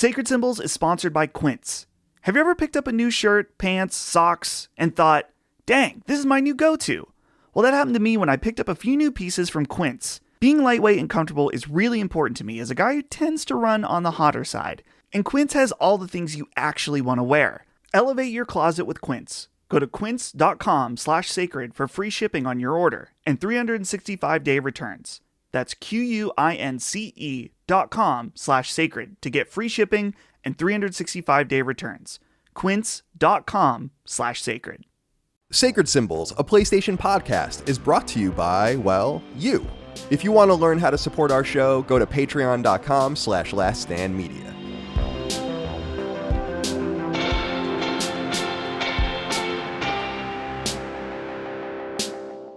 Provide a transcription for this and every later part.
Sacred Symbols is sponsored by Quince. Have you ever picked up a new shirt, pants, socks, and thought, dang, this is my new go-to? Well, that happened to me when I picked up a few new pieces from Quince. Being lightweight and comfortable is really important to me as a guy who tends to run on the hotter side. And Quince has all the things you actually want to wear. Elevate your closet with Quince. Go to quince.com/sacred for free shipping on your order and 365-day returns. That's QUINCE.com/sacred to get free shipping and 365-day returns. Quince.com/sacred. Sacred Symbols, a PlayStation podcast, is brought to you by, well, you. If you want to learn how to support our show, go to patreon.com/laststandmedia.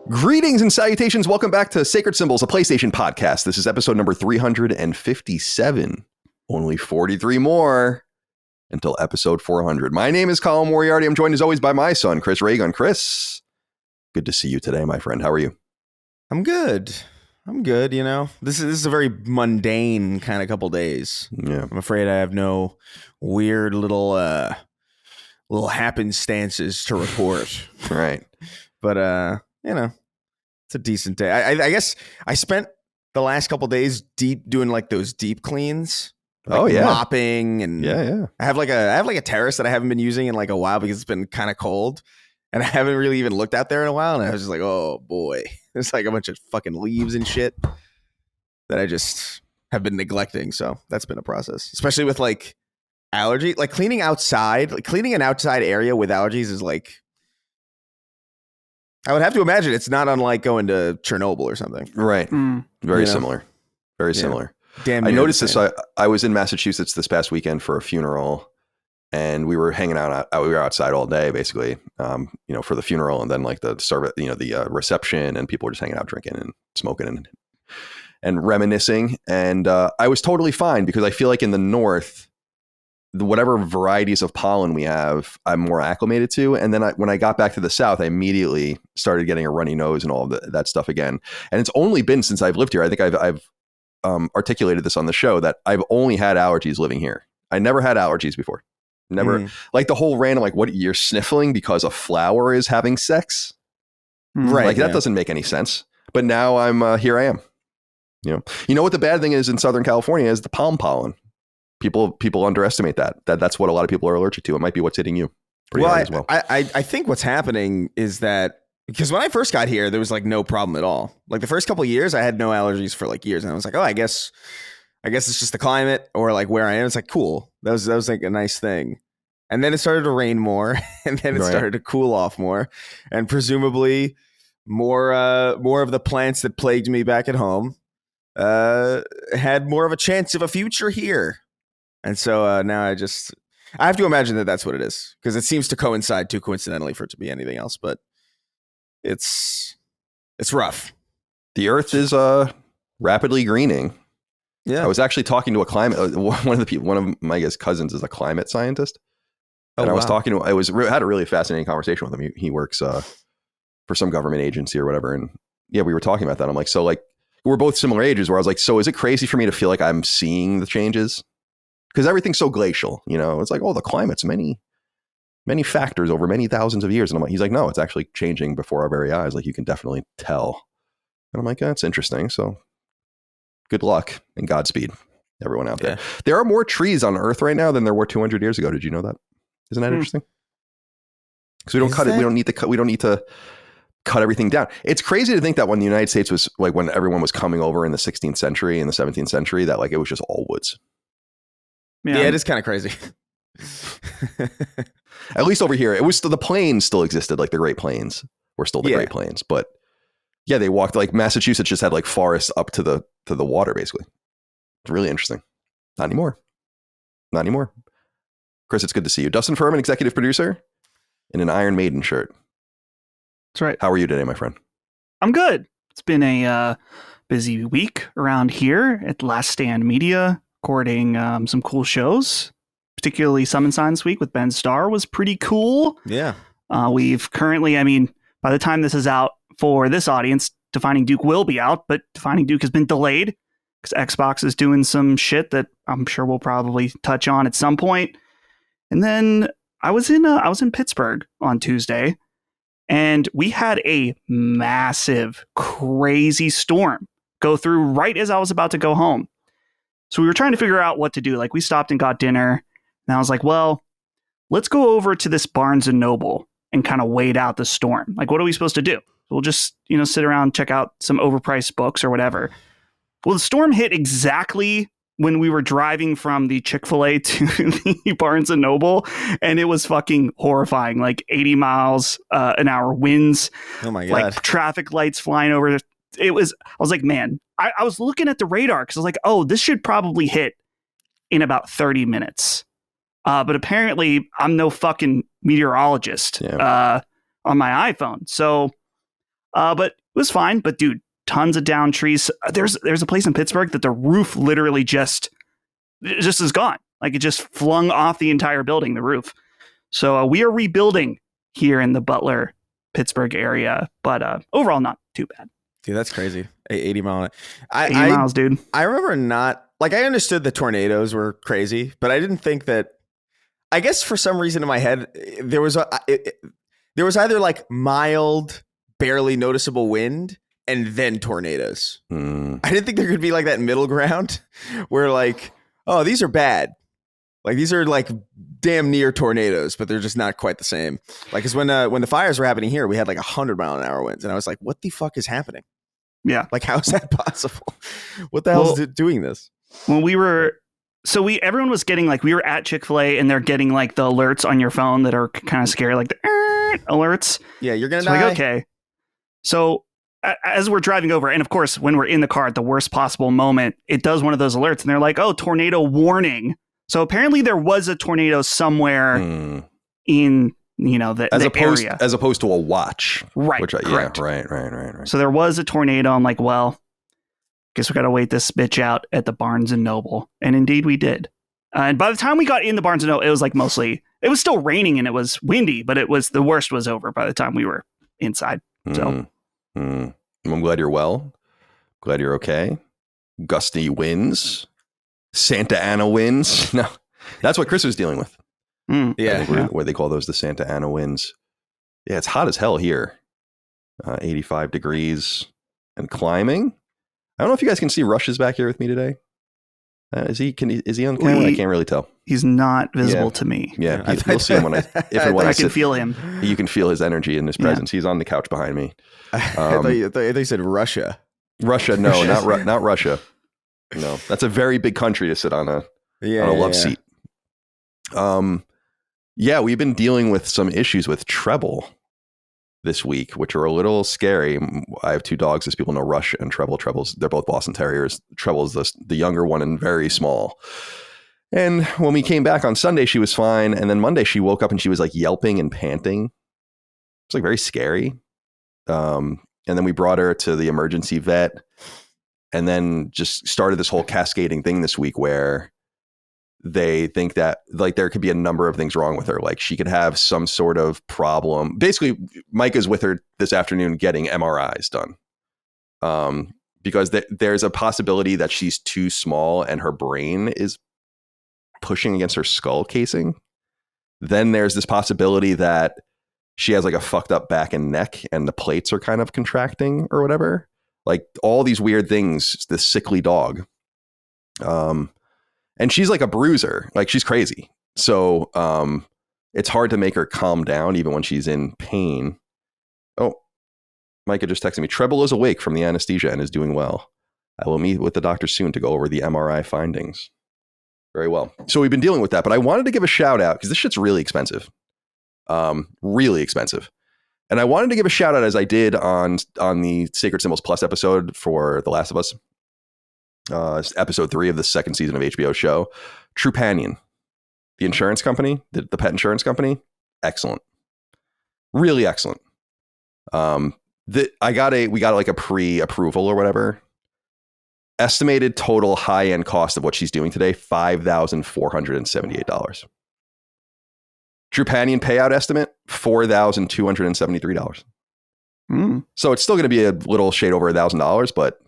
Greetings and salutations. Welcome back to Sacred Symbols, a PlayStation podcast. This is episode number 357. Only 43 more until episode 400. My name is Colin Moriarty. I'm joined as always by my son, Chris Reagan. Chris, good to see you today, my friend. How are you? I'm good. You know, this is a very mundane kind of couple days. Yeah. I'm afraid I have no weird little happenstances to report. Right. But, you know, it's a decent day. I guess I spent the last couple days doing like those deep cleans. Like mopping and yeah. I have like a terrace that I haven't been using in like a while because it's been kind of cold. And I haven't really even looked out there in a while. And I was just like, oh boy, there's like a bunch of fucking leaves and shit that I just have been neglecting. So that's been a process, especially with like allergy, like cleaning outside, like cleaning an outside area with allergies is like, I would have to imagine it's not unlike going to Chernobyl or something. Right. Very similar. Very similar. Damn. I noticed this. I was in Massachusetts this past weekend for a funeral. And we were hanging out. We were outside all day, basically, for the funeral, and then like the service, the reception, and people were just hanging out, drinking and smoking and reminiscing. And I was totally fine because I feel like in the north, whatever varieties of pollen we have, I'm more acclimated to. And then when I got back to the south, I immediately started getting a runny nose and all of that stuff again. And it's only been since I've lived here. I think I've articulated this on the show that I've only had allergies living here. I never had allergies before. Never like the whole random, like, what, you're sniffling because a flower is having sex? Right. Like that doesn't make any sense. But now here I am. You know what the bad thing is in Southern California is the palm pollen. People underestimate that's what a lot of people are allergic to. It might be what's hitting you pretty hard as well. I think what's happening is that because when I first got here, there was like no problem at all. Like the first couple of years, I had no allergies for like years. And I was like, oh, I guess it's just the climate or like where I am. It's like, cool. That was like a nice thing. And then it started to rain more and then it started to cool off more. And presumably more of the plants that plagued me back at home had more of a chance of a future here. And so now I have to imagine that that's what it is because it seems to coincide too coincidentally for it to be anything else. But it's rough. The earth is rapidly greening. Yeah. I was actually talking to one of my cousins is a climate scientist. And I was talking to had a really fascinating conversation with him. He works for some government agency or whatever. And yeah, we were talking about that. I'm like, so like, we're both similar ages where I was like, so is it crazy for me to feel like I'm seeing the changes? Because everything's so glacial, it's like, oh, the climate's many factors over many thousands of years. And I'm like, he's like, no, it's actually changing before our very eyes. Like you can definitely tell. And I'm like, that's interesting. So good luck and Godspeed, everyone out there. There are more trees on Earth right now than there were 200 years ago. Did you know that? Isn't that interesting? Because we don't cut it. We don't need to cut everything down. It's crazy to think that when the United States was like, when everyone was coming over in the 16th century and the 17th century, that like it was just all woods. Yeah, it is kind of crazy. At least over here, it was still, the plains still existed. Like the Great Plains were still the Great Plains, but yeah, they walked like Massachusetts just had like forests up to the water, basically. It's really interesting. Not anymore. Chris, it's good to see you. Dustin Furman, executive producer, in an Iron Maiden shirt. That's right. How are you today, my friend? I'm good. It's been a busy week around here at Last Stand Media, recording some cool shows. Particularly Summon Sign this week with Ben Starr was pretty cool. Yeah. We've currently, by the time this is out for this audience, Defining Duke will be out, but Defining Duke has been delayed because Xbox is doing some shit that I'm sure we'll probably touch on at some point. And then I was in Pittsburgh on Tuesday, and we had a massive, crazy storm go through right as I was about to go home. So we were trying to figure out what to do. Like, we stopped and got dinner, and I was like, well, let's go over to this Barnes and Noble and kind of wait out the storm. Like, what are we supposed to do? We'll just, sit around, check out some overpriced books or whatever. Well, the storm hit exactly when we were driving from the Chick-fil-A to the Barnes and Noble, and it was fucking horrifying. Like 80 miles an hour winds. Oh my God. Like traffic lights flying over. I was like, man, I was looking at the radar because I was like, oh, this should probably hit in about 30 minutes. But apparently I'm no fucking meteorologist on my iPhone. So, but it was fine. But dude, tons of downed trees. There's a place in Pittsburgh that the roof literally just is gone. Like, it just flung off the entire building, the roof. So we are rebuilding here in the Butler, Pittsburgh area. But overall, not too bad. Dude, that's crazy. 80 miles. 80 miles, dude. I remember I understood the tornadoes were crazy, but I didn't think that. I guess for some reason in my head, there was either like mild, barely noticeable wind and then tornadoes. I didn't think there could be like that middle ground where like, oh, these are bad. Like, these are like damn near tornadoes, but they're just not quite the same. Like, because when the fires were happening here, we had like 100-mile-an-hour winds, and I was like, what the fuck is happening? Yeah. Like, how is that possible? What the hell is doing this? When we were, everyone was getting, like, we were at Chick-fil-A and they're getting like the alerts on your phone that are kind of scary, like the alerts. Yeah, you're going to die. Like, okay. So as we're driving over, and of course, when we're in the car at the worst possible moment, it does one of those alerts and they're like, oh, tornado warning. So apparently there was a tornado somewhere in, the area. As opposed to a watch. Right. Correct. Right. So there was a tornado. I'm like, well, guess we got to wait this bitch out at the Barnes and Noble. And indeed we did. And by the time we got in the Barnes and Noble, it was like it was still raining and it was windy, but the worst was over by the time we were inside. So I'm glad you're well. Glad you're okay. Gusty winds. Santa Ana winds. No, that's what Chris was dealing with. Yeah. Where they call those the Santa Ana winds. Yeah, it's hot as hell here. 85 degrees and climbing. I don't know if you guys can see Rush is back here with me today. Is he on camera? I can't really tell. He's not visible to me. Yeah, you'll see him when I can feel him. You can feel his energy and his presence. He's on the couch behind me. I thought you said Russia. Russia, no, not Russia. No, that's a very big country to sit on a love seat. We've been dealing with some issues with treble this week, which are a little scary. I have two dogs, as people know, Rush and Treble. They're both Boston Terriers. Treble's the younger one and very small. And when we came back on Sunday, she was fine. And then Monday, she woke up and she was like yelping and panting. It's like very scary. And then we brought her to the emergency vet. And then just started this whole cascading thing this week where they think that like there could be a number of things wrong with her. Like, she could have some sort of problem. Basically, Mike is with her this afternoon getting MRIs done. Because there's a possibility that she's too small and her brain is pushing against her skull casing. Then there's this possibility that she has like a fucked up back and neck and the plates are kind of contracting or whatever. Like, all these weird things, this sickly dog. And she's like a bruiser, like she's crazy. So it's hard to make her calm down even when she's in pain. Oh, Micah just texted me. Treble is awake from the anesthesia and is doing well. I will meet with the doctor soon to go over the MRI findings. Very well. So we've been dealing with that, but I wanted to give a shout out because this shit's really expensive. Really expensive. And I wanted to give a shout out, as I did on the Sacred Symbols Plus episode for The Last of Us. Episode 3 of the second season of HBO show. Trupanion, the insurance company, the pet insurance company. Excellent. Really excellent. We got like a pre-approval or whatever. Estimated total high-end cost of what she's doing today, $5,478. Trupanion payout estimate, $4,273. So it's still going to be a little shade over $1,000, but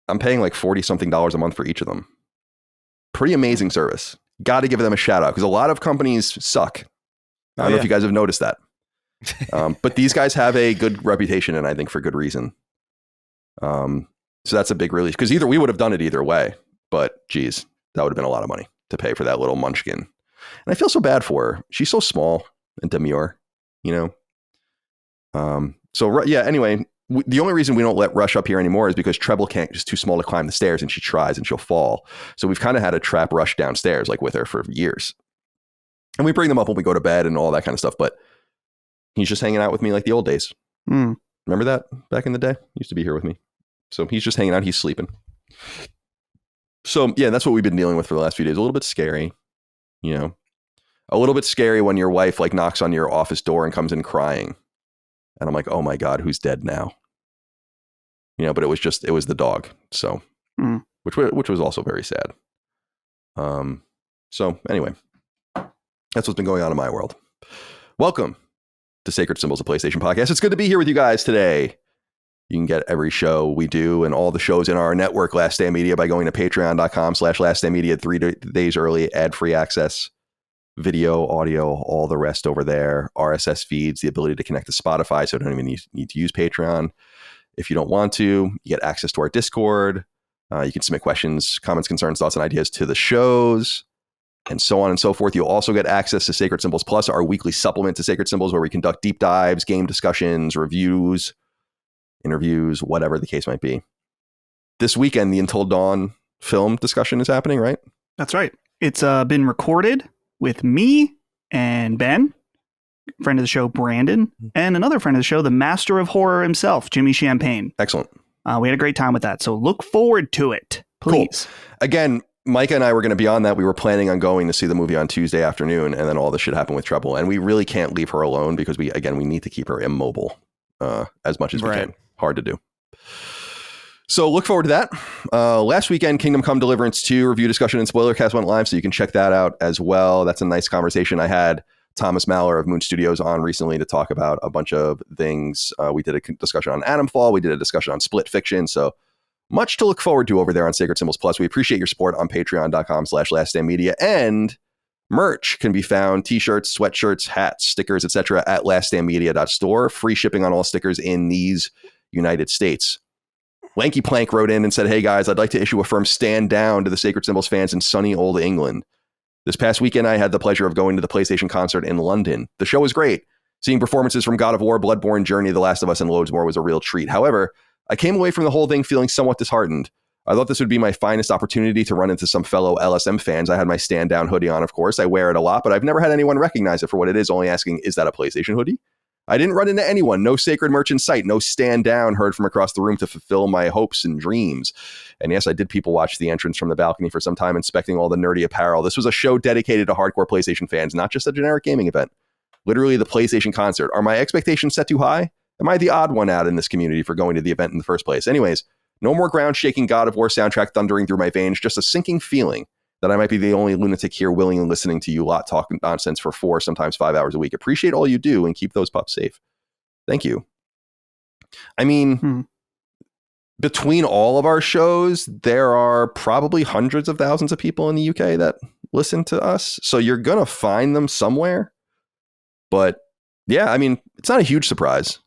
I'm paying like $40 something a month for each of them. Pretty amazing service. Got to give them a shout out because a lot of companies suck. I don't know if you guys have noticed that. But these guys have a good reputation, and I think for good reason. So that's a big release because either we would have done it either way, but geez, that would have been a lot of money to pay for that little munchkin. And I feel so bad for her. She's so small and demure, you know? Anyway, the only reason we don't let Rush up here anymore is because Treble can't, just too small to climb the stairs, and she tries and she'll fall. So we've kind of had to trap Rush downstairs like with her for years. And we bring them up when we go to bed and all that kind of stuff. But he's just hanging out with me like the old days. Remember that back in the day? He used to be here with me. So he's just hanging out. He's sleeping. So yeah, that's what we've been dealing with for the last few days. A little bit scary, you know, a little bit scary when your wife like knocks on your office door and comes in crying. And I'm like, oh my God, who's dead now? You know, but it was the dog. So, which was also very sad. So anyway, that's what's been going on in my world. Welcome to Sacred Symbols, a PlayStation podcast. It's good to be here with you guys today. You can get every show we do and all the shows in our network, Last Stand Media, by going to patreon.com/laststandmedia, 3 days early, ad-free access, video, audio, all the rest over there, RSS feeds, the ability to connect to Spotify, so you don't even need to use Patreon. If you don't want to, you get access to our Discord. You can submit questions, comments, concerns, thoughts, and ideas to the shows, and so on and so forth. You'll also get access to Sacred Symbols Plus, our weekly supplement to Sacred Symbols, where we conduct deep dives, game discussions, reviews, interviews, whatever the case might be. This weekend, the Until Dawn film discussion is happening, right? That's right. It's been recorded with me and Ben, friend of the show, Brandon, and another friend of the show, the master of horror himself, Jimi Champagne. Excellent. We had a great time with that. So look forward to it, please. Cool. Again, Micah and I were going to be on that. We were planning on going to see the movie on Tuesday afternoon, and then all this shit happened with Treble. And we really can't leave her alone because we need to keep her immobile as much as we can. Hard to do. So look forward to that. Last weekend, Kingdom Come Deliverance 2 review discussion and spoiler cast went live, so you can check that out as well. That's a nice conversation. I had Thomas Maller of Moon Studios on recently to talk about a bunch of things. We did a discussion on Atomfall. We did a discussion on Split Fiction. So much to look forward to over there on Sacred Symbols Plus. We appreciate your support on patreon.com/laststandmedia, and merch can be found, t-shirts, sweatshirts, hats, stickers, etc. at laststandmedia.store. Free shipping on all stickers in these United States. Lanky Plank wrote in and said, hey guys, I'd like to issue a firm stand down to the Sacred Symbols fans in sunny old England. This past weekend, I had the pleasure of going to the PlayStation concert in London. The show was great. Seeing performances from God of War, Bloodborne, Journey, The Last of Us, and loads more was a real treat. However, I came away from the whole thing feeling somewhat disheartened. I thought this would be my finest opportunity to run into some fellow LSM fans. I had my stand down hoodie on, of course. I wear it a lot, but I've never had anyone recognize it for what it is, only asking, is that a PlayStation hoodie? I didn't run into anyone. No sacred merch in sight. No stand down heard from across the room to fulfill my hopes and dreams. And yes, I did people watch the entrance from the balcony for some time, inspecting all the nerdy apparel. This was a show dedicated to hardcore PlayStation fans, not just a generic gaming event. Literally the PlayStation concert. Are my expectations set too high? Am I the odd one out in this community for going to the event in the first place? Anyways, no more ground-shaking God of War soundtrack thundering through my veins, just a sinking feeling that I might be the only lunatic here willing and listening to you lot talking nonsense for 4, sometimes 5 hours a week. Appreciate all you do and keep those pups safe. Thank you. I mean, between all of our shows, there are probably hundreds of thousands of people in the UK that listen to us. So you're going to find them somewhere. But yeah, I mean, it's not a huge surprise.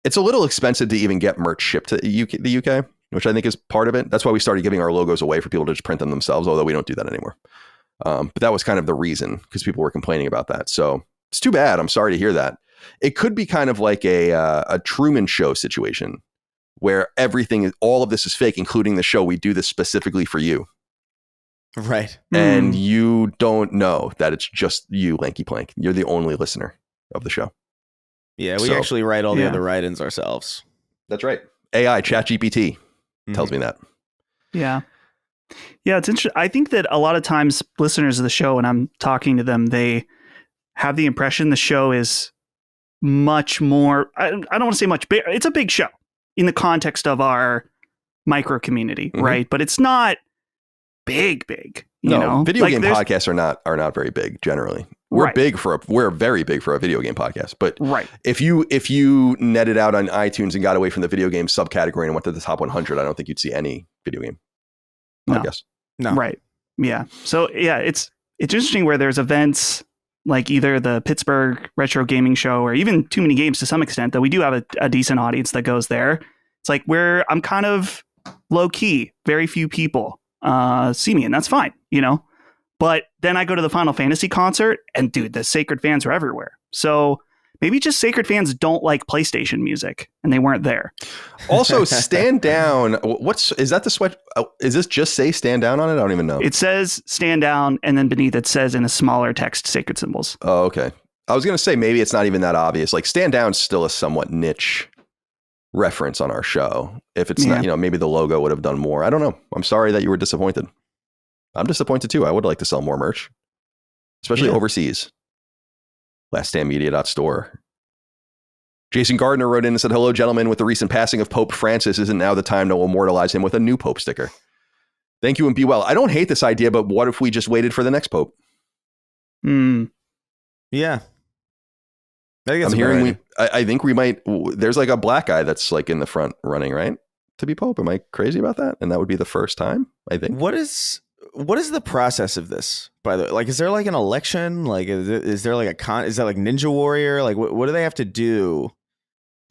It's a little expensive to even get merch shipped to the UK, which I think is part of it. That's why we started giving our logos away for people to just print them themselves, although we don't do that anymore. But that was kind of the reason, because people were complaining about that. So it's too bad. I'm sorry to hear that. It could be kind of like a Truman Show situation where all of this is fake, including the show. We do this specifically for you. Right. And you don't know that it's just you, Lanky Plank. You're the only listener of the show. Yeah, we actually write all the other write-ins ourselves. That's right. AI, ChatGPT tells me that. Yeah. Yeah, it's interesting. I think that a lot of times listeners of the show, when I'm talking to them, they have the impression the show is much more, I don't want to say much bigger. It's a big show in the context of our micro community, right? But it's not big, you know? Video game podcasts are not very big generally. We're very big for a video game podcast. But Right. if you netted out on iTunes and got away from the video game subcategory and went to the top 100, I don't think you'd see any video game podcast. No. Right. Yeah. So yeah, it's interesting where there's events like either the Pittsburgh Retro Gaming Show or even Too Many Games to some extent, though we do have a decent audience that goes there. It's like where I'm kind of low key, very few people see me, and that's fine, But then I go to the Final Fantasy concert, and dude, the Sacred fans are everywhere. So maybe just Sacred fans don't like PlayStation music, and they weren't there. Also, stand down. Is that the sweat? Is this just say stand down on it? I don't even know. It says stand down, and then beneath it says in a smaller text Sacred symbols. Oh, okay. I was going to say maybe it's not even that obvious. Like stand down is still a somewhat niche reference on our show. If it's not, maybe the logo would have done more. I don't know. I'm sorry that you were disappointed. I'm disappointed too. I would like to sell more merch, especially overseas. LastStandMedia.store. Jason Gardner wrote in and said, "Hello, gentlemen. With the recent passing of Pope Francis, isn't now the time to immortalize him with a new Pope sticker? Thank you and be well." I don't hate this idea, but what if we just waited for the next Pope? Yeah. I'm hearing I think we might. There's like a black guy that's like in the front running, right, to be Pope. Am I crazy about that? And that would be the first time, I think. What is the process of this, by the way? Like, is there like an election? Like, is there like is that like Ninja Warrior? Like, what do they have to do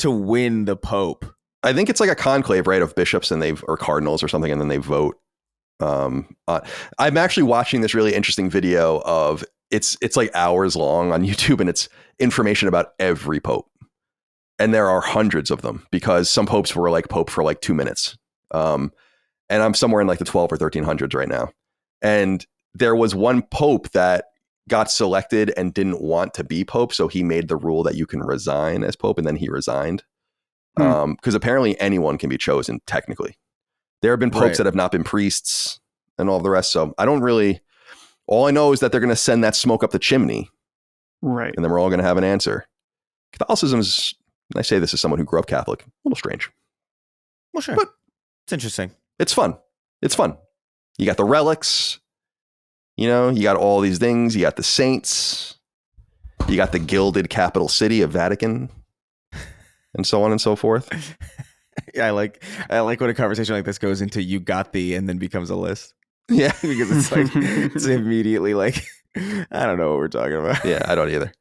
to win the Pope? I think it's like a conclave, right, of bishops or cardinals or something, and then they vote. I'm actually watching this really interesting video of it's like hours long on YouTube, and it's information about every Pope. And there are hundreds of them because some popes were like Pope for like 2 minutes. And I'm somewhere in like the 12 or 1300s right now. And there was one Pope that got selected and didn't want to be Pope. So he made the rule that you can resign as Pope, and then he resigned. Because apparently anyone can be chosen technically. There have been popes that have not been priests and all of the rest. So all I know is that they're going to send that smoke up the chimney. Right. And then we're all going to have an answer. Catholicism is, and I say this as someone who grew up Catholic, a little strange. Well, sure. But it's interesting. It's fun. It's fun. You got the relics. You got all these things. You got the saints. You got the gilded capital city of Vatican. And so on and so forth. Yeah, I like when a conversation like this goes into "you got the" and then becomes a list. Yeah, because it's like it's immediately like I don't know what we're talking about. Yeah, I don't either.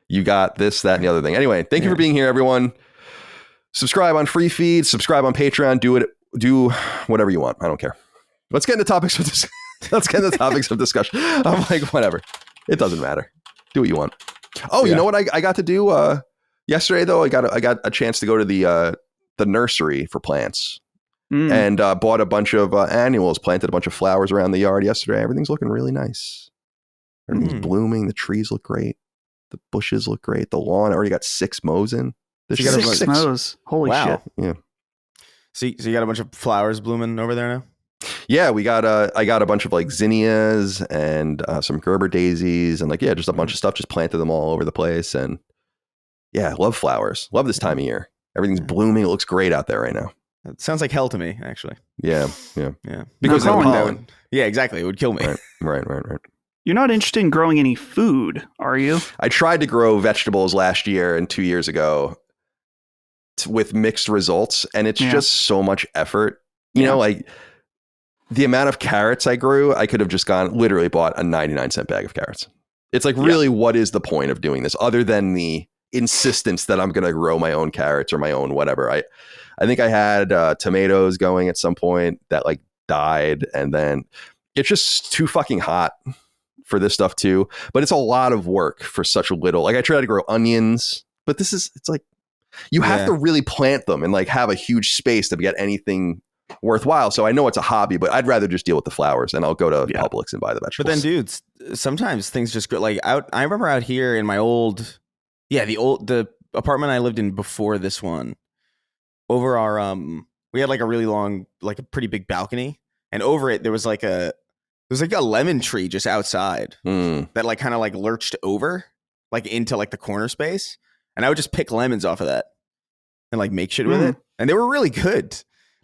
You got this, that, and the other thing. Anyway, thank you for being here, everyone. Subscribe on free feed. Subscribe on Patreon. Do whatever you want. I don't care. Let's get into topics of discussion. I'm like, whatever. It doesn't matter. Do what you want. Oh, you know what I got to do yesterday though? I got a chance to go to the nursery for plants. And bought a bunch of annuals, planted a bunch of flowers around the yard yesterday. Everything's looking really nice. Everything's blooming. The trees look great. The bushes look great. The lawn, I already got 6 mows in. Six mows. Holy shit. Yeah. So you got a bunch of flowers blooming over there now? Yeah, I got a bunch of like zinnias and some Gerber daisies and just a bunch of stuff. Just planted them all over the place. And yeah, love flowers. Love this time of year. Everything's blooming. It looks great out there right now. It sounds like hell to me, actually. Yeah. Because no, pollen. Yeah, exactly. It would kill me. Right. You're not interested in growing any food, are you? I tried to grow vegetables last year and 2 years ago with mixed results, and it's just so much effort. You know, like the amount of carrots I grew, I could have just literally bought a 99-cent bag of carrots. It's like, really, what is the point of doing this other than the insistence that I'm going to grow my own carrots or my own whatever? I think I had tomatoes going at some point that like died, and then it's just too fucking hot for this stuff too. But it's a lot of work for such a little. Like I tried to grow onions, but it's like you have to really plant them and like have a huge space to get anything worthwhile. So I know it's a hobby, but I'd rather just deal with the flowers, and I'll go to Publix and buy the vegetables. But then, dudes, sometimes things just go like out. I remember out here in my the apartment I lived in before this one. Over our we had like a really long, like a pretty big balcony, and over it there was like a lemon tree just outside that like kind of like lurched over like into like the corner space, and I would just pick lemons off of that and like make shit with it, and they were really good.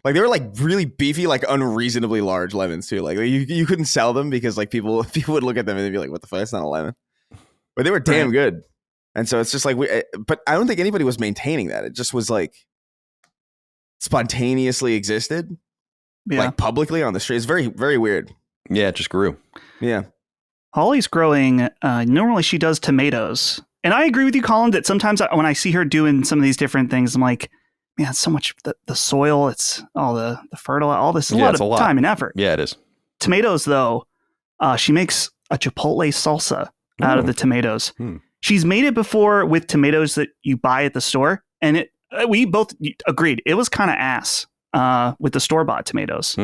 Like they were like really beefy, like unreasonably large lemons too. Like you couldn't sell them because like people would look at them and they'd be like, "What the fuck? It's not a lemon." but they were damn good. And so it's just like but I don't think anybody was maintaining that. It just was like spontaneously existed, like publicly on the street. It's very, very weird. Yeah, it just grew. Yeah. Holly's growing. Normally she does tomatoes. And I agree with you, Colin, that sometimes when I see her doing some of these different things, I'm like, man, it's so much, the soil, it's all the fertilizer, all this, a lot of time and effort. Yeah, it is. Tomatoes, though, she makes a chipotle salsa out of the tomatoes. She's made it before with tomatoes that you buy at the store. And we both agreed it was kind of ass with the store-bought tomatoes.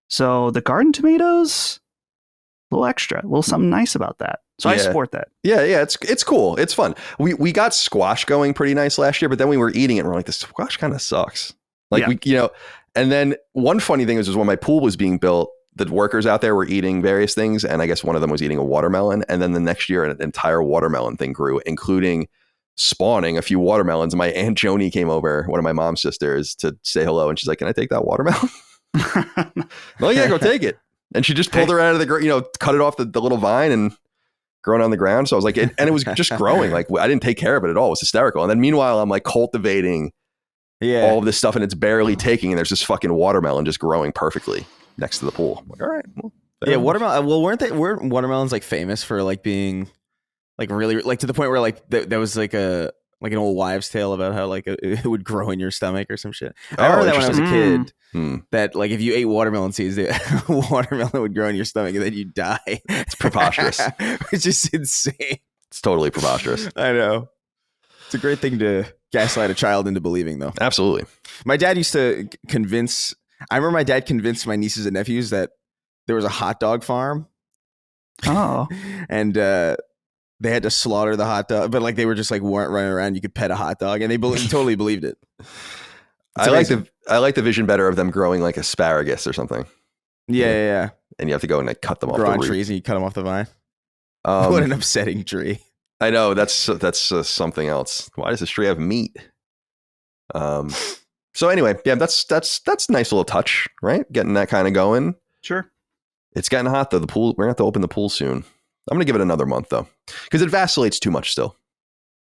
So the garden tomatoes, a little extra, a little something nice about that. So I support that. Yeah, it's cool. It's fun. We got squash going pretty nice last year, but then we were eating it and we're like, the squash kind of sucks. Like and then one funny thing was when my pool was being built, the workers out there were eating various things, and I guess one of them was eating a watermelon. And then the next year, an entire watermelon thing grew, including spawning a few watermelons. My Aunt Joni came over, one of my mom's sisters, to say hello, and she's like, "Can I take that watermelon?" Oh yeah, go take it. And she just pulled her out of the, cut it off the little vine and grown on the ground. So I was like, and it was just growing. Like I didn't take care of it at all. It was hysterical. And then meanwhile, I'm like cultivating all of this stuff, and it's barely taking. And there's this fucking watermelon just growing perfectly next to the pool. I'm like, all right. Well, watermelon. Well, weren't watermelons like famous for like being like really like to the point where like there was like an old wives' tale about how like it would grow in your stomach or some shit. I remember that when I was a kid. That like if you ate watermelon seeds, the watermelon would grow in your stomach and then you'd die. It's preposterous. It's just insane. It's totally preposterous. I know. It's a great thing to gaslight a child into believing, though. Absolutely. My dad used to convince. I remember my dad convinced my nieces and nephews that there was a hot dog farm. Oh. And they had to slaughter the hot dog, but like they were just like weren't running around. You could pet a hot dog, and they totally believed it. I like the vision better of them growing like asparagus or something. Yeah. And you have to go and like cut them off grow the on root. Trees and you cut them off the vine. What an upsetting tree. I know that's something else. Why does this tree have meat? So anyway, yeah, that's a nice little touch, right? Getting that kind of going. Sure. It's getting hot though. The pool, we're gonna have to open the pool soon. I'm gonna give it another month though, because it vacillates too much still.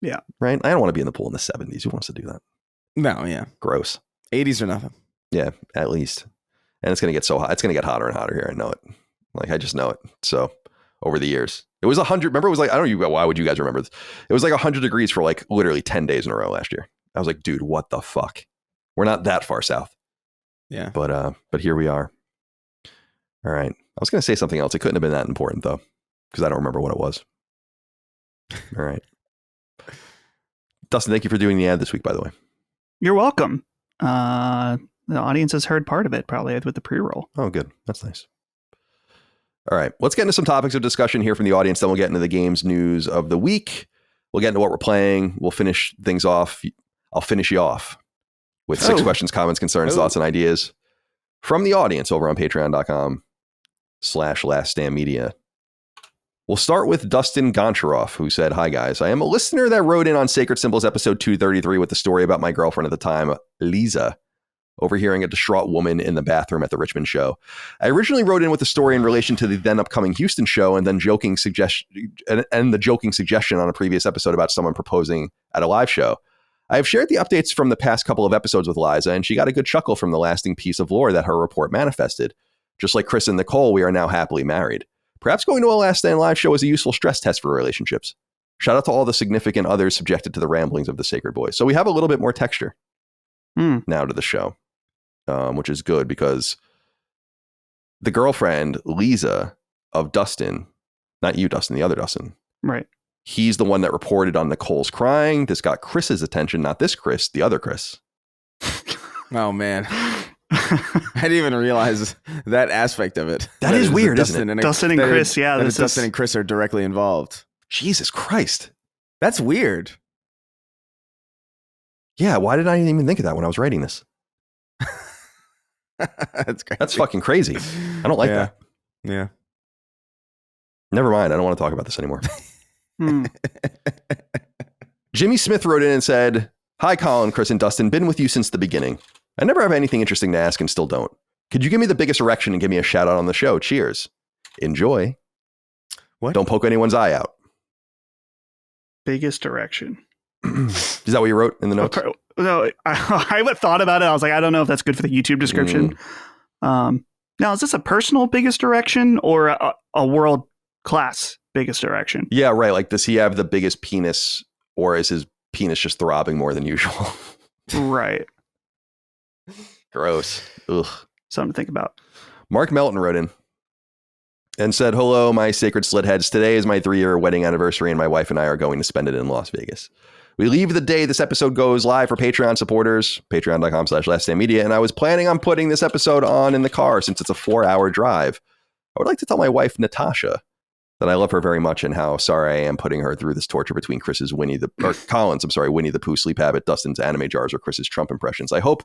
Yeah. Right. I don't want to be in the pool in the 70s. Who wants to do that? No. Yeah. Gross. 80s or nothing. Yeah, at least. And it's gonna get so hot. It's gonna get hotter and hotter here. I know it. Like I just know it. So over the years, it was 100. Remember, it was like, I don't know. Why would you guys remember this? It was like 100 degrees for like literally 10 days in a row last year. I was like, dude, what the fuck? We're not that far south. Yeah. But here we are. All right. I was going to say something else. It couldn't have been that important though, because I don't remember what it was. All right. Dustin, thank you for doing the ad this week, by the way. You're welcome. The audience has heard part of it probably with the pre-roll. Oh, good. That's nice. All right. Let's get into some topics of discussion here from the audience. Then we'll get into the games news of the week. We'll get into what we're playing. We'll finish things off. I'll finish you off with 6 questions, comments, concerns, thoughts, and ideas from the audience over on patreon.com/laststandmedia. We'll start with Dustin Goncharoff, who said, "Hi, guys. I am a listener that wrote in on Sacred Symbols episode 233 with the story about my girlfriend at the time, Lisa, overhearing a distraught woman in the bathroom at the Richmond show. I originally wrote in with the story in relation to the then upcoming Houston show and then the joking suggestion on a previous episode about someone proposing at a live show. I have shared the updates from the past couple of episodes with Liza, and she got a good chuckle from the lasting piece of lore that her report manifested. Just like Chris and Nicole, we are now happily married. Perhaps going to a Last Stand live show is a useful stress test for relationships. Shout out to all the significant others subjected to the ramblings of the Sacred Boys." So we have a little bit more texture now to the show, which is good because the girlfriend, Lisa, of Dustin, not you, Dustin, the other Dustin. Right. He's the one that reported on Nicole's crying. This got Chris's attention, not this Chris, the other Chris. Oh, man. I didn't even realize that aspect of it. That is weird, isn't it? Dustin and Chris, yeah. Dustin and Chris are directly involved. Jesus Christ. That's weird. Yeah, why did I even think of that when I was writing this? That's crazy. That's fucking crazy. I don't like that. Yeah. Never mind. I don't want to talk about this anymore. Jimmy Smith wrote in and said, "Hi, Colin, Chris, and Dustin. Been with you since the beginning. I never have anything interesting to ask and still don't. Could you give me the biggest erection and give me a shout out on the show? Cheers. Enjoy. What? Don't poke anyone's eye out." Biggest erection. Is that what you wrote in the notes? No, I thought about it. I was like, I don't know if that's good for the YouTube description. Now, is this a personal biggest erection or a world class biggest erection? Yeah, right. Like, does he have the biggest penis, or is his penis just throbbing more than usual? Right. Gross. Ugh. Something to think about. Mark Melton wrote in and said, "Hello, my sacred slitheads. Today is my 3-year wedding anniversary, and my wife and I are going to spend it in Las Vegas. We leave the day this episode goes live for Patreon supporters, patreon.com/laststandmedia, and I was planning on putting this episode on in the car since it's a 4-hour drive. I would like to tell my wife, Natasha, that I love her very much and how sorry I am putting her through this torture between Colin's Winnie the Pooh sleep habit, Dustin's anime jars, or Chris's Trump impressions. I hope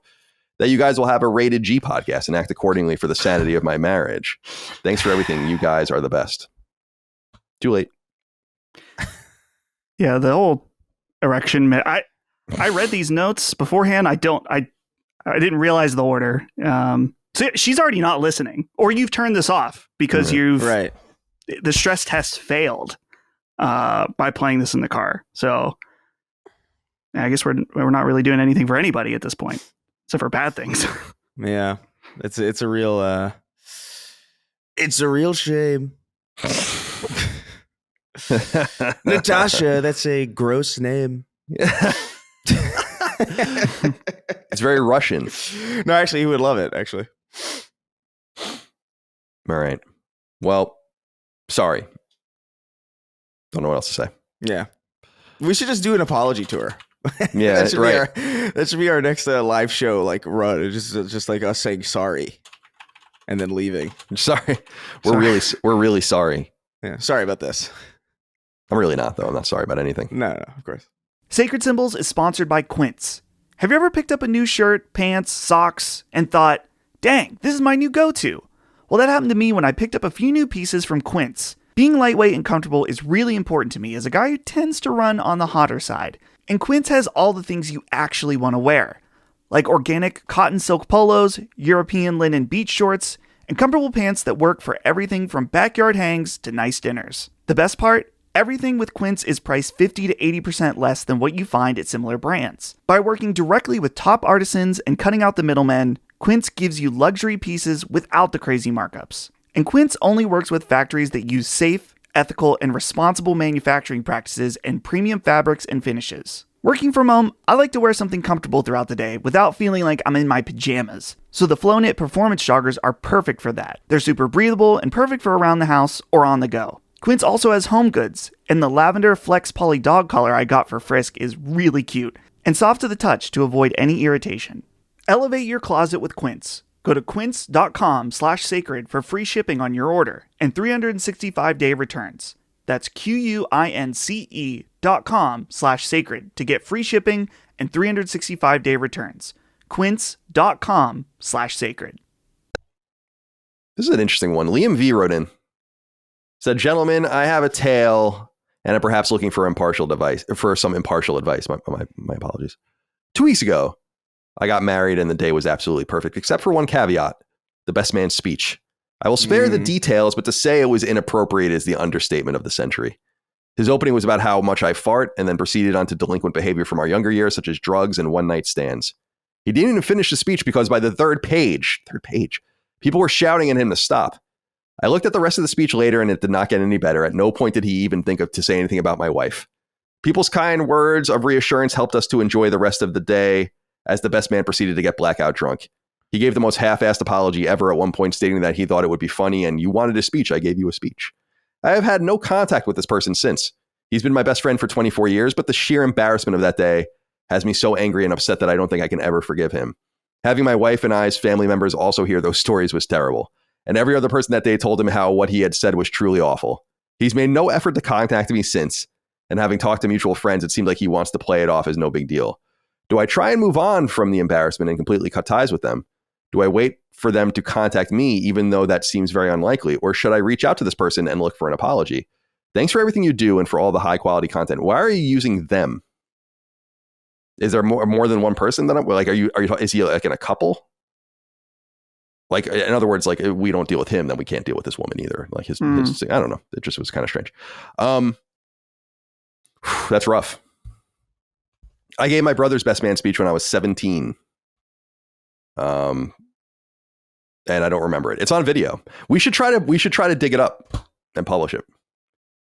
that you guys will have a rated G podcast and act accordingly for the sanity of my marriage. Thanks for everything. You guys are the best." Too late. Yeah, the whole erection. I read these notes beforehand. I didn't realize the order. So she's already not listening, or you've turned this off because the stress test failed by playing this in the car. So I guess we're not really doing anything for anybody at this point, except for bad things. Yeah, it's a real shame. Natasha, that's a gross name. It's very Russian. No, actually, he would love it, actually. All right. Well, sorry. Don't know what else to say. Yeah. We should just do an apology tour. Yeah, right. That should be our next live show, like, run. It's just like us saying sorry and then leaving. Sorry. We're really sorry. Yeah. Sorry about this. I'm really not, though. I'm not sorry about anything. No, of course. Sacred Symbols is sponsored by Quince. Have you ever picked up a new shirt, pants, socks, and thought, dang, this is my new go-to? Well, that happened to me when I picked up a few new pieces from Quince. Being lightweight and comfortable is really important to me as a guy who tends to run on the hotter side. And Quince has all the things you actually want to wear, like organic cotton silk polos, European linen beach shorts, and comfortable pants that work for everything from backyard hangs to nice dinners. The best part? Everything with Quince is priced 50 to 80% less than what you find at similar brands. By working directly with top artisans and cutting out the middlemen, Quince gives you luxury pieces without the crazy markups. And Quince only works with factories that use safe, ethical, and responsible manufacturing practices and premium fabrics and finishes. Working from home, I like to wear something comfortable throughout the day without feeling like I'm in my pajamas. So the Flow Knit Performance Joggers are perfect for that. They're super breathable and perfect for around the house or on the go. Quince also has home goods, and the lavender flex poly dog collar I got for Frisk is really cute and soft to the touch to avoid any irritation. Elevate your closet with Quince. Go to quince.com/sacred for free shipping on your order and 365-day returns. That's QUINCE.com/sacred to get free shipping and 365-day returns. Quince.com/sacred. This is an interesting one. Liam V wrote in. Said, "Gentlemen, I have a tale and I'm perhaps looking for some impartial advice. My apologies. 2 weeks ago, I got married and the day was absolutely perfect, except for one caveat, the best man's speech. I will spare the details, but to say it was inappropriate is the understatement of the century. His opening was about how much I fart and then proceeded on to delinquent behavior from our younger years, such as drugs and one-night stands. He didn't even finish the speech because by the third page, people were shouting at him to stop. I looked at the rest of the speech later and it did not get any better. At no point did he even think to say anything about my wife. People's kind words of reassurance helped us to enjoy the rest of the day as the best man proceeded to get blackout drunk. He gave the most half-assed apology ever at one point, stating that he thought it would be funny and you wanted a speech, I gave you a speech. I have had no contact with this person since. He's been my best friend for 24 years, but the sheer embarrassment of that day has me so angry and upset that I don't think I can ever forgive him. Having my wife and I's family members also hear those stories was terrible. And every other person that day told him how what he had said was truly awful. He's made no effort to contact me since, and having talked to mutual friends, it seemed like he wants to play it off as no big deal. Do I try and move on from the embarrassment and completely cut ties with them? Do I wait for them to contact me, even though that seems very unlikely? Or should I reach out to this person and look for an apology? Thanks for everything you do and for all the high quality content. Why are you using them? Is there more than one person that is he like in a couple? Like, in other words, like, if we don't deal with him, then we can't deal with this woman either. Like his I don't know. It just was kind of strange. That's that's rough. I gave my brother's best man speech when I was 17. And I don't remember it. It's on video. We should try to dig it up and publish it.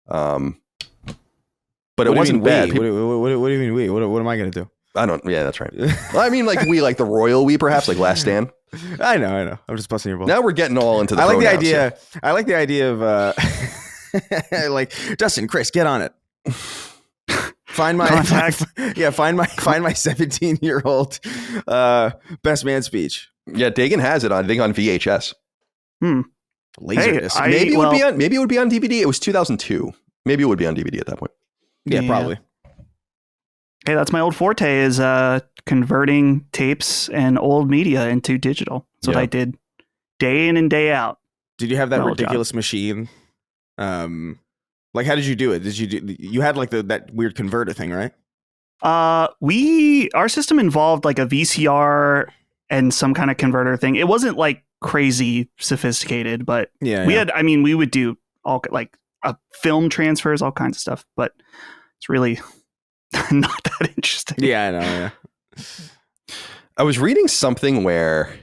But it wasn't bad. What do you mean we? What am I going to do? I don't. Yeah, that's right. Well, I mean, like we, like the royal we, perhaps like Last Stand. I know. I'm just busting your balls. Now we're getting all into the. I like pronouns, the idea. so. I like the idea of like Dustin, Chris, get on it. Find my Contact. Find my 17-year-old best man speech. Yeah, Dagan has it on. I think on VHS. Laserdisc. Hey, Maybe it would be on DVD. It was 2002. Maybe it would be on DVD at that point. Yeah, probably. Hey, that's my old forte is converting tapes and old media into digital. That's what I did day in and day out. Did you have that My old ridiculous machine? Like, how did you do it? You had like that weird converter thing, right? Our system involved like a VCR and some kind of converter thing. It wasn't like crazy sophisticated, but we would do all like film transfers, all kinds of stuff, but it's really not that interesting. Yeah, I know. Yeah. I was reading something where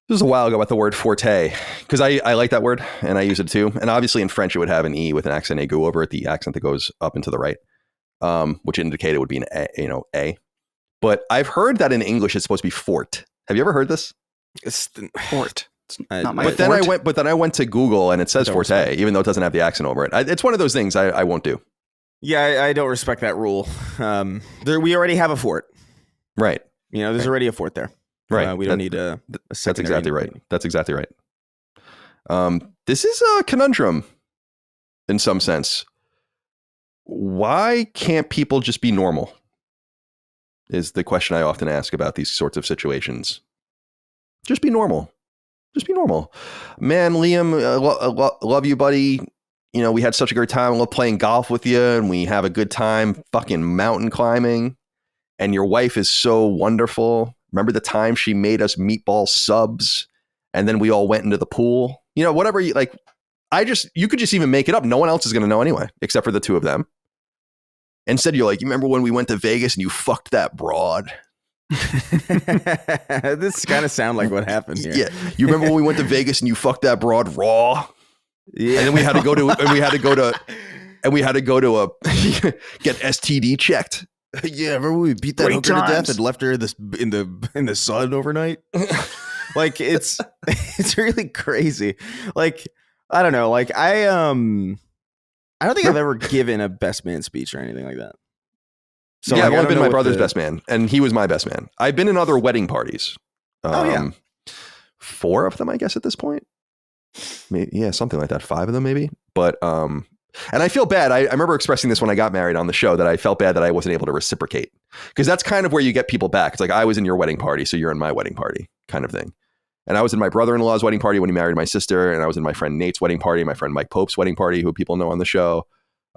this was a while ago about the word forte, because I like that word and I use it too. And obviously in French, it would have an E with an accent aigu over it, the accent that goes up and to the right, which indicated would be an A. But I've heard that in English, it's supposed to be fort. Have you ever heard this? It's Fort. It's not my but then I went to Google and it says forte, even though it doesn't have the accent over it. It's one of those things I won't do. Yeah, I don't respect that rule. We already have a fort. Right. There's already a fort there. Right. We don't need a That's exactly right. That's exactly right. This is a conundrum in some sense. Why can't people just be normal? Is the question I often ask about these sorts of situations. Just be normal. Just be normal. Man, Liam, love you, buddy. We had such a great time. I love playing golf with you, and we have a good time fucking mountain climbing. And your wife is so wonderful. Remember the time she made us meatball subs, and then we all went into the pool? Whatever you like. You could just even make it up. No one else is going to know anyway, except for the two of them. Instead, you're like, you remember when we went to Vegas and you fucked that broad? This kind of sound like what happened here. Yeah. You remember when we went to Vegas and you fucked that broad raw? Yeah. And then we had to go to get STD checked. Yeah, remember we beat that hooker to death and left her in the sun overnight? Like it's really crazy. Like, I don't know. Like I don't think I've ever given a best man speech or anything like that. So yeah, I've only been my brother's best man, and he was my best man. I've been in other wedding parties. 4 of them, I guess, at this point. Maybe, yeah, something like that. 5 of them, maybe. But and I feel bad. I remember expressing this when I got married on the show, that I felt bad that I wasn't able to reciprocate, because that's kind of where you get people back. It's like, I was in your wedding party, so you're in my wedding party, kind of thing. And I was in my brother-in-law's wedding party when he married my sister, and I was in my friend Nate's wedding party, my friend Mike Pope's wedding party, who people know on the show.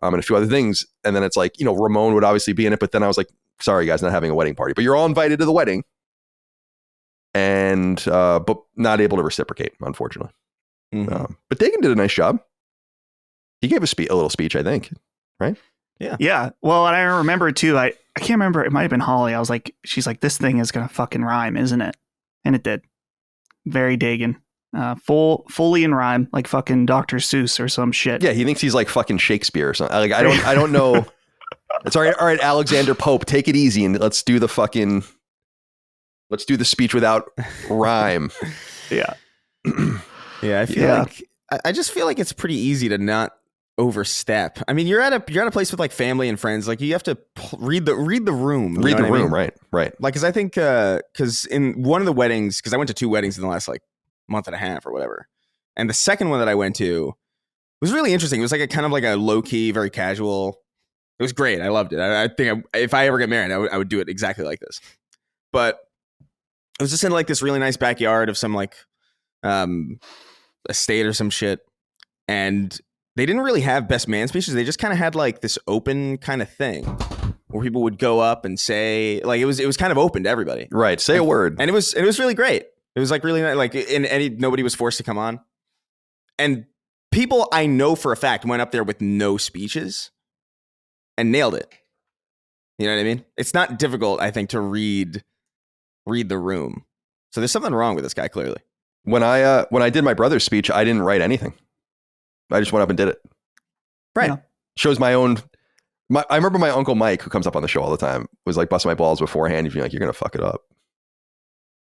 And a few other things. And then it's like, Ramon would obviously be in it. But then I was like, sorry, guys, not having a wedding party. But you're all invited to the wedding. And, but not able to reciprocate, unfortunately. Mm-hmm. But Dagan did a nice job. He gave a little speech, I think. Right? Yeah. Yeah. Well, and I remember too, I can't remember. It might have been Holly. She's like, this thing is going to fucking rhyme, isn't it? And it did. Very Dagan. Fully in rhyme, like fucking Dr. Seuss or some shit. Yeah, he thinks he's like fucking Shakespeare or something. Like, I don't know. It's all right, Alexander Pope, take it easy and let's do the speech without rhyme. Yeah. Yeah, I feel like I just feel like it's pretty easy to not overstep. I mean, you're at a place with like family and friends. Like, you have to read the room. Read the room, right? Like, because I think because in one of the weddings, because I went to 2 weddings in the last like month and a half or whatever, and the second one that I went to was really interesting. It was like a kind of like a low key, very casual. It was great. I loved it. I think if I ever get married, I would do it exactly like this. But it was just in like this really nice backyard of some like estate or some shit, and they didn't really have best man speeches. They just kind of had like this open kind of thing where people would go up and say, like, it was kind of open to everybody. Right. Say a word. And it was really great. It was like really nice. Like, nobody was forced to come on. And people I know for a fact went up there with no speeches. and nailed it. You know what I mean? It's not difficult, I think, to read the room. So there's something wrong with this guy, clearly. When I did my brother's speech, I didn't write anything. I just went up and did it. Right. Yeah. Shows my own. I remember my uncle Mike, who comes up on the show all the time, was like busting my balls beforehand. He'd be like, "You're gonna fuck it up.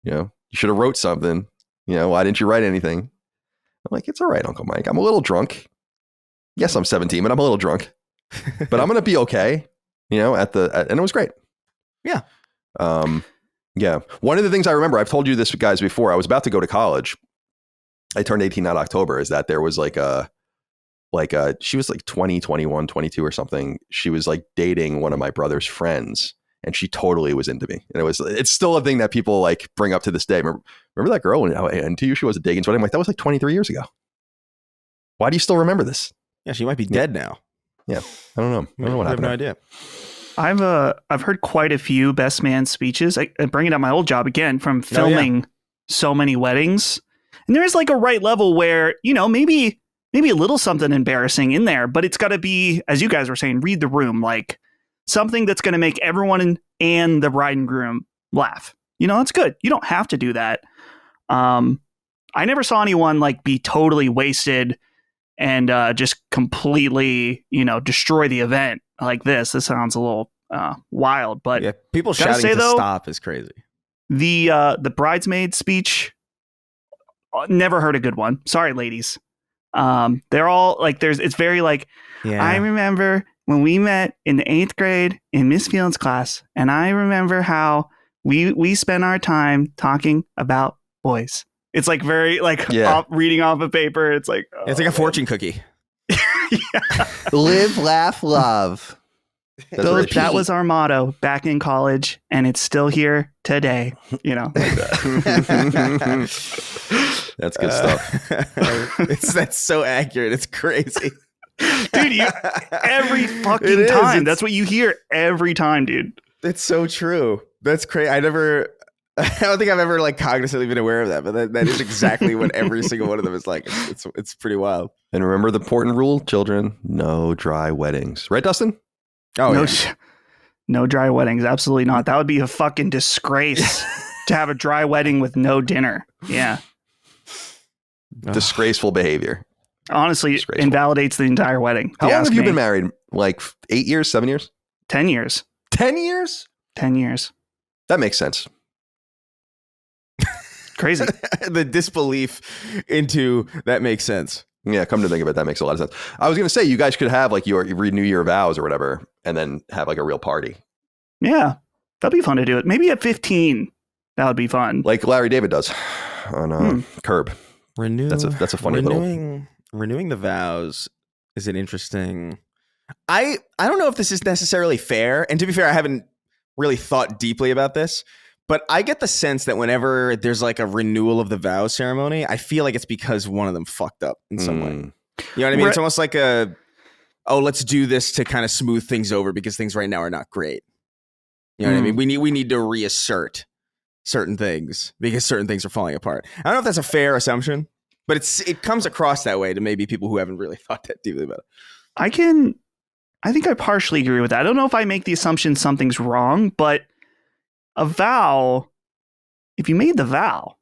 You know, you should have wrote something. You know, why didn't you write anything?" I'm like, "It's all right, Uncle Mike. I'm a little drunk. Yes, I'm 17, but I'm a little drunk. But I'm gonna be okay. You know, and it was great. Yeah. Yeah. One of the things I remember, I've told you this guys before, I was about to go to college. I turned 18 that October, is that there was she was like 20, 21, 22 or something. She was like dating one of my brother's friends and she totally was into me. And it's still a thing that people like bring up to this day. Remember that girl? And to you, she was a dating. So I'm like, that was like 23 years ago. Why do you still remember this? Yeah, she might be dead now. Yeah. I don't know. I don't know what happened. I have no idea. I've heard quite a few best man speeches. I bring it up my old job again from filming so many weddings. And there is like a right level where, you know, maybe a little something embarrassing in there, but it's got to be, as you guys were saying, read the room, like something that's going to make everyone and the bride and groom laugh. You know, that's good. You don't have to do that. I never saw anyone like be totally wasted and just completely, you know, destroy the event like this. This sounds a little wild, but yeah, people shouting to stop is crazy. The bridesmaid speech, never heard a good one. Sorry, ladies. They're all like, it's very like, I remember when we met in the 8th grade in Miss Field's class, and I remember how we spent our time talking about boys. It's like very like reading off a paper. It's like it's like a fortune cookie. Live, laugh, love. That was our motto back in college, and it's still here today. You know, like that. That's good stuff. That's so accurate. It's crazy, dude. Every fucking time. That's what you hear every time, dude. It's so true. That's crazy. I don't think I've ever like cognizantly been aware of that, but that is exactly what every single one of them is like. It's pretty wild. And remember the important rule, children: no dry weddings. Right, Dustin? Oh, no dry weddings. Absolutely not. That would be a fucking disgrace to have a dry wedding with no dinner. Yeah. Disgraceful behavior. Honestly, invalidates the entire wedding. How long have you been married? Like 8 years, 7 years? 10 years. 10 years? 10 years. That makes sense. Crazy. The disbelief into that makes sense. Yeah, come to think of it, that makes a lot of sense. I was going to say, you guys could have like renew your vows or whatever, and then have like a real party. Yeah, that'd be fun to do it. Maybe at 15, that would be fun. Like Larry David does on Curb. That's a funny renewing the vows is an interesting. I don't know if this is necessarily fair, and to be fair, I haven't really thought deeply about this. But I get the sense that whenever there's like a renewal of the vows ceremony, I feel like it's because one of them fucked up in some way. You know what I mean? It's almost like let's do this to kind of smooth things over because things right now are not great. You know what I mean? We need to reassert certain things because certain things are falling apart. I don't know if that's a fair assumption, but it comes across that way to maybe people who haven't really thought that deeply about it. I think I partially agree with that. I don't know if I make the assumption something's wrong, but a vow, if you made the vow,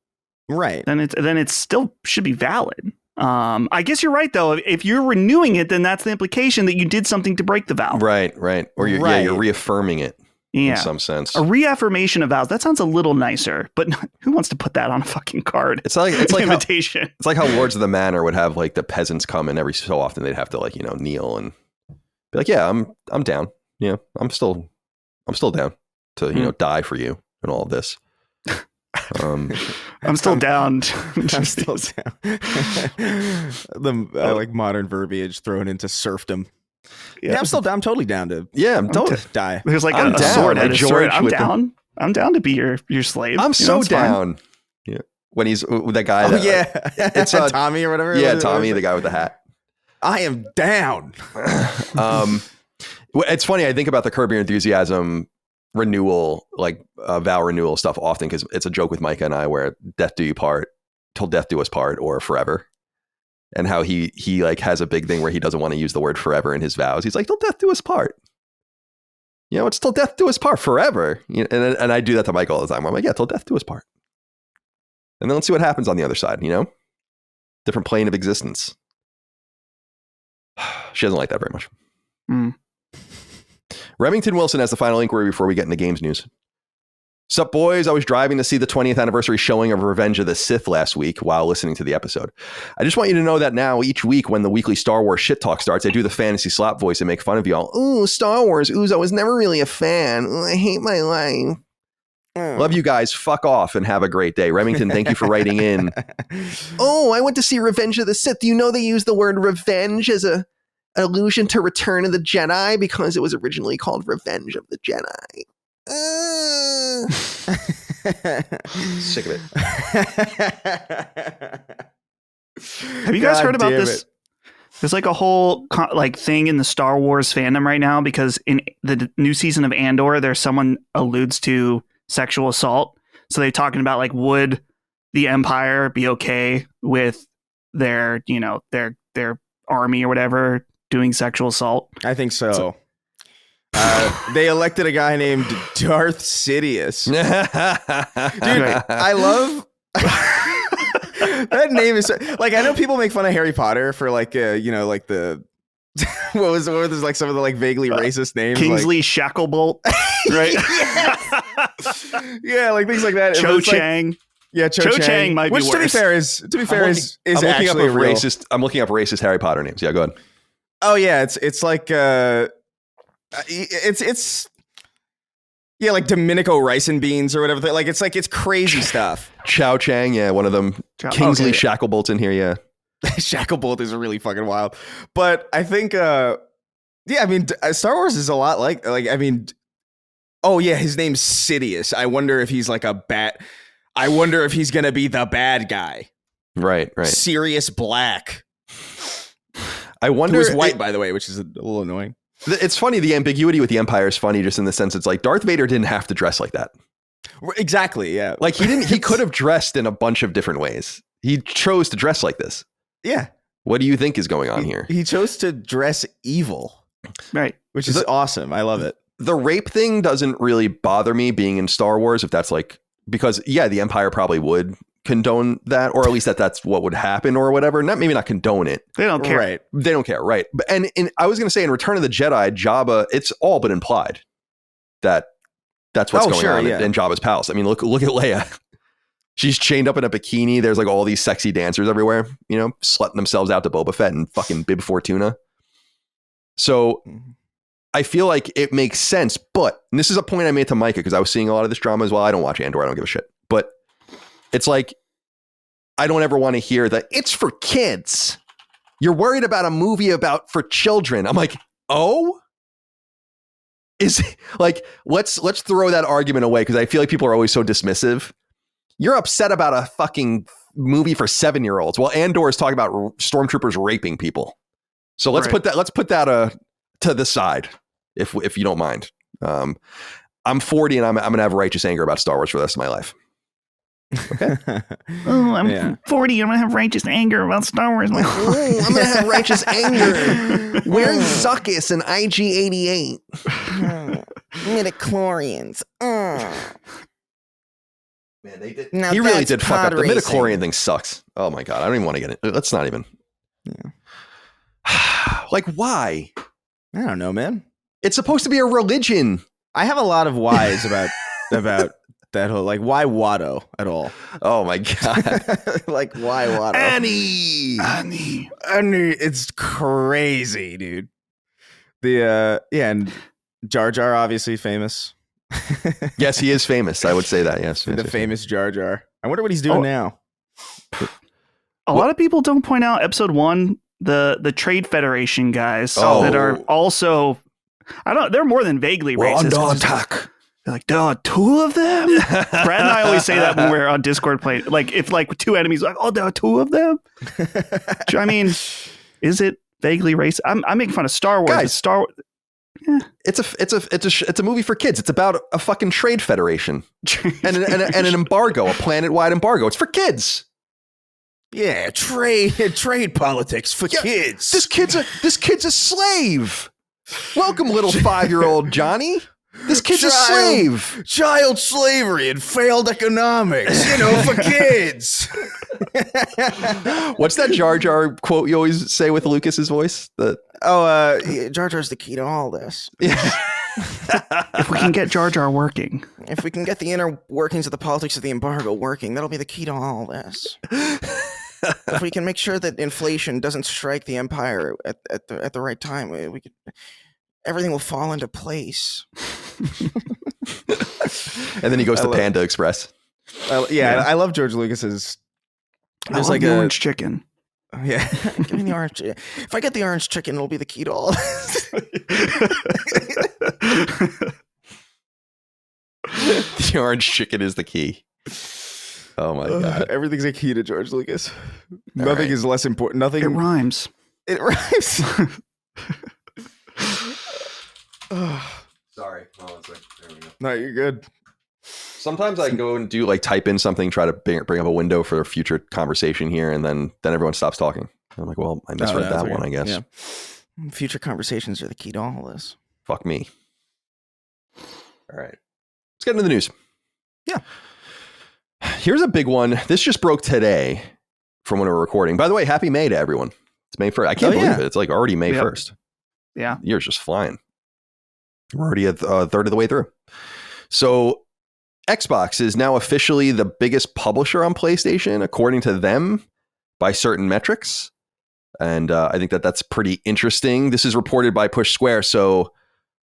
right, then it still should be valid. I guess you're right though. If you're renewing it, then that's the implication that you did something to break the vow. Right. Or you're reaffirming it in some sense. A reaffirmation of vows. That sounds a little nicer, but who wants to put that on a fucking card? It's like invitation. It's like how Lords of the Manor would have like the peasants come, and every so often they'd have to like, you know, kneel and be like, yeah, I'm down. Yeah, I'm still down to, you know, die for you and all of this. I'm still down. I'm still down. Like modern verbiage thrown into serfdom. Yeah, I'm totally down to. Yeah, I'm totally die. There's like I'm a down. sword. Like George I'm down. I'm down to be your slave. I'm so down. Yeah, when he's that guy. It's Tommy or whatever. Yeah, Tommy, the guy with the hat. I am down. It's funny. I think about the Curb Your Enthusiasm renewal, like vow renewal stuff often, because it's a joke with Micah and I where death do you part, till death do us part, or forever. And how he like has a big thing where he doesn't want to use the word forever in his vows. He's like, till death do us part. It's till death do us part forever. And I do that to Mike all the time. I'm like, yeah, till death do us part. And then let's see what happens on the other side, Different plane of existence. She doesn't like that very much. Remington Wilson has the final inquiry before we get into games news. Sup, boys? I was driving to see the 20th anniversary showing of Revenge of the Sith last week while listening to the episode. I just want you to know that now, each week when the weekly Star Wars shit talk starts, I do the fantasy slop voice and make fun of y'all. Ooh, Star Wars. Ooh, I was never really a fan. Ooh, I hate my life. Love you guys. Fuck off and have a great day. Remington, thank you for writing in. Oh, I went to see Revenge of the Sith. Do you know they use the word revenge as an allusion to Return of the Jedi because it was originally called Revenge of the Jedi? Sick of it. Have you guys heard about this? There's like a whole thing in the Star Wars fandom right now because in the new season of Andor, there's someone alludes to sexual assault. So they're talking about would the Empire be okay with their army or whatever doing sexual assault? I think so. They elected a guy named Darth Sidious. Dude, I love that name is I know people make fun of Harry Potter for the what was some of the vaguely racist names, Kingsley Shacklebolt, right? Yeah, things like that. Cho Chang. Cho Chang might be worse. To be fair is I'm looking actually up racist. I'm looking up racist Harry Potter names. Yeah, go ahead. Oh yeah, it's Domenico rice and beans or whatever. It's crazy stuff. Chow Chang, yeah, one of them. Kingsley Shacklebolt in here, yeah. Shacklebolt is really fucking wild. But I think, Star Wars is a lot oh yeah, his name's Sidious. I wonder if he's I wonder if he's gonna be the bad guy. Right. Sirius Black. I wonder. Who is white, by the way, which is a little annoying. It's funny. The ambiguity with the Empire is funny, just in the sense it's Darth Vader didn't have to dress like that. Exactly. Yeah. He didn't. He could have dressed in a bunch of different ways. He chose to dress like this. Yeah. What do you think is going on here? He chose to dress evil. Right. Which is awesome. I love it. The rape thing doesn't really bother me being in Star Wars, if that's because the Empire probably would condone that, or at least that's what would happen or whatever. Maybe not condone it. They don't care. Right. They don't care. Right. And I was going to say in Return of the Jedi, Jabba, it's all but implied that that's what's going on in Jabba's palace. I mean, look at Leia. She's chained up in a bikini. There's all these sexy dancers everywhere, slutting themselves out to Boba Fett and fucking Bib Fortuna. So I feel like it makes sense, but and this is a point I made to Micah because I was seeing a lot of this drama as well. I don't watch Andor. I don't give a shit. But it's I don't ever want to hear that it's for kids. You're worried about a movie for children. I'm oh? Is let's throw that argument away because I feel like people are always so dismissive. You're upset about a fucking movie for 7-year-olds. Well, Andor is talking about stormtroopers raping people. So let's put that to the side if you don't mind. I'm 40 and I'm going to have righteous anger about Star Wars for the rest of my life. Okay. I'm 40. I'm going to have righteous anger about Star Wars. I'm going to have righteous anger. Where's Zuckus and IG-88? Midichlorians. Man, they did. Now he really did fuck up. The racing. midichlorian thing sucks. Oh my God. I don't even want to get it. Let's not even. Yeah. Why? I don't know, man. It's supposed to be a religion. I have a lot of whys about that whole why Watto at all. Oh my God. Why Watto? Annie. It's crazy, dude. And Jar Jar obviously famous. Yes, he is famous. I would say that. Yes, the famous Jar Jar. I wonder what he's doing now. A lot of people don't point out episode 1, the Trade Federation guys that are also, they're more than vaguely racist. Under attack. They're there are 2 of them. Brad and I always say that when we're on Discord playing. If 2 enemies, there are 2 of them. I mean, is it vaguely racist? I'm making fun of Star Wars. Guys, Star Wars. Yeah. It's a movie for kids. It's about a fucking trade federation and an embargo, a planet-wide embargo. It's for kids. Yeah, trade politics for kids. This kid's a slave. Welcome, little 5-year-old Johnny. This kid's a slave. Child slavery and failed economics, for kids. What's that Jar Jar quote you always say with Lucas's voice? Jar Jar's the key to all this. Yeah. If we can get Jar Jar working. If we can get the inner workings of the politics of the embargo working, that'll be the key to all this. If we can make sure that inflation doesn't strike the empire at the right time, we could, everything will fall into place. And then he goes to Panda Express. I love George Lucas's. There's like the orange chicken. Yeah, give me the orange. If I get the orange chicken, it'll be the key to all. The orange chicken is the key. Oh my god! Everything's a key to George Lucas. Nothing is less important. Nothing. It rhymes. It rhymes. Sorry. Hold on a second. There we go. No, you're good. Sometimes I go and do type in something, try to bring up a window for a future conversation here, and then everyone stops talking. I'm like, well, I misread that one, I guess. Yeah. Future conversations are the key to all this. Fuck me. All right. Let's get into the news. Yeah. Here's a big one. This just broke today from when we were recording. By the way, happy May to everyone. It's May 1st. I can't believe it. It's already May 1st. Yeah. The year's just flying. We're already a third of the way through. So Xbox is now officially the biggest publisher on PlayStation, according to them, by certain metrics. And I think that's pretty interesting. This is reported by Push Square. So,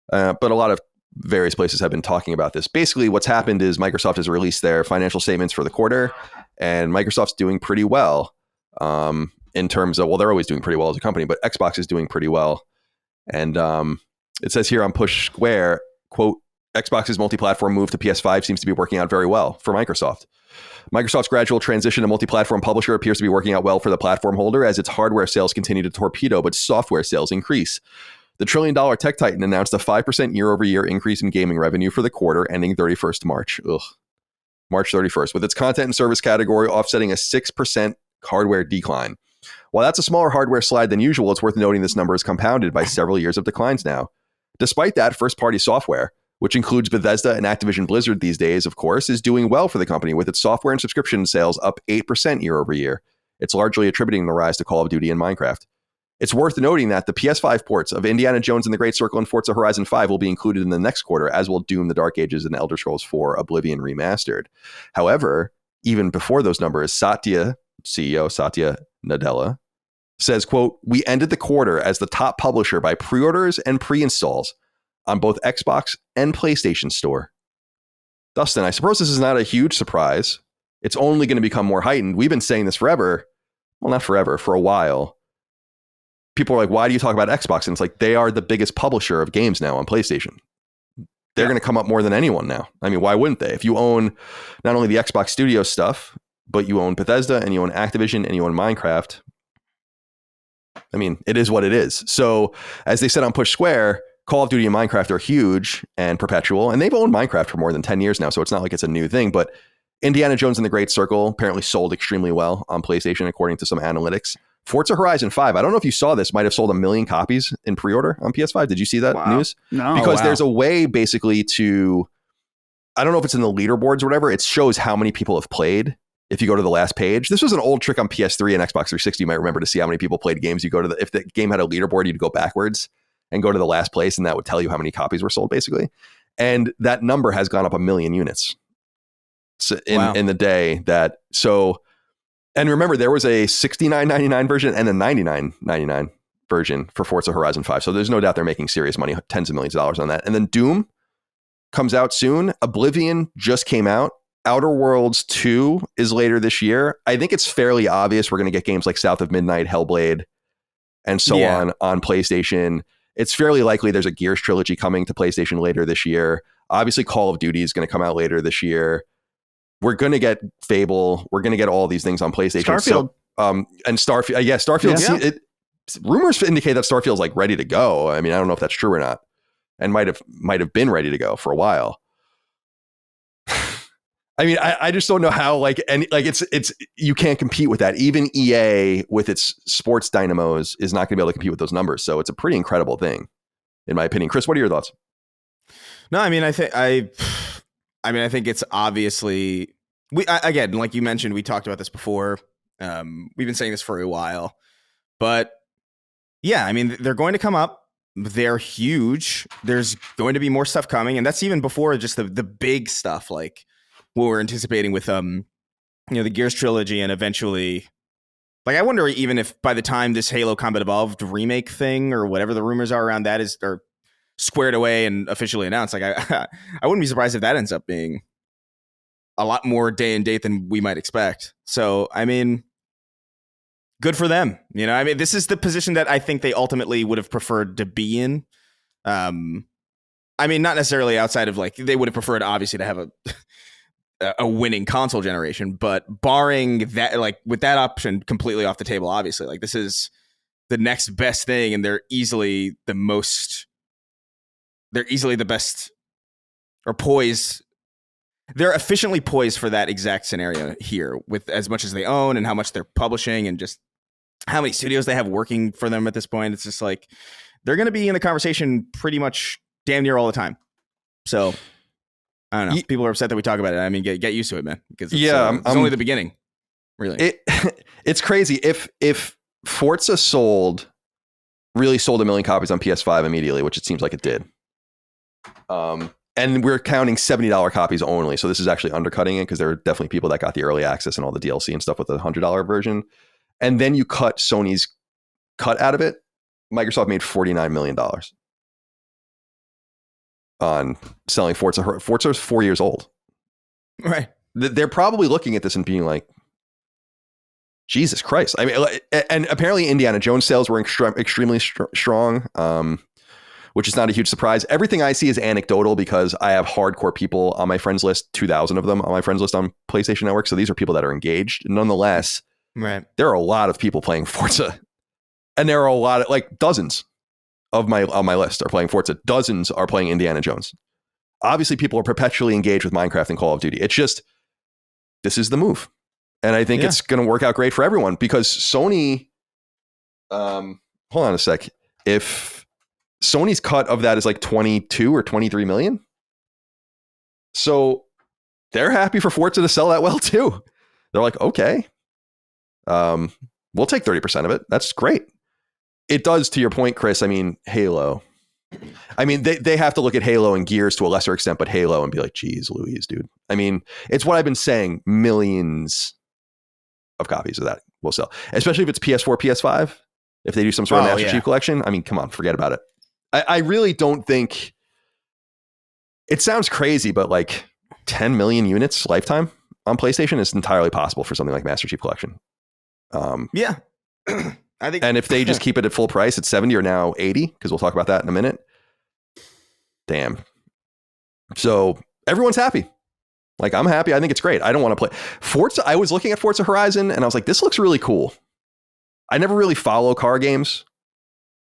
but a lot of various places have been talking about this. Basically, what's happened is Microsoft has released their financial statements for the quarter, and Microsoft's doing pretty well in terms of, well, they're always doing pretty well as a company, but Xbox is doing pretty well. And it says here on Push Square, quote, Xbox's multi-platform move to PS5 seems to be working out very well for Microsoft. Microsoft's gradual transition to multi-platform publisher appears to be working out well for the platform holder as its hardware sales continue to torpedo, but software sales increase. The $1 trillion tech titan announced a 5% year-over-year increase in gaming revenue for the quarter ending 31st March. March 31st, with its content and service category offsetting a 6% hardware decline. While that's a smaller hardware slide than usual, it's worth noting this number is compounded by several years of declines now. Despite that, first-party software, which includes Bethesda and Activision Blizzard these days, of course, is doing well for the company with its software and subscription sales up 8% year over year. It's largely attributing the rise to Call of Duty and Minecraft. It's worth noting that the PS5 ports of Indiana Jones and the Great Circle and Forza Horizon 5 will be included in the next quarter, as will Doom, The Dark Ages, and Elder Scrolls 4 Oblivion Remastered. However, even before those numbers, CEO Satya Nadella says, quote, we ended the quarter as the top publisher by pre-orders and pre-installs on both Xbox and PlayStation Store. Dustin, I suppose this is not a huge surprise. It's only going to become more heightened. We've been saying this forever. Well, not forever, for a while. People are like, why do you talk about Xbox? And it's like, they are the biggest publisher of games now on PlayStation. They're going to come up more than anyone now. I mean, why wouldn't they? If you own not only the Xbox Studio stuff, but you own Bethesda and you own Activision and you own Minecraft, I mean, it is what it is. So as they said on Push Square, Call of Duty and Minecraft are huge and perpetual, and they've owned Minecraft for more than 10 years now, so it's not like it's a new thing. But Indiana Jones and the Great Circle apparently sold extremely well on PlayStation, according to some analytics. Forza Horizon 5, I don't know if you saw this, might have sold 1 million copies in pre-order on PS5. Did you see that news? No. Because there's a way basically to, I don't know if it's in the leaderboards or whatever, it shows how many people have played. If you go to the last page, this was an old trick on PS3 and Xbox 360. You might remember to see how many people played games. You go to if the game had a leaderboard, you'd go backwards and go to the last place, and that would tell you how many copies were sold, basically. And that number has gone up 1 million units in the day that. So, and remember, there was a $69.99 version and a $99.99 version for Forza Horizon 5. So there's no doubt they're making serious money, tens of millions of dollars on that. And then Doom comes out soon. Oblivion just came out. Outer Worlds 2 is later this year. I think it's fairly obvious we're going to get games like South of Midnight, Hellblade, and so on PlayStation. It's fairly likely there's a Gears trilogy coming to PlayStation later this year. Obviously, Call of Duty is going to come out later this year. We're going to get Fable. We're going to get all these things on PlayStation. Starfield. And Starfield. Yeah, Starfield. Yeah. Rumors indicate that Starfield's like ready to go. I mean, I don't know if that's true or not, and might have been ready to go for a while. I mean, I just don't know how, it's you can't compete with that. Even EA with its sports dynamos is not going to be able to compete with those numbers. So it's a pretty incredible thing, in my opinion. Chris, what are your thoughts? No, I mean, I think it's obviously again, like you mentioned, we talked about this before. We've been saying this for a while, but yeah, I mean, they're going to come up. They're huge. There's going to be more stuff coming, and that's even before just the big stuff like what we're anticipating with the Gears trilogy, and eventually, like, I wonder even if by the time this Halo Combat Evolved remake thing or whatever the rumors are around that are squared away and officially announced, like I wouldn't be surprised if that ends up being a lot more day and date than we might expect. So, I mean, good for them. I mean, this is the position that I think they ultimately would have preferred to be in. I mean, not necessarily outside of like, they would have preferred obviously to have a winning console generation, but barring that, like with that option completely off the table, obviously, like this is the next best thing, and they're easily the best or poised. They're efficiently poised for that exact scenario here with as much as they own and how much they're publishing and just how many studios they have working for them at this point. It's just like they're going to be in the conversation pretty much damn near all the time. So I don't know. People are upset that we talk about it. I mean, get used to it, man, because it's only the beginning, really. It's crazy. If Forza really sold 1 million copies on PS5 immediately, which it seems like it did. And we're counting $70 copies only. So this is actually undercutting it because there are definitely people that got the early access and all the DLC and stuff with the $100 version. And then you cut Sony's cut out of it. Microsoft made $49 million on selling Forza. Forza is 4 years old. Right. They're probably looking at this and being like, Jesus Christ. I mean, and apparently Indiana Jones sales were extremely strong. Which is not a huge surprise. Everything I see is anecdotal because I have hardcore people on my friends list, 2,000 of them on my friends list on PlayStation Network. So these are people that are engaged. Nonetheless, right. There are a lot of people playing Forza. And there are a lot of, like, dozens of on my list are playing Forza. Dozens are playing Indiana Jones. Obviously, people are perpetually engaged with Minecraft and Call of Duty. It's just, this is the move. And I think it's going to work out great for everyone because Sony, hold on a sec. If Sony's cut of that is like 22 or 23 million. So they're happy for Forza to sell that well too. They're like, okay, we'll take 30% of it. That's great. It does, to your point, Chris. I mean, Halo. I mean, they have to look at Halo and Gears to a lesser extent, but Halo and be like, geez, Louise, dude. I mean, it's what I've been saying. Millions of copies of that will sell, especially if it's PS4, PS5. If they do some sort of Master Chief Collection, I mean, come on, forget about it. I really don't think it sounds crazy, but like 10 million units lifetime on PlayStation is entirely possible for something like Master Chief Collection. Yeah. I think, and if they just keep it at full price at 70 or now 80, because we'll talk about that in a minute. Damn. So everyone's happy. Like, I'm happy. I think it's great. I don't want to play Forza. I was looking at Forza Horizon and I was like, this looks really cool. I never really follow car games.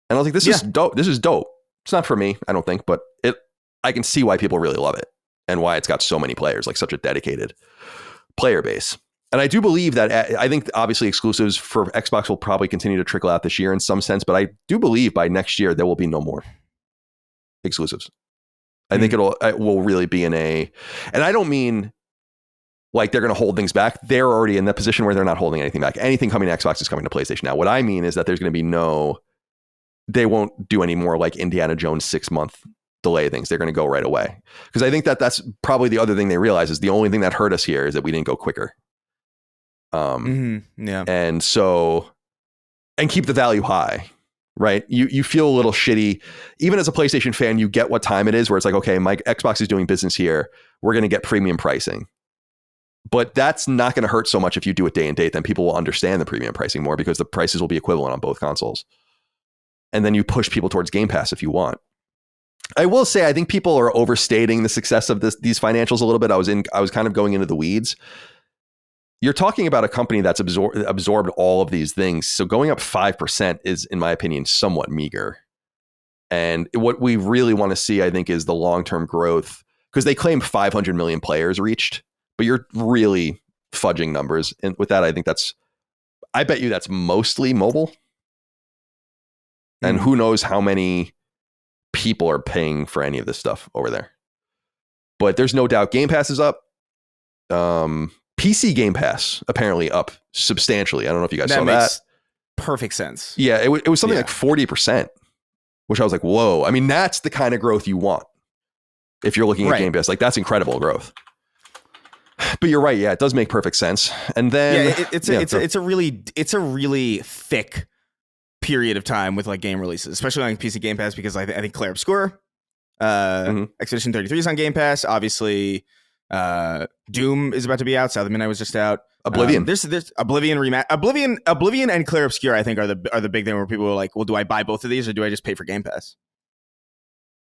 And I was like, this is dope. This is dope. It's not for me, I don't think, but I can see why people really love it and why it's got so many players, like such a dedicated player base. And I do believe that I think obviously exclusives for Xbox will probably continue to trickle out this year in some sense, but I do believe by next year there will be no more exclusives. I think it will really be and I don't mean like they're going to hold things back. They're already in that position where they're not holding anything back. Anything coming to Xbox is coming to PlayStation now. What I mean is that there's going to be they won't do any more like Indiana Jones 6-month delay things. They're going to go right away. Because I think that's probably the other thing they realize is the only thing that hurt us here is that we didn't go quicker. And so, and keep the value high, right? You feel a little shitty. Even as a PlayStation fan, you get what time it is where it's like, okay, my Xbox is doing business here. We're going to get premium pricing. But that's not going to hurt so much if you do it day and date. Then people will understand the premium pricing more because the prices will be equivalent on both consoles. And then you push people towards Game Pass if you want. I will say, I think people are overstating the success of these financials a little bit. I was kind of going into the weeds. You're talking about a company that's absorbed all of these things. So going up 5% is, in my opinion, somewhat meager. And what we really want to see, I think, is the long-term growth, because they claim 500 million players reached, but you're really fudging numbers. And with that, I bet you that's mostly mobile. And who knows how many people are paying for any of this stuff over there. But there's no doubt Game Pass is up. PC Game Pass apparently up substantially. I don't know if you guys saw that. Makes perfect sense. Yeah, it was something like 40%, which I was like, whoa. I mean, that's the kind of growth you want if you're looking at Game Pass. Like, that's incredible growth. But you're right. Yeah, it does make perfect sense. And then it's a really thick period of time with like game releases, especially on PC Game Pass, because I think Clair, Obscur, Expedition 33 is on Game Pass. Obviously, Doom is about to be out. South of Midnight was just out. Oblivion. There's Oblivion and Clair Obscur, I think, are the big thing where people are like, well, do I buy both of these or do I just pay for Game Pass?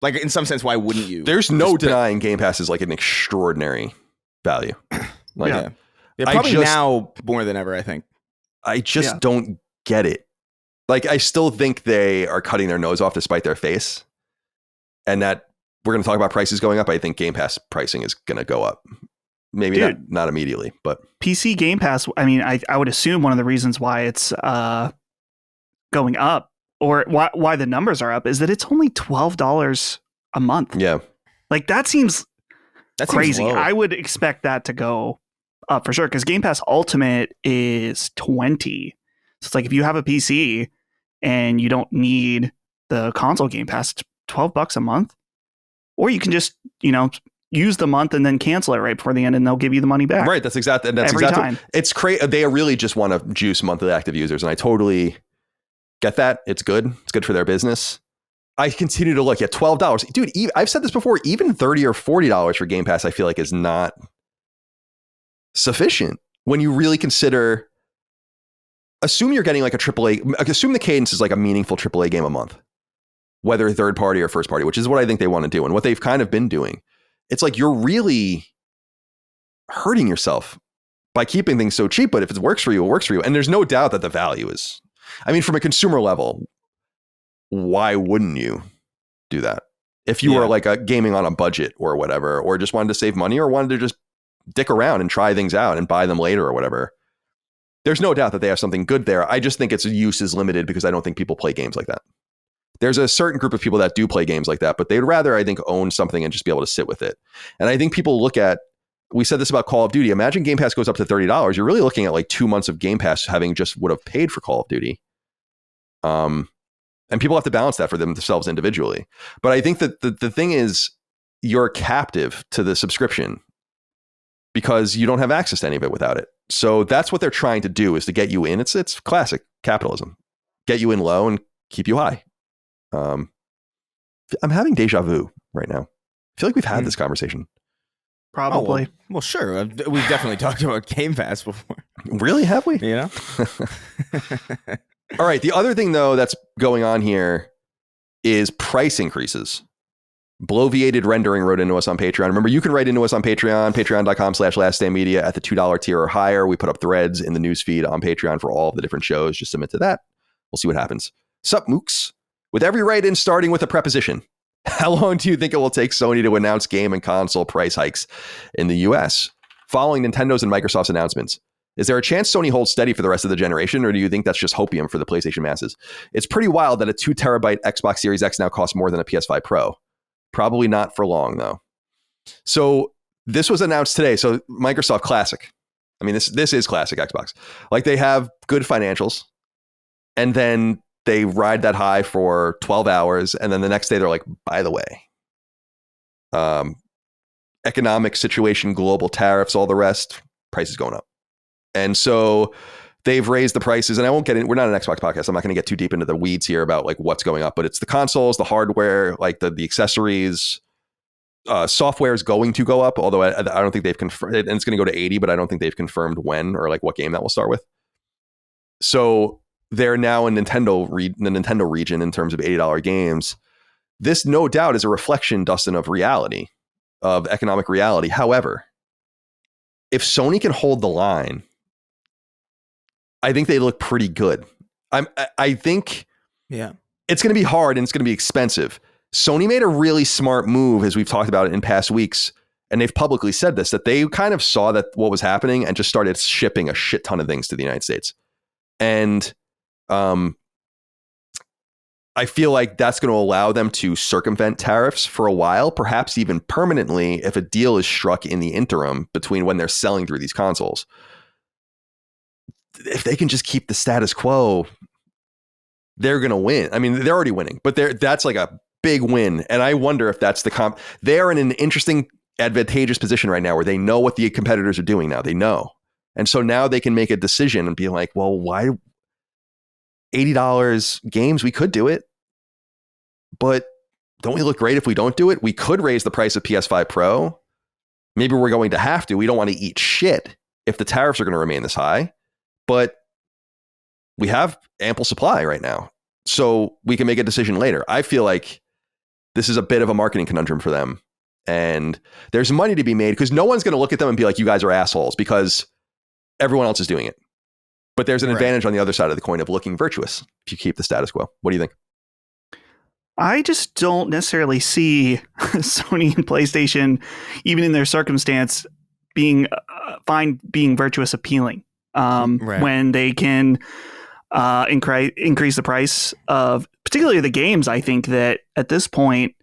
Like, in some sense, why wouldn't you? There's no denying Game Pass is like an extraordinary value. Like, probably now more than ever, I think. I just don't get it. Like, I still think they are cutting their nose off to spite their face. And that we're going to talk about prices going up. I think Game Pass pricing is going to go up. Maybe not immediately, but PC Game Pass, I mean, I would assume one of the reasons why it's going up, or why the numbers are up, is that it's only $12 a month. Yeah. Like, that seems crazy. Low. I would expect that to go up for sure, because Game Pass Ultimate is $20. So it's like, if you have a PC and you don't need the console Game Pass, it's $12 a month. Or you can just, use the month and then cancel it right before the end, and they'll give you the money back. Right. That's exactly. Time. It's crazy. They really just want to juice monthly active users, and I totally get that. It's good. It's good for their business. I continue to look at $12, dude. I've said this before. Even $30 or $40 for Game Pass, I feel like is not sufficient when you really consider. Assume you're getting like a AAA. Assume the cadence is like a meaningful AAA game a month, whether third party or first party, which is what I think they want to do, and what they've kind of been doing. It's like you're really hurting yourself by keeping things so cheap. But if it works for you, it works for you. And there's no doubt that the value is, I mean, from a consumer level, why wouldn't you do that? If you were like a gaming on a budget or whatever, or just wanted to save money or wanted to just dick around and try things out and buy them later or whatever, there's no doubt that they have something good there. I just think its use is limited because I don't think people play games like that. There's a certain group of people that do play games like that, but they'd rather, I think, own something and just be able to sit with it. And I think people look at, we said this about Call of Duty. Imagine Game Pass goes up to $30. You're really looking at like 2 months of Game Pass having just would have paid for Call of Duty. And people have to balance that for themselves individually. But I think that the thing is, you're captive to the subscription because you don't have access to any of it without it. So that's what they're trying to do, is to get you in. It's classic capitalism. Get you in low and keep you high. I'm having deja vu right now. I feel like we've had this conversation. Probably. Well, sure. We've definitely talked about Game Pass before. Really? Have we? You know? All right. The other thing, though, that's going on here is price increases. Bloviated Rendering wrote into us on Patreon. Remember, you can write into us on Patreon, patreon.com/laststandmedia at the $2 tier or higher. We put up threads in the newsfeed on Patreon for all of the different shows. Just submit to that. We'll see what happens. Sup, mooks? With every write-in starting with a preposition, how long do you think it will take Sony to announce game and console price hikes in the US following Nintendo's and Microsoft's announcements? Is there a chance Sony holds steady for the rest of the generation, or do you think that's just hopium for the PlayStation masses? It's pretty wild that a 2 terabyte Xbox Series X now costs more than a PS5 Pro. Probably not for long, though. So this was announced today. So Microsoft classic. I mean, this is classic Xbox. Like, they have good financials, and then they ride that high for 12 hours. And then the next day they're like, by the way, economic situation, global tariffs, all the rest, prices going up. And so they've raised the prices, and I won't get in. We're not an Xbox podcast. I'm not going to get too deep into the weeds here about like what's going up, but it's the consoles, the hardware, like the accessories, software is going to go up. Although I don't think they've confirmed it, and it's going to go to 80, but I don't think they've confirmed when or like what game that will start with. So they're now in the Nintendo region in terms of $80 games. This, no doubt, is a reflection, Dustin, of reality, of economic reality. However, if Sony can hold the line, I think they look pretty good. I think it's going to be hard and it's going to be expensive. Sony made a really smart move, as we've talked about it in past weeks, and they've publicly said this, that they kind of saw that what was happening and just started shipping a shit ton of things to the United States. And I feel like that's going to allow them to circumvent tariffs for a while, perhaps even permanently, if a deal is struck in the interim between when they're selling through these consoles. If they can just keep the status quo, they're going to win. I mean, they're already winning, but that's like a big win. And I wonder if that's they're in an interesting, advantageous position right now where they know what the competitors are doing now. They know. And so now they can make a decision and be like, well, why $80 games? We could do it, but don't we look great if we don't do it? We could raise the price of PS5 Pro. Maybe we're going to have to. We don't want to eat shit if the tariffs are going to remain this high, but we have ample supply right now. So we can make a decision later. I feel like this is a bit of a marketing conundrum for them. And there's money to be made because no one's going to look at them and be like, you guys are assholes, because everyone else is doing it. But there's an advantage on the other side of the coin of looking virtuous if you keep the status quo. What do you think? I just don't necessarily see Sony and PlayStation, even in their circumstance, being being virtuous appealing when they can increase the price of particularly the games. I think that at this point,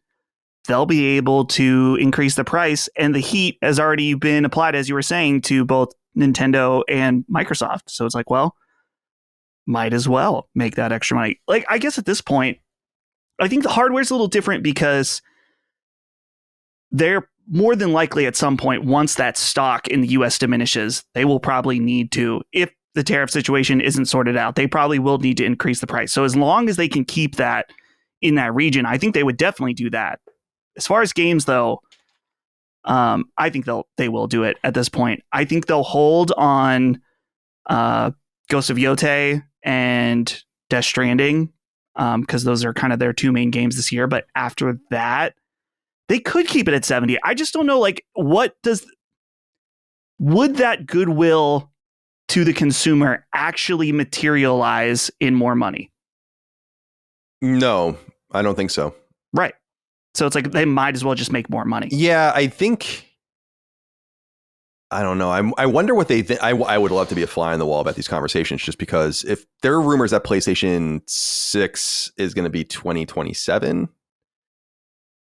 they'll be able to increase the price, and the heat has already been applied, as you were saying, to both Nintendo and Microsoft. So it's like, well, might as well make that extra money. Like, I guess at this point, I think the hardware is a little different because they're more than likely at some point, once that stock in the US diminishes, they will probably need to, if the tariff situation isn't sorted out, they probably will need to increase the price. So as long as they can keep that in that region, I think they would definitely do that. As far as games, though, I think they will do it at this point. I think they'll hold on Ghost of Yotei and Death Stranding because those are kind of their two main games this year. But after that, they could keep it at 70. I just don't know, like, would that goodwill to the consumer actually materialize in more money? No, I don't think so. Right. So it's like they might as well just make more money. Yeah, I think. I don't know. I wonder what they think. I would love to be a fly on the wall about these conversations, just because if there are rumors that PlayStation 6 is going to be 2027,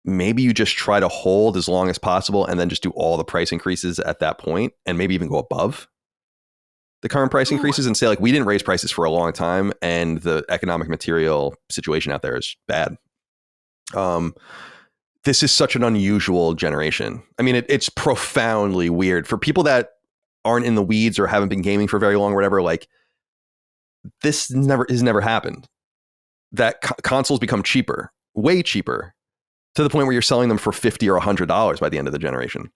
maybe you just try to hold as long as possible and then just do all the price increases at that point, and maybe even go above the current price increases and say, like, we didn't raise prices for a long time and the economic material situation out there is bad. This is such an unusual generation. I mean, it's profoundly weird for people that aren't in the weeds or haven't been gaming for very long or whatever. Like, this has never happened. That consoles become cheaper, way cheaper, to the point where you're selling them for $50 or $100 by the end of the generation.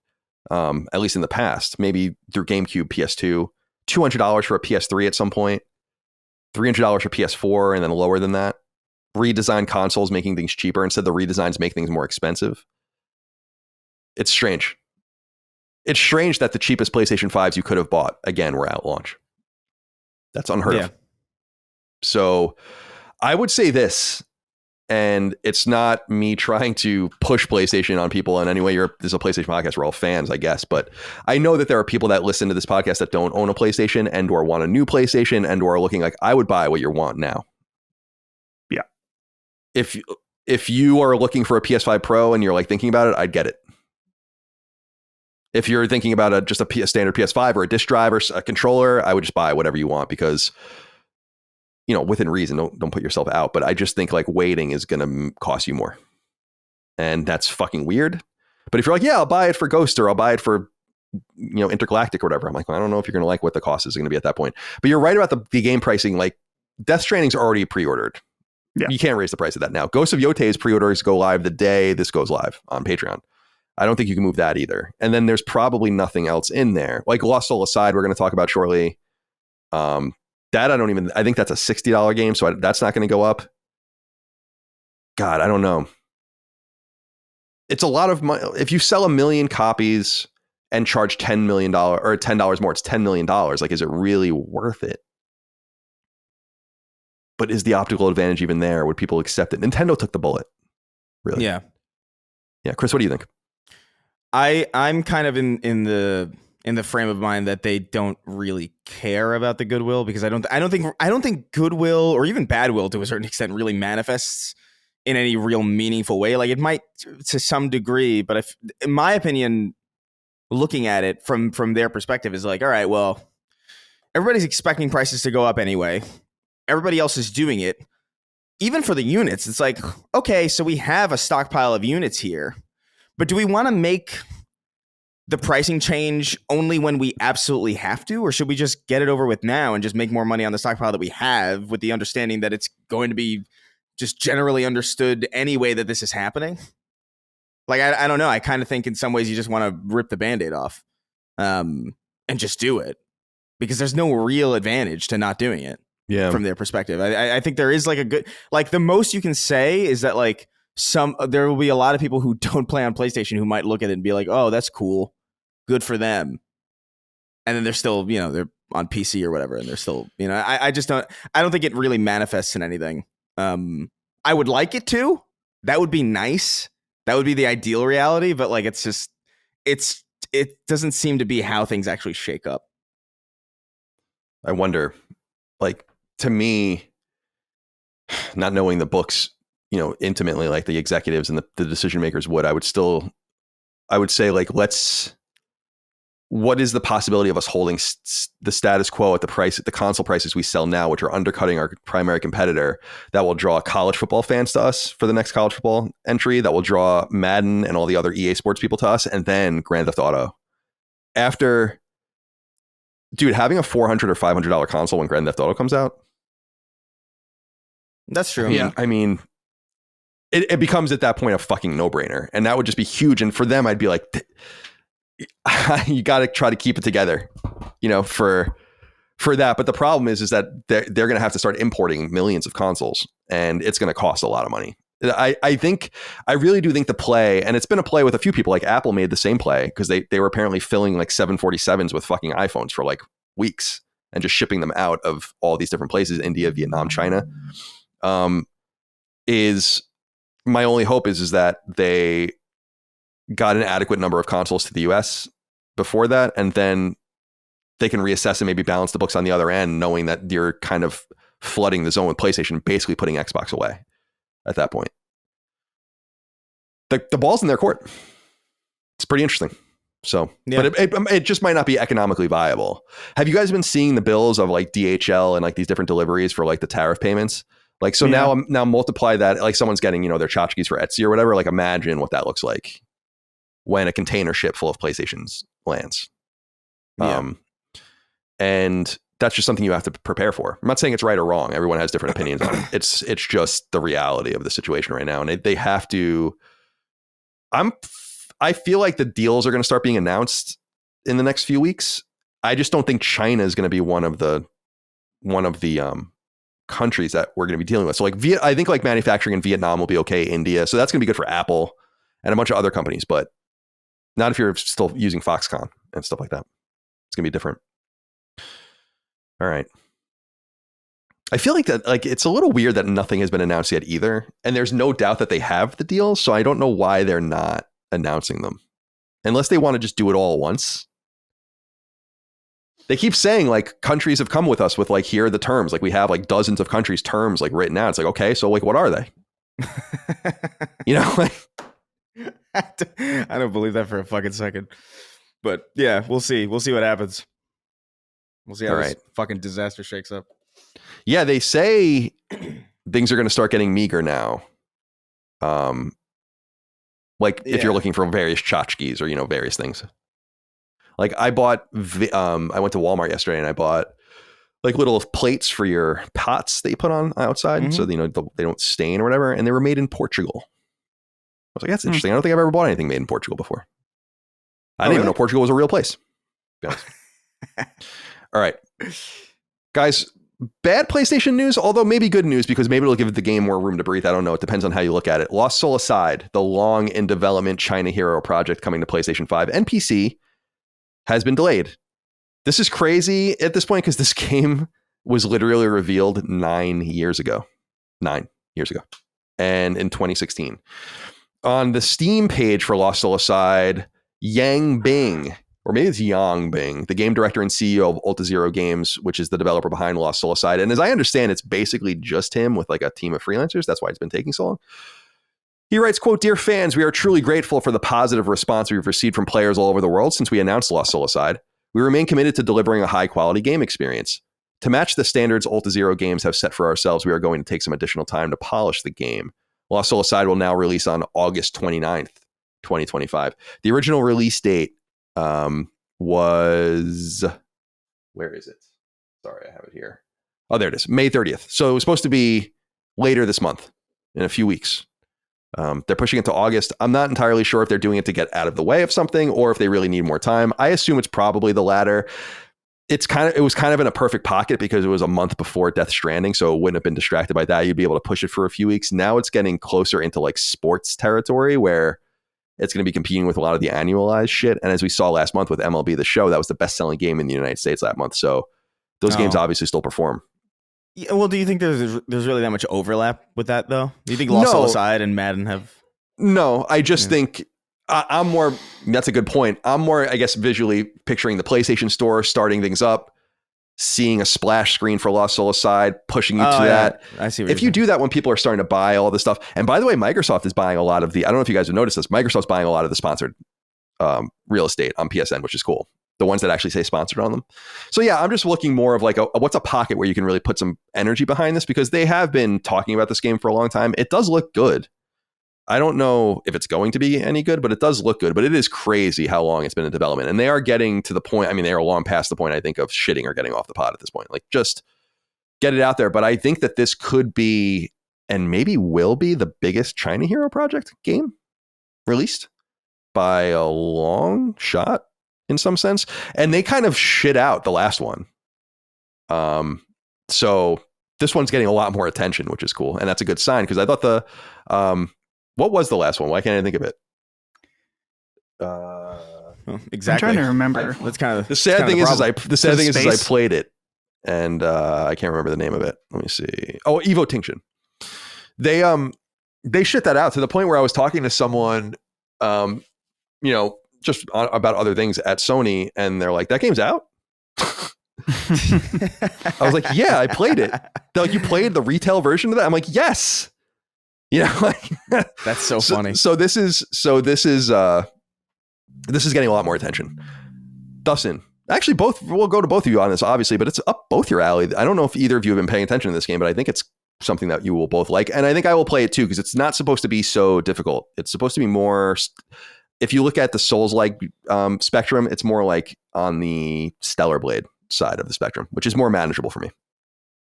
At least in the past, maybe through GameCube, PS2, $200 for a PS3 at some point, $300 for PS4, and then lower than that. Redesign consoles making things cheaper. Instead, the redesigns make things more expensive. It's strange. It's strange that the cheapest PlayStation 5s you could have bought, again, were at launch. That's unheard of. So I would say this, and it's not me trying to push PlayStation on people in any way. This is a PlayStation podcast. We're all fans, I guess. But I know that there are people that listen to this podcast that don't own a PlayStation and or want a new PlayStation and or are looking like, I would buy what you want now. If you are looking for a PS5 Pro and you're like thinking about it, I'd get it. If you're thinking about just a standard PS5 or a disc drive or a controller, I would just buy whatever you want because, within reason, don't put yourself out. But I just think like waiting is going to cost you more. And that's fucking weird. But if you're like, yeah, I'll buy it for Ghost or I'll buy it for, Intergalactic or whatever. I'm like, well, I don't know if you're going to like what the cost is going to be at that point. But you're right about the game pricing. Like, Death Stranding's already pre-ordered. Yeah. You can't raise the price of that now. Ghost of Yotei's pre-orders go live the day this goes live on Patreon. I don't think you can move that either. And then there's probably nothing else in there. Like Lost Soul Aside, we're going to talk about shortly. That I think that's a $60 game, so that's not going to go up. God, I don't know. It's a lot of money. If you sell 1 million copies and charge $10 million or $10 more, it's $10 million. Like, is it really worth it? But is the optical advantage even there? Would people accept it? Nintendo took the bullet. Really? Yeah. Chris, what do you think? I'm kind of in the in the frame of mind that they don't really care about the goodwill, because I don't think goodwill or even bad will to a certain extent really manifests in any real meaningful way. Like it might to some degree, but if, in my opinion, looking at it from their perspective is like, all right, well, everybody's expecting prices to go up anyway. Everybody else is doing it. Even for the units, it's like, okay, so we have a stockpile of units here, but do we want to make the pricing change only when we absolutely have to, or should we just get it over with now and just make more money on the stockpile that we have, with the understanding that it's going to be just generally understood anyway that this is happening? Like, I don't know. I kind of think in some ways you just want to rip the Band-Aid off and just do it, because there's no real advantage to not doing it from their perspective. I think there is like a good, like the most you can say is that like there will be a lot of people who don't play on PlayStation who might look at it and be like, oh, that's cool. Good for them. And then they're still, they're on PC or whatever. And they're still, I don't think it really manifests in anything. I would like it to. That would be nice. That would be the ideal reality. But like, it doesn't seem to be how things actually shake up. I wonder, like, to me, not knowing the books, intimately, like the executives and the decision makers I would say, like, what is the possibility of us holding the status quo at the console prices we sell now, which are undercutting our primary competitor, that will draw college football fans to us for the next college football entry, that will draw Madden and all the other EA Sports people to us, and then Grand Theft Auto. After, dude, having a $400 or $500 console when Grand Theft Auto comes out. That's true. Yeah. I mean, it becomes at that point a fucking no-brainer, and that would just be huge. And for them, I'd be like, you got to try to keep it together, for that. But the problem is that they're going to have to start importing millions of consoles, and it's going to cost a lot of money. I really do think the play, and it's been a play with a few people, like Apple made the same play, because they were apparently filling like 747s with fucking iPhones for like weeks and just shipping them out of all these different places, India, Vietnam, China. Is my only hope is that they got an adequate number of consoles to the US before that, and then they can reassess and maybe balance the books on the other end, knowing that you're kind of flooding the zone with PlayStation, basically putting Xbox away at that point. The ball's in their court. It's pretty interesting. So, yeah. But it just might not be economically viable. Have you guys been seeing the bills of like DHL and like these different deliveries for like the tariff payments? Like, so now multiply that, like someone's getting, their tchotchkes for Etsy or whatever. Like, imagine what that looks like when a container ship full of PlayStations lands. Yeah. And that's just something you have to prepare for. I'm not saying it's right or wrong. Everyone has different opinions on it. It's just the reality of the situation right now. And they have to, I feel like the deals are going to start being announced in the next few weeks. I just don't think China is going to be one of the countries that we're going to be dealing with. So like, I think like manufacturing in Vietnam will be okay. India. So that's going to be good for Apple and a bunch of other companies, but not if you're still using Foxconn and stuff like that. It's going to be different. All right. I feel like that, like, it's a little weird that nothing has been announced yet either. And there's no doubt that they have the deals. So I don't know why they're not announcing them, unless they want to just do it all at once. They keep saying like countries have come with us with like, here are the terms. Like we have like dozens of countries' terms like written out. It's like, okay, so like, what are they? Like, I don't believe that for a fucking second. But yeah, we'll see. We'll see what happens. We'll see how this fucking disaster shakes up. Yeah, they say things are going to start getting meager now. Like if you're looking for various tchotchkes or, various things. Like I bought, I went to Walmart yesterday and I bought like little plates for your pots that you put on outside. Mm-hmm. So, they don't stain or whatever. And they were made in Portugal. I was like, that's interesting. I don't think I've ever bought anything made in Portugal before. I didn't even know Portugal was a real place. To be honest. All right, guys, bad PlayStation news, although maybe good news because maybe it'll give the game more room to breathe. I don't know. It depends on how you look at it. Lost Soul aside, the long in development China Hero project coming to PlayStation 5 and PC has been delayed. This is crazy at this point because this game was literally revealed 9 years ago. 9 years ago. And in 2016. On the Steam page for Lost Soul aside, Yang Bing or maybe it's Yang Bing, the game director and CEO of Ulta Zero Games, which is the developer behind Lost Soulside. And as I understand, it's basically just him with like a team of freelancers. That's why it's been taking so long. He writes, quote, "Dear fans, we are truly grateful for the positive response we've received from players all over the world since we announced Lost Soulside. We remain committed to delivering a high-quality game experience. To match the standards Ulta Zero Games have set for ourselves, we are going to take some additional time to polish the game. Lost Soulside will now release on August 29th, 2025. The original release date was... Where is it? Sorry, I have it here. Oh, there it is. May 30th. So it was supposed to be later this month, in a few weeks. They're pushing it to August. I'm not entirely sure if they're doing it to get out of the way of something or if they really need more time. I assume it's probably the latter. It was kind of in a perfect pocket because it was a month before Death Stranding, so it wouldn't have been distracted by that. You'd be able to push it for a few weeks. Now it's getting closer into like sports territory where it's going to be competing with a lot of the annualized shit. And as we saw last month with MLB The Show, that was the best-selling game in the United States last month. So those games obviously still perform. Yeah, well, do you think there's really that much overlap with that, though? Do you think Lost Soulside and Madden have... No, I just think I'm more... That's a good point. I'm more, I guess, visually picturing the PlayStation Store starting things up, seeing a splash screen for Lost Soulside, pushing you to that. I see what if you do that when people are starting to buy all this stuff... And by the way, Microsoft is buying a lot of the... I don't know if you guys have noticed this. Microsoft's buying a lot of the sponsored real estate on PSN, which is cool. The ones that actually say sponsored on them. So yeah, I'm just looking more of like what's a pocket where you can really put some energy behind this, because they have been talking about this game for a long time. It does look good. I don't know if it's going to be any good, but it does look good. But it is crazy how long it's been in development. And they are getting to the point, I mean, they are long past the point, I think, of shitting or getting off the pot at this point. Like, just get it out there. But I think that this could be, and maybe will be, the biggest China Hero Project game released by a long shot, in some sense. And they kind of shit out the last one. So this one's getting a lot more attention, which is cool. And that's a good sign, because I thought what was the last one? Why can't I think of it? Exactly. I'm trying to remember. That's kind of the sad thing is I played it, and I can't remember the name of it. Let me see. Oh, Evo Tinction. They shit that out to the point where I was talking to someone, just about other things at Sony, and they're like, "That game's out." I was like, "Yeah, I played it." They're like, "You played the retail version of that?" I'm like, "Yes." Like, that's so funny. So this is getting a lot more attention. Dustin, actually, we'll go to both of you on this, obviously, but it's up both your alley. I don't know if either of you have been paying attention to this game, but I think it's something that you will both like, and I think I will play it too, because it's not supposed to be so difficult. It's supposed to be more. If you look at the Souls-like spectrum, it's more like on the Stellar Blade side of the spectrum, which is more manageable for me.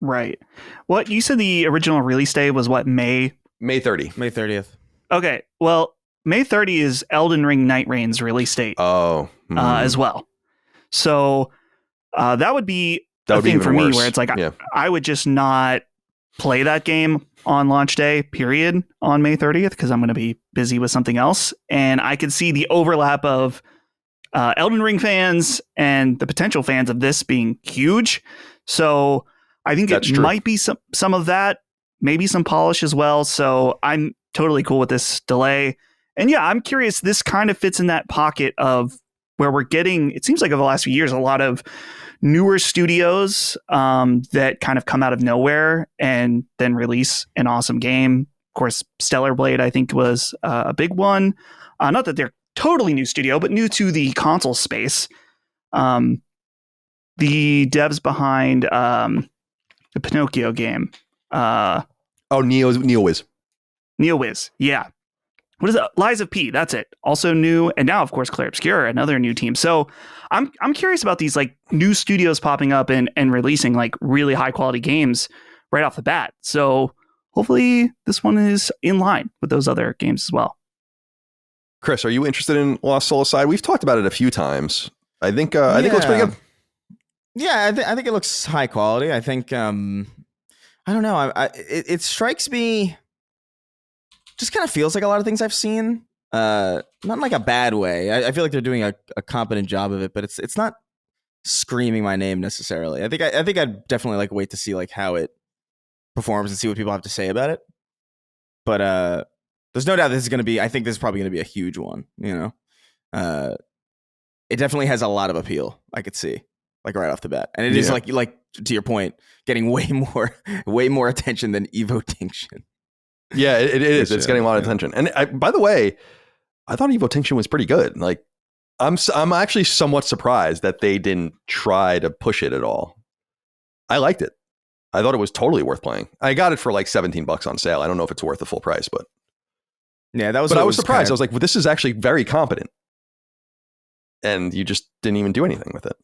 Right. What you said, the original release day was what, May 30th. May 30th. Okay. Well, May 30 is Elden Ring Night Reign's release date. As well. So that would be a thing for me, where it's like, I would just not play that game on launch day, period, on May 30th, because I'm going to be busy with something else. And I could see the overlap of Elden Ring fans and the potential fans of this being huge. So I think it might be some of that, maybe some polish as well. So I'm totally cool with this delay. And yeah, I'm curious, this kind of fits in that pocket of where we're getting, it seems like over the last few years, a lot of newer studios that kind of come out of nowhere and then release an awesome game. Of course, Stellar Blade, I think, was a big one. Not that they're totally new studio, but new to the console space. The devs behind the Pinocchio game. NeoWiz. NeoWiz, yeah. What is it? Lies of P. That's it. Also new, and now of course Clair Obscur, another new team. So I'm curious about these like new studios popping up and releasing like really high quality games right off the bat. So hopefully this one is in line with those other games as well. Chris, are you interested in Lost Soulside? We've talked about it a few times. I think it looks pretty good. Yeah, I think it looks high quality. I think I don't know. It strikes me. Just kind of feels like a lot of things I've seen, not in like a bad way. I feel like they're doing a competent job of it, but it's not screaming my name necessarily. I think I'd definitely like wait to see like how it performs and see what people have to say about it. But there's no doubt this is going to be. I think this is probably going to be a huge one. it definitely has a lot of appeal. I could see, like right off the bat, and it is like to your point, getting way more attention than Evotinction. Yeah, it is. It's getting a lot of attention. And by the way, I thought Evotinction was pretty good. Like, I'm actually somewhat surprised that they didn't try to push it at all. I liked it. I thought it was totally worth playing. I got it for like $17 on sale. I don't know if it's worth the full price, but yeah, that was. But I was surprised. I was like, well, this is actually very competent, and you just didn't even do anything with it.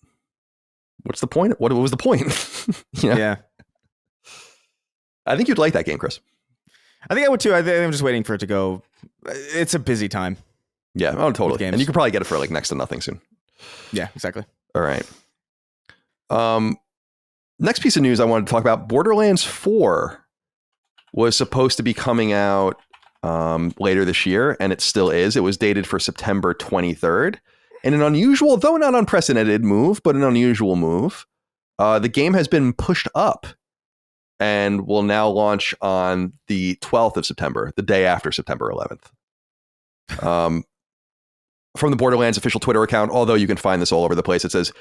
What's the point? What was the point? Yeah. I think you'd like that game, Chris. I think I would too. I'm just waiting for it to go. It's a busy time. Yeah, totally. And you could probably get it for like next to nothing soon. Yeah, exactly. All right. Next piece of news I wanted to talk about: Borderlands 4 was supposed to be coming out later this year, and it still is. It was dated for September 23rd. In an unusual, though not unprecedented move, but an unusual move, the game has been pushed up and will now launch on the 12th of September, the day after September 11th. From the Borderlands official Twitter account, although you can find this all over the place, it says,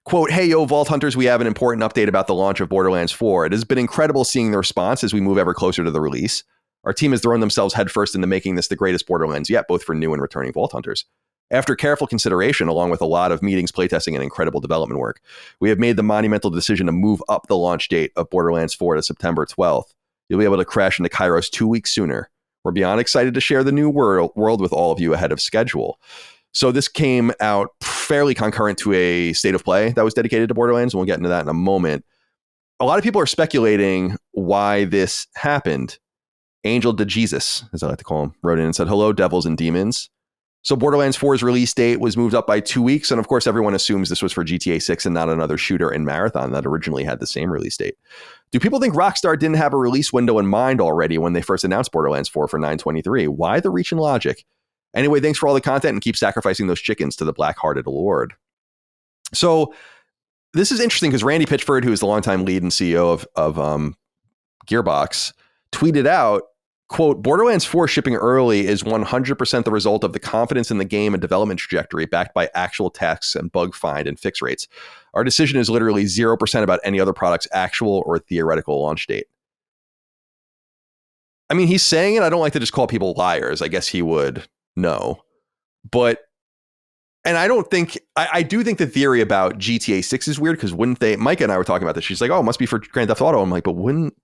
quote, "Hey, yo, Vault Hunters, we have an important update about the launch of Borderlands 4. It has been incredible seeing the response as we move ever closer to the release. Our team has thrown themselves headfirst into making this the greatest Borderlands yet, both for new and returning Vault Hunters. After careful consideration, along with a lot of meetings, playtesting, and incredible development work, we have made the monumental decision to move up the launch date of Borderlands 4 to September 12th. You'll be able to crash into Kairos 2 weeks sooner. We're beyond excited to share the new world with all of you ahead of schedule." So this came out fairly concurrent to a state of play that was dedicated to Borderlands, and we'll get into that in a moment. A lot of people are speculating why this happened. Angel de Jesus, as I like to call him, wrote in and said, "Hello, devils and demons. So Borderlands 4's release date was moved up by 2 weeks, and of course everyone assumes this was for GTA 6 and not another shooter in Marathon that originally had the same release date. Do people think Rockstar didn't have a release window in mind already when they first announced Borderlands 4 for 9/23? Why the reach in logic? Anyway, thanks for all the content and keep sacrificing those chickens to the black-hearted Lord." So this is interesting because Randy Pitchford, who is the longtime lead and CEO of Gearbox, tweeted out, quote, "Borderlands 4 shipping early is 100% the result of the confidence in the game and development trajectory backed by actual tasks and bug find and fix rates. Our decision is literally 0% about any other product's actual or theoretical launch date." I mean, he's saying it. I don't like to just call people liars. I guess he would know. But, and I don't think, I do think the theory about GTA 6 is weird because wouldn't they, Micah and I were talking about this. She's like, "Oh, it must be for Grand Theft Auto." I'm like, but wouldn't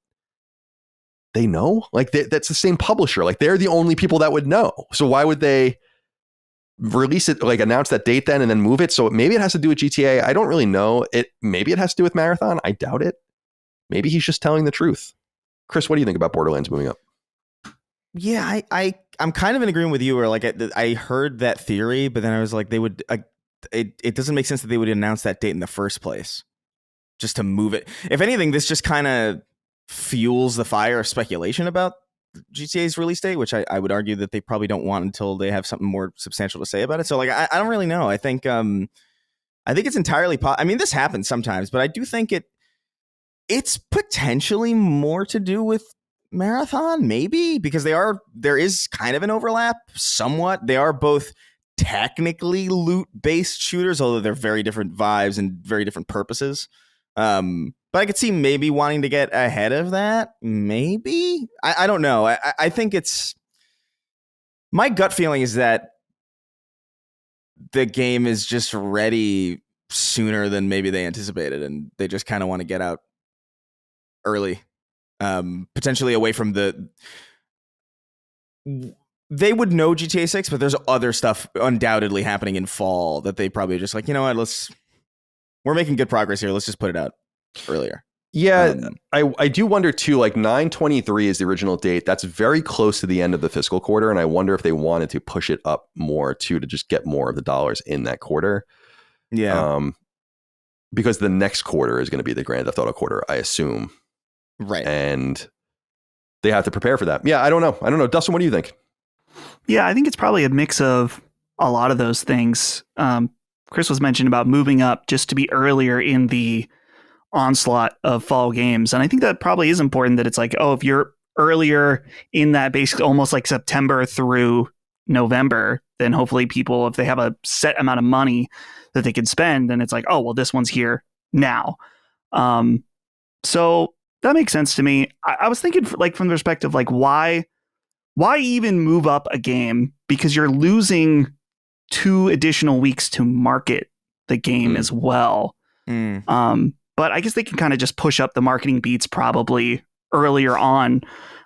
they know? Like, that's the same publisher. Like, they're the only people that would know. So why would they release it, like announce that date then and then move it? So maybe it has to do with GTA. I don't really know. Maybe it has to do with Marathon. I doubt it. Maybe he's just telling the truth. Chris, what do you think about Borderlands moving up? Yeah, I'm kind of in agreement with you. Or like I heard that theory, but then I was like, they would. It doesn't make sense that they would announce that date in the first place, just to move it. If anything, this just kind of fuels the fire of speculation about GTA's release date, which I would argue that they probably don't want until they have something more substantial to say about it. So like, I don't really know. I think it's entirely I mean, this happens sometimes, but I do think it's potentially more to do with Marathon, maybe, because there is kind of an overlap somewhat. They are both technically loot-based shooters, although they're very different vibes and very different purposes. But I could see maybe wanting to get ahead of that. Maybe. I don't know. I think it's... My gut feeling is that the game is just ready sooner than maybe they anticipated, and they just kind of want to get out early. Potentially away from they would know GTA 6, but there's other stuff undoubtedly happening in fall that they probably just like, you know what, we're making good progress here. Let's just put it out earlier. Yeah, I do wonder too, like 9/23 is the original date. That's very close to the end of the fiscal quarter. And I wonder if they wanted to push it up more too, to just get more of the dollars in that quarter. Yeah. Because the next quarter is going to be the Grand Theft Auto quarter, I assume. Right. And they have to prepare for that. Yeah, I don't know. Dustin, what do you think? Yeah, I think it's probably a mix of a lot of those things. Chris was mentioning about moving up just to be earlier in the onslaught of fall games. And I think that probably is important, that it's like, oh, if you're earlier in that, basically almost like September through November, then hopefully people, if they have a set amount of money that they can spend, then it's like, oh, well, this one's here now. So that makes sense to me. I was thinking like from the perspective, like why even move up a game? Because you're losing 2 additional weeks to market the game as well. But I guess they can kind of just push up the marketing beats probably earlier on.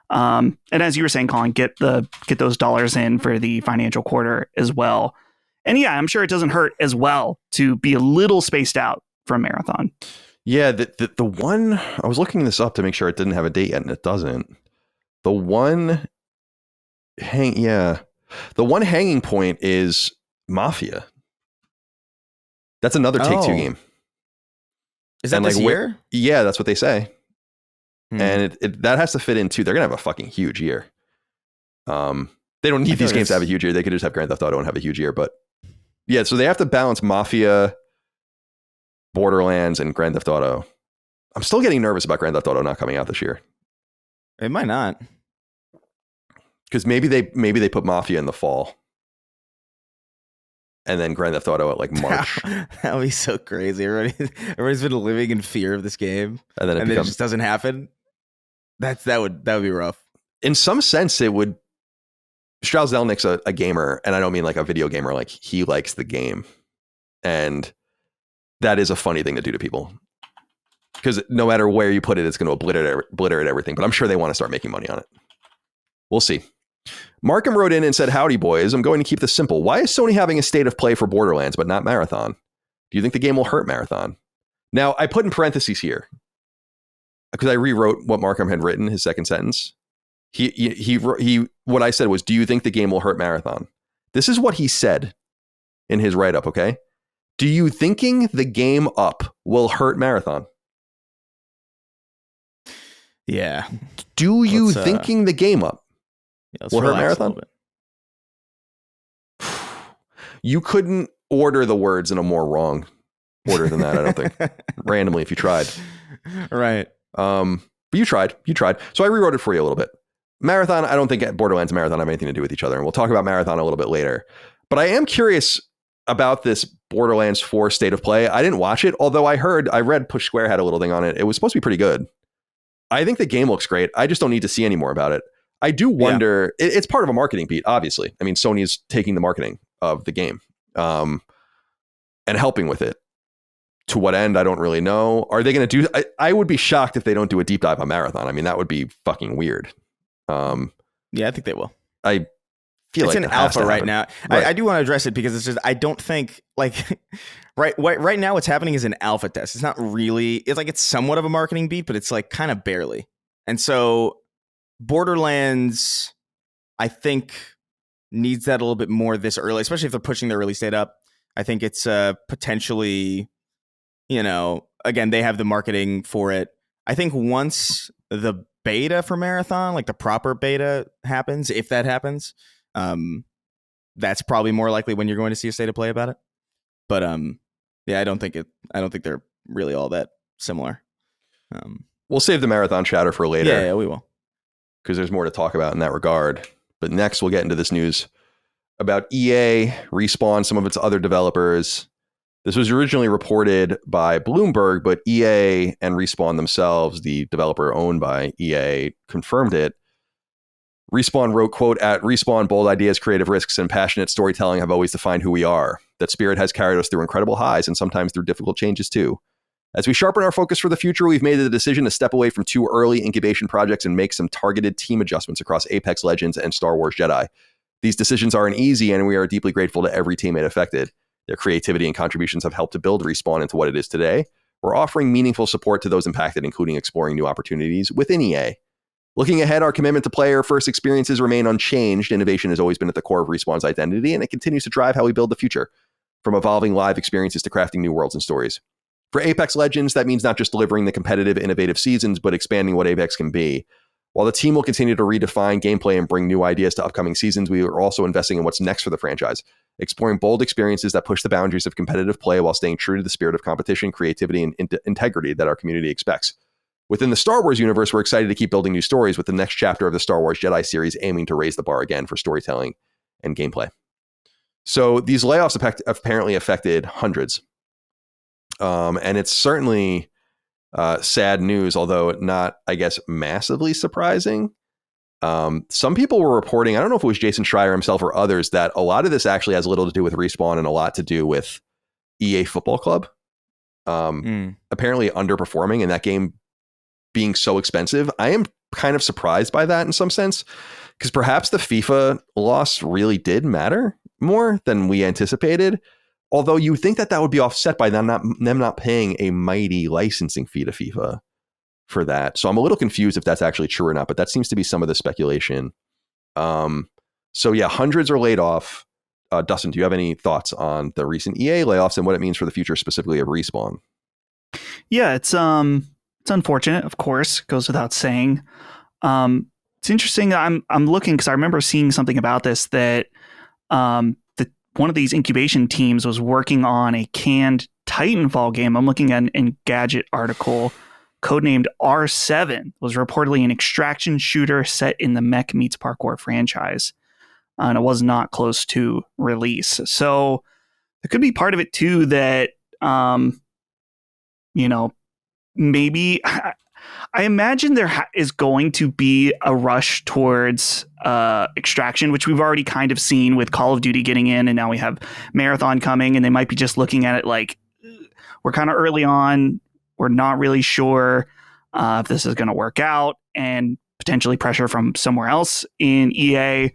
And as you were saying, Colin, get those dollars in for the financial quarter as well. And yeah, I'm sure it doesn't hurt as well to be a little spaced out from Marathon. Yeah, the one, I was looking this up to make sure it didn't have a date yet, and it doesn't. The one hanging point is Mafia. That's another Take-Two game. Is that this year? Yeah, that's what they say. And that has to fit in too. They're gonna have a fucking huge year. They don't need these games to have a huge year. They could just have Grand Theft Auto and have a huge year. But yeah, so they have to balance Mafia, Borderlands, and Grand Theft Auto. I'm still getting nervous about Grand Theft Auto not coming out this year. It might not, because maybe they put Mafia in the fall, and then Grand Theft Auto at like March. That would be so crazy. Everybody's been living in fear of this game, and then it just doesn't happen. That would be rough. In some sense, it would. Strauss Zelnick's a gamer, and I don't mean like a video gamer. Like, he likes the game, and that is a funny thing to do to people, because no matter where you put it, it's going to obliterate everything. But I'm sure they want to start making money on it. We'll see. Markham wrote in and said, "Howdy, boys. I'm going to keep this simple. Why is Sony having a state of play for Borderlands, but not Marathon? Do you think the game will hurt Marathon?" Now, I put in parentheses here, because I rewrote what Markham had written, his second sentence. He what I said was, "Do you think the game will hurt Marathon?" This is what he said in his write-up, okay? "Do you thinking the game up will hurt Marathon?" Yeah. Do you thinking the game up will hurt Marathon? You couldn't order the words in a more wrong order than that, I don't think. Randomly, if you tried. Right. But you tried. So I rewrote it for you a little bit. Marathon, I don't think Borderlands and Marathon have anything to do with each other. And we'll talk about Marathon a little bit later. But I am curious about this Borderlands 4 state of play. I didn't watch it, although I read Push Square had a little thing on it. It was supposed to be pretty good. I think the game looks great. I just don't need to see any more about it. I do wonder, it's part of a marketing beat, obviously. I mean, Sony's taking the marketing of the game and helping with it. To what end, I don't really know. Are they going to do... I would be shocked if they don't do a deep dive on Marathon. I mean, that would be fucking weird. Yeah, I think they will. I feel it's like in alpha right now. Right. I do want to address it because it's just, I don't think, like, right now what's happening is an alpha test. It's not really... It's somewhat of a marketing beat, but it's like kind of barely. And so Borderlands, I think, needs that a little bit more this early, especially if they're pushing their release date up. I think it's potentially... again, they have the marketing for it. I think once the beta for Marathon, like the proper beta happens, if that happens, that's probably more likely when you're going to see a state of play about it. But yeah, I don't think they're really all that similar. We'll save the Marathon chatter for later. Yeah, we will. Because there's more to talk about in that regard. But next we'll get into this news about EA, Respawn, some of its other developers. This was originally reported by Bloomberg, but EA and Respawn themselves, the developer owned by EA, confirmed it. Respawn wrote, quote, "At Respawn, bold ideas, creative risks, and passionate storytelling have always defined who we are. That spirit has carried us through incredible highs and sometimes through difficult changes too. As we sharpen our focus for the future, we've made the decision to step away from 2 early incubation projects and make some targeted team adjustments across Apex Legends and Star Wars Jedi. These decisions aren't easy, and we are deeply grateful to every teammate affected. Their creativity and contributions have helped to build Respawn into what it is today. We're offering meaningful support to those impacted, including exploring new opportunities within EA. Looking ahead, our commitment to player-first experiences remain unchanged. Innovation has always been at the core of Respawn's identity, and it continues to drive how we build the future, from evolving live experiences to crafting new worlds and stories. For Apex Legends, that means not just delivering the competitive, innovative seasons, but expanding what Apex can be. While the team will continue to redefine gameplay and bring new ideas to upcoming seasons, we are also investing in what's next for the franchise, exploring bold experiences that push the boundaries of competitive play while staying true to the spirit of competition, creativity, and integrity that our community expects. Within the Star Wars universe, we're excited to keep building new stories, with the next chapter of the Star Wars Jedi series aiming to raise the bar again for storytelling and gameplay. So these layoffs apparently affected hundreds. And it's certainly sad news, although not, I guess, massively surprising. Some people were reporting, I don't know if it was Jason Schreier himself or others, that a lot of this actually has little to do with Respawn and a lot to do with EA Football Club. Apparently underperforming and that game being so expensive. I am kind of surprised by that in some sense, because perhaps the FIFA loss really did matter more than we anticipated. Although you think that would be offset by them not paying a mighty licensing fee to FIFA for that. So I'm a little confused if that's actually true or not, but that seems to be some of the speculation. So yeah, hundreds are laid off. Dustin, do you have any thoughts on the recent EA layoffs and what it means for the future specifically of Respawn? Yeah, it's unfortunate, of course, goes without saying. It's interesting. I'm looking because I remember seeing something about this that one of these incubation teams was working on a canned Titanfall game. I'm looking at an Engadget article, codenamed R7, was reportedly an extraction shooter set in the Mech Meets Parkour franchise. And it was not close to release. So there could be part of it too that, maybe I imagine there is going to be a rush towards extraction, which we've already kind of seen with Call of Duty getting in, and now we have Marathon coming, and they might be just looking at it like we're kind of early on. We're not really sure if this is going to work out, and potentially pressure from somewhere else in EA.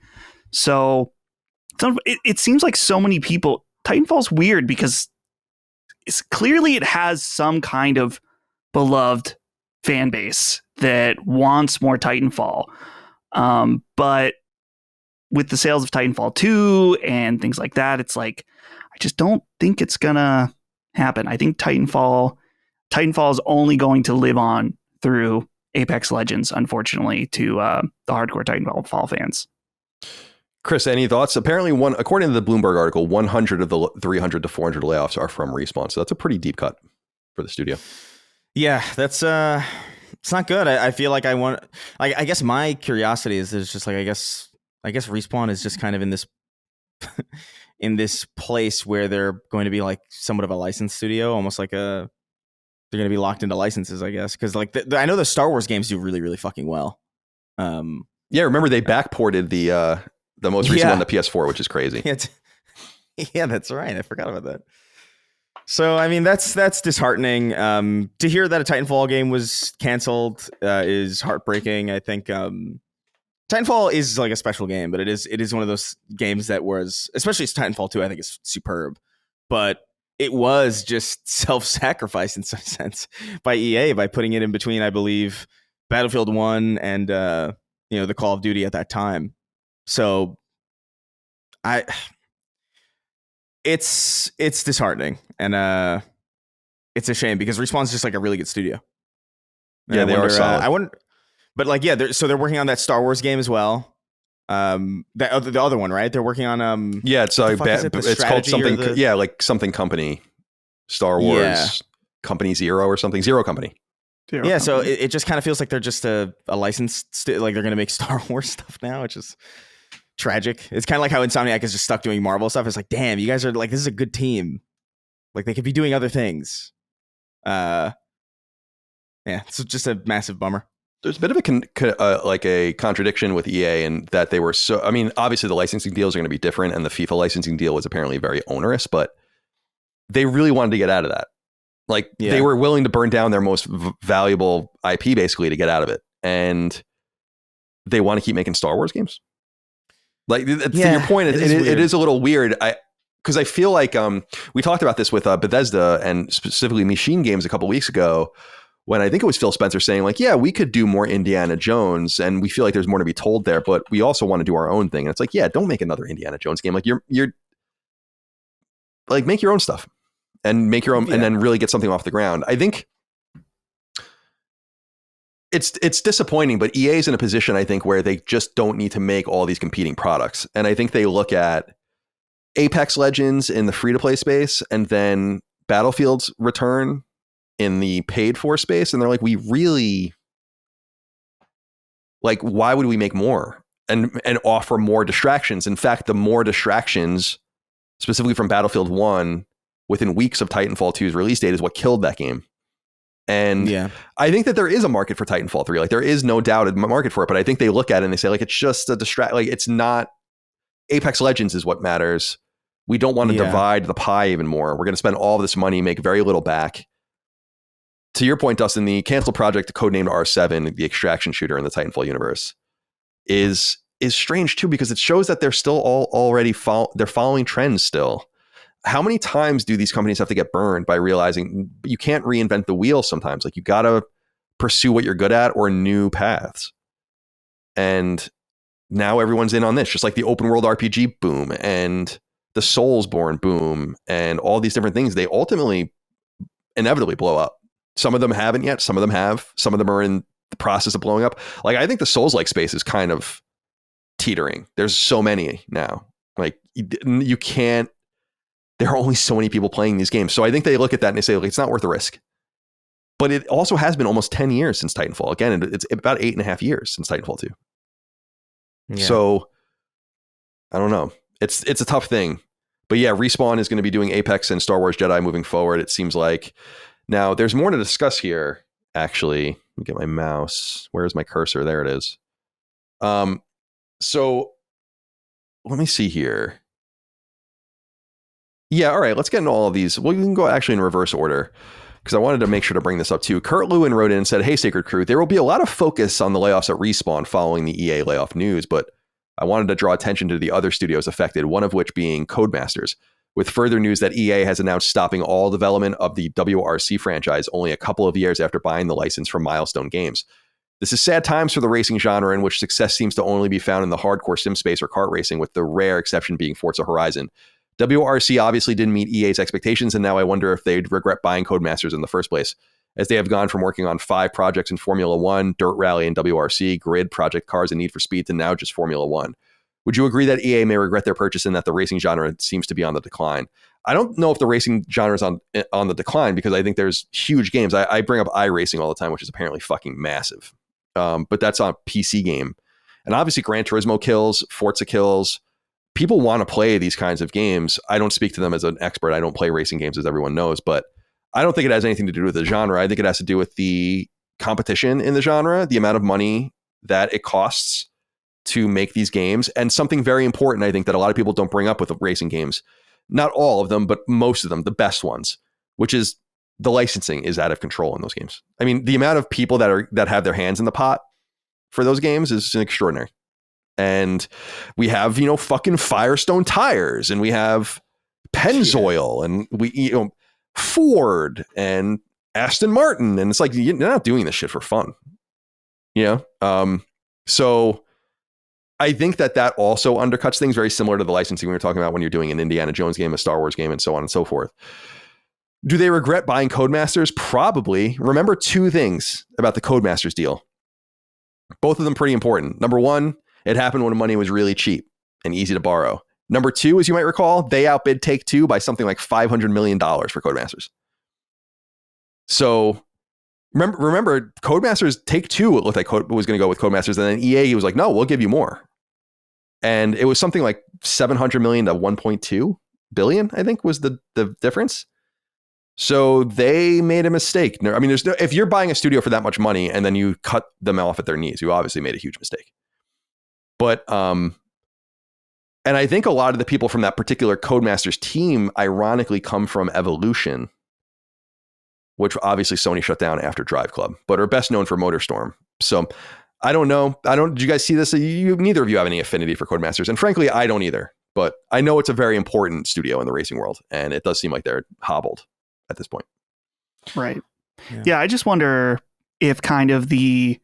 So it seems like so many people. Titanfall's weird because clearly it has some kind of beloved fan base that wants more Titanfall. But with the sales of Titanfall 2 and things like that, it's like, I just don't think it's gonna happen. I think Titanfall is only going to live on through Apex Legends, unfortunately, to the hardcore Titanfall fans. Chris, any thoughts? Apparently, according to the Bloomberg article, 100 of the 300 to 400 layoffs are from Respawn. So that's a pretty deep cut for the studio. Yeah, that's it's not good. I feel like I guess my curiosity is just like I guess Respawn is just kind of in this in this place where they're going to be like somewhat of a licensed studio, almost like they're going to be locked into licenses, I guess, because like I know the Star Wars games do really, really fucking well. Yeah, remember they backported the most recent one, the PS4, which is crazy. Yeah, that's right. I forgot about that. So, I mean, that's disheartening. To hear that a Titanfall game was canceled is heartbreaking. I think Titanfall is like a special game, but it is one of those games that was, especially Titanfall 2, I think is superb. But it was just self-sacrifice in some sense by EA by putting it in between, I believe, Battlefield 1 and the Call of Duty at that time. So it's disheartening, and it's a shame because Respawn's just like a really good studio. And yeah, they are solid. I wonder, but like, yeah, they're working on that Star Wars game as well. The other one, right? They're working on it's called something. Like something company, Star Wars Company Zero or something. Zero Company. Yeah, so it just kind of feels like they're just a licensed, like they're going to make Star Wars stuff now, which is tragic. It's kind of like how Insomniac is just stuck doing Marvel stuff. It's like, damn, you guys are like, this is a good team. Like they could be doing other things. Yeah, it's just a massive bummer. There's a bit of a contradiction with EA in that they were so. I mean, obviously the licensing deals are going to be different, and the FIFA licensing deal was apparently very onerous, but they really wanted to get out of that. Like they were willing to burn down their most valuable IP basically to get out of it, and they want to keep making Star Wars games. Like to your point, it is a little weird. Because I feel like we talked about this with Bethesda and specifically Machine Games a couple weeks ago, when I think it was Phil Spencer saying like, yeah, we could do more Indiana Jones, and we feel like there's more to be told there, but we also want to do our own thing. And it's like, yeah, don't make another Indiana Jones game. Like you're like, make your own stuff and make your own, and then really get something off the ground. I think it's disappointing, but EA is in a position, I think, where they just don't need to make all these competing products. And I think they look at Apex Legends in the free-to-play space and then Battlefield's return in the paid-for space, and they're like, we really, like, why would we make more? and offer more distractions. In fact, the more distractions, specifically from Battlefield 1, within weeks of Titanfall 2's release date is what killed that game. And I think that there is a market for Titanfall 3. Like, there is no doubt a market for it, but I think they look at it and they say, like, it's just a like, it's not, Apex Legends is what matters. We don't want to divide the pie even more. We're going to spend all of this money, make very little back. To your point, Dustin, the canceled project, codenamed R7, the extraction shooter in the Titanfall universe, is strange too, because it shows that they're still already they're following trends still. How many times do these companies have to get burned by realizing you can't reinvent the wheel sometimes? Like, you got to pursue what you're good at or new paths. And now everyone's in on this, just like the open world RPG boom and the Soulsborne boom and all these different things. They ultimately inevitably blow up. Some of them haven't yet. Some of them have. Some of them are in the process of blowing up. Like, I think the Souls-like space is kind of teetering. There's so many now. Like, you can't, there are only so many people playing these games. So I think they look at that and they say, like, it's not worth the risk. But it also has been almost 10 years since Titanfall. Again, it's about 8.5 years since Titanfall 2. Yeah. So I don't know. It's a tough thing. But yeah, Respawn is going to be doing Apex and Star Wars Jedi moving forward, it seems like. Now, there's more to discuss here, actually. Let me get my mouse. Where's my cursor? There it is. So let me see here. Yeah, all right, let's get into all of these. Well, we can go actually in reverse order, because I wanted to make sure to bring this up too. Kurt Lewin wrote in and said, "Hey, Sacred Crew, there will be a lot of focus on the layoffs at Respawn following the EA layoff news, but I wanted to draw attention to the other studios affected, one of which being Codemasters, with further news that EA has announced stopping all development of the WRC franchise only a couple of years after buying the license from Milestone Games. This is sad times for the racing genre, in which success seems to only be found in the hardcore sim space or kart racing, with the rare exception being Forza Horizon. WRC obviously didn't meet EA's expectations, and now I wonder if they'd regret buying Codemasters in the first place, as they have gone from working on 5 projects in Formula 1, Dirt Rally, and WRC, Grid, Project Cars, and Need for Speed, to now just Formula 1. Would you agree that EA may regret their purchase and that the racing genre seems to be on the decline? I don't know if the racing genre is on the decline, because I think there's huge games. I bring up iRacing all the time, which is apparently fucking massive. But that's on a PC game. And obviously Gran Turismo kills, Forza kills. People want to play these kinds of games. I don't speak to them as an expert. I don't play racing games, as everyone knows, but I don't think it has anything to do with the genre. I think it has to do with the competition in the genre, the amount of money that it costs to make these games, and something very important, I think, that a lot of people don't bring up with racing games. Not all of them, but most of them, the best ones, which is the licensing is out of control in those games. I mean, the amount of people that have their hands in the pot for those games is extraordinary. And we have, fucking Firestone tires, and we have Pennzoil, and we, Ford and Aston Martin. And it's like, you're not doing this shit for fun, So I think that also undercuts things, very similar to the licensing we were talking about when you're doing an Indiana Jones game, a Star Wars game, and so on and so forth. Do they regret buying Codemasters? Probably. Remember 2 things about the Codemasters deal. Both of them pretty important. Number 1, it happened when money was really cheap and easy to borrow. Number 2, as you might recall, they outbid Take-Two by something like $500 million for Codemasters. So remember Codemasters, Take-Two, it looked like was going to go with Codemasters, and then EA was like, no, we'll give you more. And it was something like $700 million to $1.2 billion, I think, was the difference. So they made a mistake. I mean, if you're buying a studio for that much money and then you cut them off at their knees, you obviously made a huge mistake. But and I think a lot of the people from that particular Codemasters team ironically come from Evolution, which obviously Sony shut down after Drive Club, but are best known for MotorStorm. So I don't know. Did you guys see this? Neither of you have any affinity for Codemasters. And frankly, I don't either. But I know it's a very important studio in the racing world, and it does seem like they're hobbled at this point. Right. Yeah, I just wonder if kind of the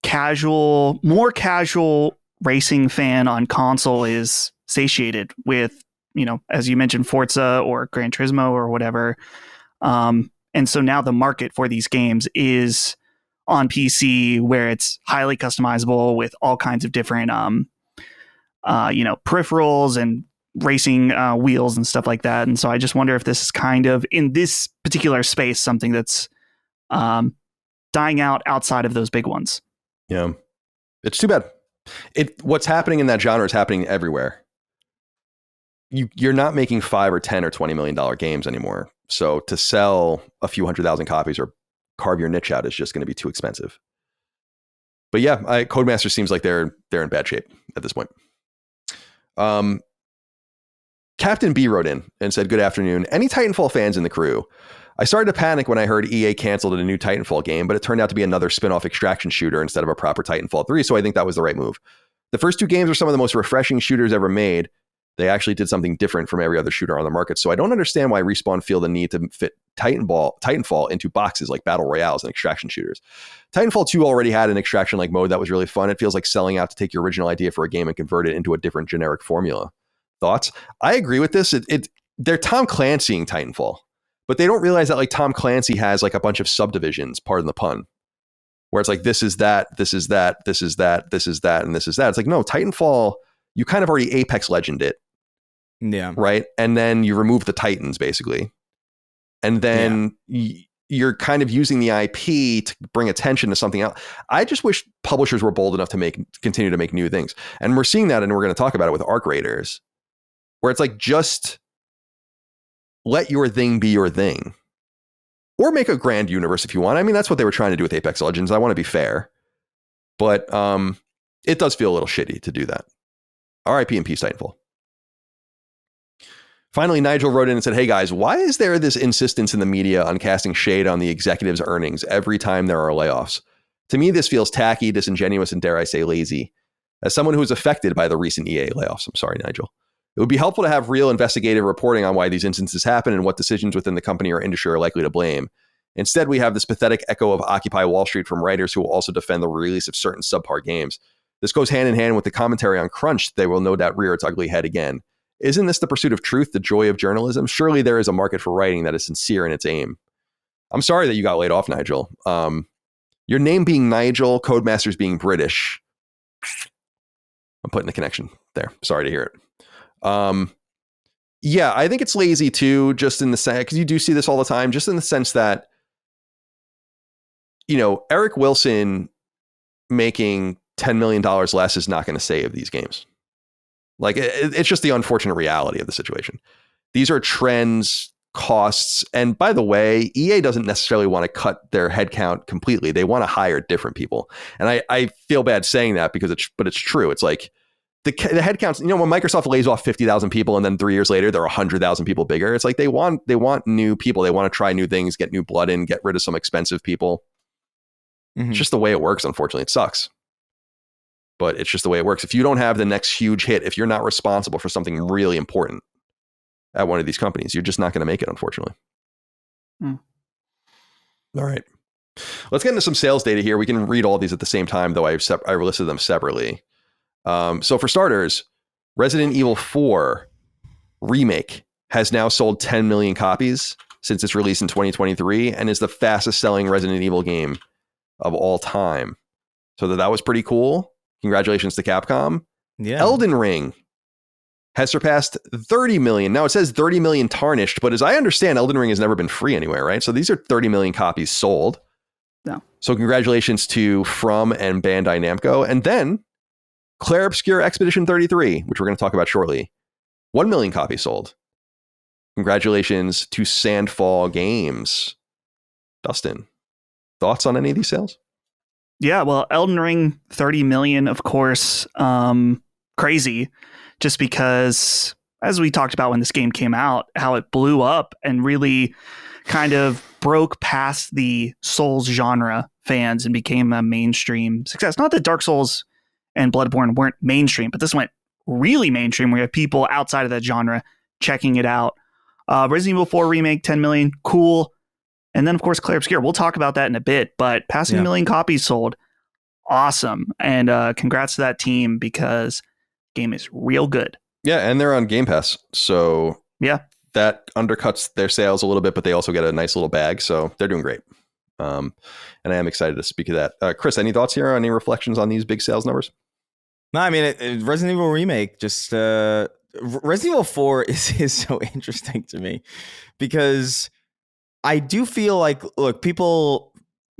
more casual racing fan on console is satiated with, as you mentioned, Forza or Gran Turismo or whatever. And so now the market for these games is on PC, where it's highly customizable with all kinds of different, peripherals and racing wheels and stuff like that. And so I just wonder if this is kind of, in this particular space, something that's dying out outside of those big ones. Yeah. It's too bad. What's happening in that genre is happening everywhere. You're not making $5 or $10 or $20 million games anymore. So to sell a few 100,000 copies or carve your niche out is just going to be too expensive. But yeah, Codemaster seems like they're in bad shape at this point. Captain B wrote in and said, "Good afternoon. Any Titanfall fans in the crew? I started to panic when I heard EA canceled a new Titanfall game, but it turned out to be another spin-off extraction shooter instead of a proper Titanfall 3, so I think that was the right move. The first two games are some of the most refreshing shooters ever made. They actually did something different from every other shooter on the market, so I don't understand why Respawn feel the need to fit Titanfall into boxes like Battle Royales and extraction shooters. Titanfall 2 already had an extraction-like mode that was really fun. It feels like selling out to take your original idea for a game and convert it into a different generic formula. Thoughts?" I agree with this. They're Tom Clancying Titanfall, but they don't realize that like Tom Clancy has like a bunch of subdivisions, pardon the pun, where it's like this is that, this is that, this is that, this is that, and this is that. It's like, no, Titanfall, you kind of already Apex Legend it. Yeah. Right. And then you remove the Titans basically. And then you're kind of using the IP to bring attention to something else. I just wish publishers were bold enough to continue to make new things. And we're seeing that, and we're going to talk about it with Arc Raiders, where it's like, just let your thing be your thing. Or make a grand universe if you want. I mean, that's what they were trying to do with Apex Legends. I want to be fair. But it does feel a little shitty to do that. RIP and peace, Titanfall. Finally, Nigel wrote in and said, "Hey guys, why is there this insistence in the media on casting shade on the executives' earnings every time there are layoffs? To me, this feels tacky, disingenuous, and dare I say lazy. As someone who was affected by the recent EA layoffs," I'm sorry, Nigel, "it would be helpful to have real investigative reporting on why these instances happen and what decisions within the company or industry are likely to blame. Instead, we have this pathetic echo of Occupy Wall Street from writers who will also defend the release of certain subpar games. This goes hand in hand with the commentary on crunch they will no doubt rear its ugly head again. Isn't this the pursuit of truth, the joy of journalism? Surely there is a market for writing that is sincere in its aim." I'm sorry that you got laid off, Nigel. Your name being Nigel, Codemasters being British. I'm putting the connection there. Sorry to hear it. Yeah, I think it's lazy too, just in the sense, because you do see this all the time, just in the sense that, you know, Eric Wilson making $10 million less is not going to save these games. Like, it's just the unfortunate reality of the situation. These are trends, costs. And by the way, EA doesn't necessarily want to cut their headcount completely. They want to hire different people. And I feel bad saying that because it's true. It's like the headcounts, you know, when Microsoft lays off 50,000 people and then 3 years later, they're 100,000 people bigger. It's like they want new people. They want to try new things, get new blood in, get rid of some expensive people. Mm-hmm. It's just the way it works. Unfortunately, it sucks. But it's just the way it works. If you don't have the next huge hit, if you're not responsible for something really important at one of these companies, you're just not going to make it, unfortunately. All right. Let's get into some sales data here. We can read all these at the same time, though I listed them separately. So for starters, Resident Evil 4 Remake has now sold 10 million copies since its release in 2023 and is the fastest selling Resident Evil game of all time. So that was pretty cool. Congratulations to Capcom. Yeah. Elden Ring has surpassed 30 million. Now it says 30 million tarnished, but as I understand, Elden Ring has never been free anywhere, right? So these are 30 million copies sold. No. So congratulations to From and Bandai Namco. And then Clair Obscur Expedition 33, which we're going to talk about shortly. 1 million copies sold. Congratulations to Sandfall Games. Dustin, thoughts on any of these sales? Yeah, well, Elden Ring, 30 million, of course, crazy, just because, as we talked about when this game came out, how it blew up and really kind of broke past the Souls genre fans and became a mainstream success. Not that Dark Souls and Bloodborne weren't mainstream, but this went really mainstream. We have people outside of that genre checking it out. Resident Evil 4 Remake, 10 million, cool. And then, of course, Clair Obscur. We'll talk about that in a bit, but passing a million copies sold. Awesome. And congrats to that team because the game is real good. Yeah, and they're on Game Pass. So yeah, that undercuts their sales a little bit, but they also get a nice little bag. So they're doing great. And I am excited to speak of that. Chris, any thoughts here? Any reflections on these big sales numbers? No, I mean, Resident Evil Remake, just Resident Evil 4 is so interesting to me because I do feel like, look, people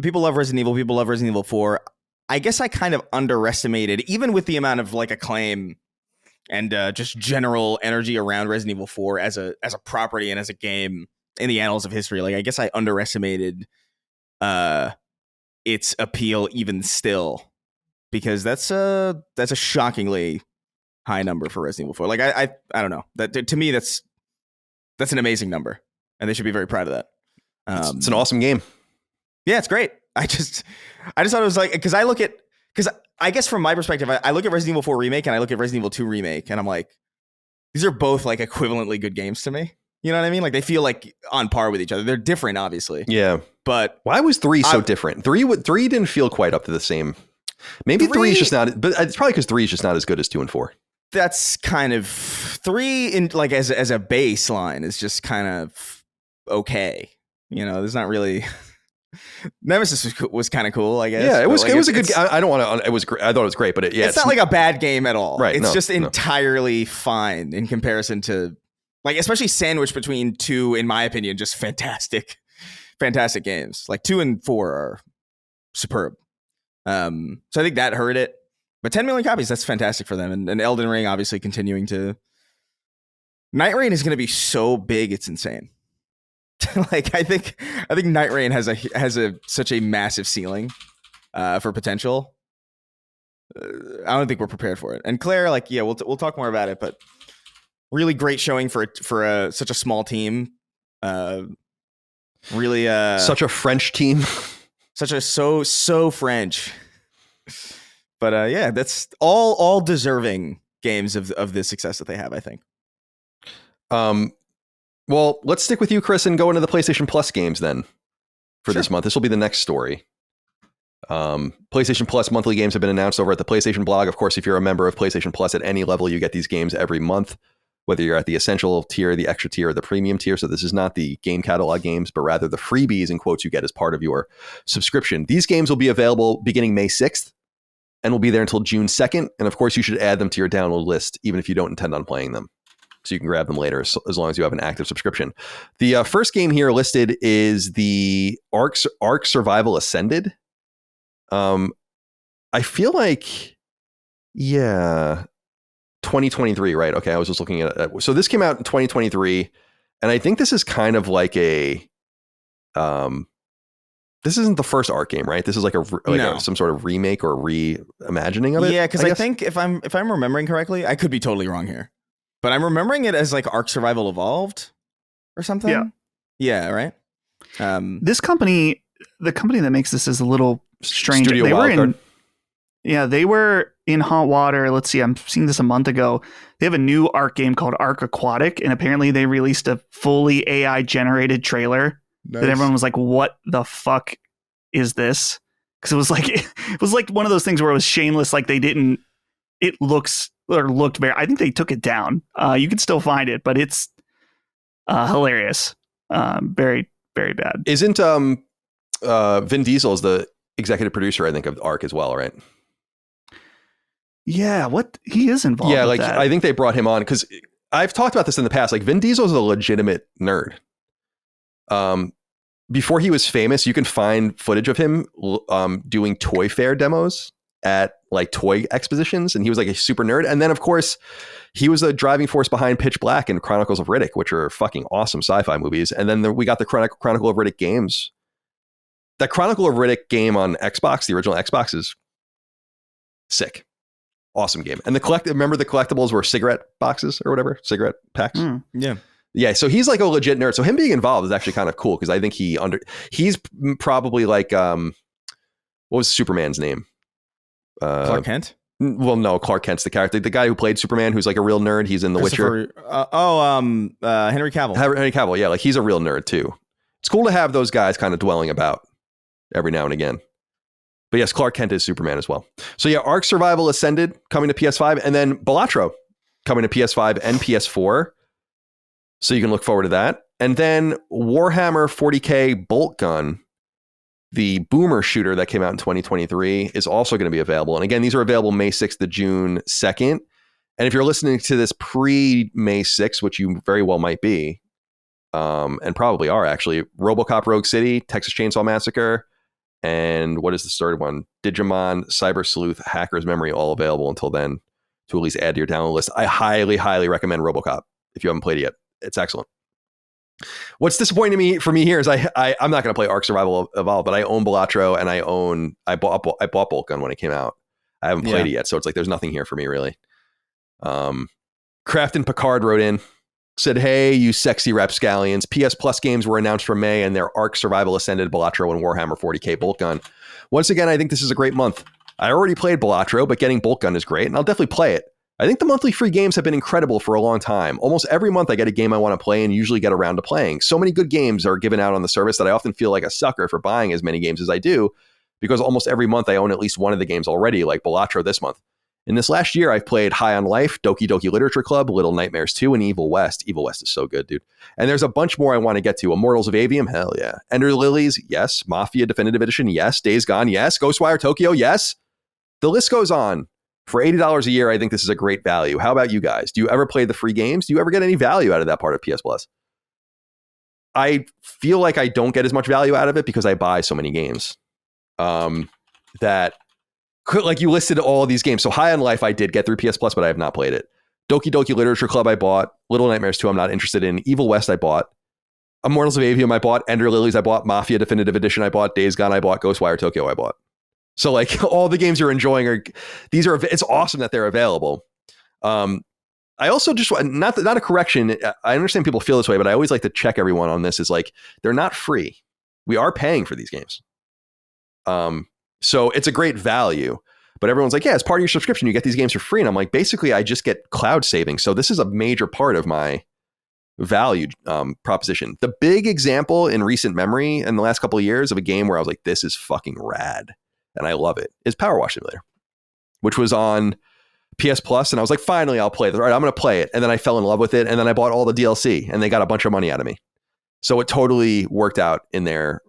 love Resident Evil. People love Resident Evil 4. I guess I kind of underestimated, even with the amount of like acclaim and just general energy around Resident Evil 4 as a property and as a game in the annals of history. Like, I guess I underestimated its appeal even still, because that's a shockingly high number for Resident Evil 4. Like, I don't know. That to me, that's an amazing number, and they should be very proud of that. It's an awesome game. Yeah, it's great. I just thought it was like, because I guess from my perspective, I look at Resident Evil 4 Remake and I look at Resident Evil 2 Remake, and I'm like, these are both like equivalently good games to me. You know what I mean? Like, they feel like on par with each other. They're different, obviously. Yeah. But why was 3 so different? 3 didn't feel quite up to the same. Maybe 3 is just not, but it's probably because 3 is just not as good as 2 and 4. That's kind of 3 in like as a baseline is just kind of okay. You know, there's not really. Nemesis was kind of cool, I guess. Yeah, it was a good. I don't want to. It was. I thought it was great, but it's not like a bad game at all. Right. It's just entirely fine in comparison to, like, especially sandwiched between 2, in my opinion, just fantastic games. Like 2 and 4 are superb. So I think that hurt it. But 10 million copies, that's fantastic for them. And Elden Ring obviously continuing to. Night Rain is going to be so big, it's insane. Like, I think Night Rain has such a massive ceiling for potential. I don't think we're prepared for it. And Clair, like, yeah, we'll talk more about it, but really great showing for such a small team. Really, such a French team. so French. But yeah, that's all deserving games of the success that they have, I think. Well, let's stick with you, Chris, and go into the PlayStation Plus games then for this month. This will be the next story. PlayStation Plus monthly games have been announced over at the PlayStation blog. Of course, if you're a member of PlayStation Plus at any level, you get these games every month, whether you're at the essential tier, the extra tier, or the premium tier. So this is not the game catalog games, but rather the freebies, in quotes, you get as part of your subscription. These games will be available beginning May 6th and will be there until June 2nd. And of course, you should add them to your download list, even if you don't intend on playing them. So you can grab them later as long as you have an active subscription. The first game here listed is the Ark Survival Ascended. I feel like, yeah, 2023, right? Okay, I was just looking at it. So this came out in 2023, and I think this is kind of like a, this isn't the first Ark game, right? This is like some sort of remake or reimagining of it. Yeah, because I think if I'm remembering correctly, I could be totally wrong here, but I'm remembering it as like Ark Survival Evolved or something. Yeah. Yeah, right. This company, the company that makes this, is a little strange. Studio they Wildcard. they were in hot water. Let's see, I'm seeing this a month ago. They have a new Ark game called Ark Aquatic, and apparently they released a fully AI generated trailer that everyone was like, "What the fuck is this?" Because it was like one of those things where it was shameless. Like they didn't. It looked very. I think they took it down. You can still find it, but it's hilarious. Very, very bad. Isn't Vin Diesel is the executive producer, I think, of Ark as well, right? Yeah, he is involved. Yeah, with like that. I think they brought him on because I've talked about this in the past. Like Vin Diesel is a legitimate nerd. Before he was famous, you can find footage of him doing toy fair demos at like toy expositions, and he was like a super nerd. And then, of course, he was a driving force behind Pitch Black and Chronicles of Riddick, which are fucking awesome sci-fi movies. And then we got the Chronicle of Riddick games. That Chronicle of Riddick game on Xbox, the original Xbox, is sick. Awesome game. And remember the collectibles were cigarette boxes or whatever? Cigarette packs? Yeah. Yeah, so he's like a legit nerd. So him being involved is actually kind of cool because I think he's probably like, what was Superman's name? Clark Kent? Well, no, Clark Kent's the character. The guy who played Superman, who's like a real nerd. He's in The Witcher. Henry Cavill. Henry Cavill, yeah, like he's a real nerd too. It's cool to have those guys kind of dwelling about every now and again. But yes, Clark Kent is Superman as well. So yeah, Ark Survival Ascended coming to PS5, and then Balatro coming to PS5 and PS4. So you can look forward to that. And then Warhammer 40K Bolt Gun, the boomer shooter that came out in 2023, is also going to be available. And again, these are available May 6th to June 2nd. And if you're listening to this pre-May 6th, which you very well might be, and probably are actually, RoboCop Rogue City, Texas Chainsaw Massacre, and what is the third one? Digimon, Cyber Sleuth, Hacker's Memory, all available until then to at least add to your download list. I highly, highly recommend RoboCop if you haven't played it yet. It's excellent. What's disappointing for me here is I'm not going to play Ark Survival Evolved, but I own Balatro and I bought Bolt Gun when it came out. I haven't played it yet, so it's like there's nothing here for me really. Crafton Picard wrote in, said, "Hey, you sexy rapscallions. PS Plus games were announced for May, and they're Ark Survival Ascended, Balatro, and Warhammer 40k Bolt Gun. Once again, I think this is a great month. I already played Balatro, but getting Bolt Gun is great, and I'll definitely play it. I think the monthly free games have been incredible for a long time. Almost every month I get a game I want to play and usually get around to playing. So many good games are given out on the service that I often feel like a sucker for buying as many games as I do, because almost every month I own at least one of the games already, like Balatro this month. In this last year, I've played High on Life, Doki Doki Literature Club, Little Nightmares 2, and Evil West. Evil West is so good, dude. And there's a bunch more I want to get to. Immortals of Avium, hell yeah. Ender Lilies, yes. Mafia Definitive Edition, yes. Days Gone, yes. Ghostwire Tokyo, yes. The list goes on. For $80 a year, I think this is a great value. How about you guys? Do you ever play the free games? Do you ever get any value out of that part of PS Plus? I feel like I don't get as much value out of it because I buy so many games. That could, like, you listed all of these games. So High on Life I did get through PS Plus, but I have not played it. Doki Doki Literature Club I bought. Little Nightmares 2 I'm not interested in. Evil West I bought. Immortals of Avium I bought. Ender Lilies I bought. Mafia Definitive Edition I bought. Days Gone I bought. Ghostwire Tokyo I bought. So like all the games you're enjoying it's awesome that they're available. I also just not a correction. I understand people feel this way, but I always like to check everyone on this. Is like, they're not free. We are paying for these games. So it's a great value, but everyone's like, yeah, it's part of your subscription. You get these games for free. And I'm like, basically I just get cloud saving. So this is a major part of my value proposition. The big example in recent memory in the last couple of years of a game where I was like, this is fucking rad and I love it, is Power Wash Simulator, which was on PS Plus. And I was like, finally, I'll play this. All right, I'm going to play it. And then I fell in love with it. And then I bought all the DLC and they got a bunch of money out of me. So it totally worked out in their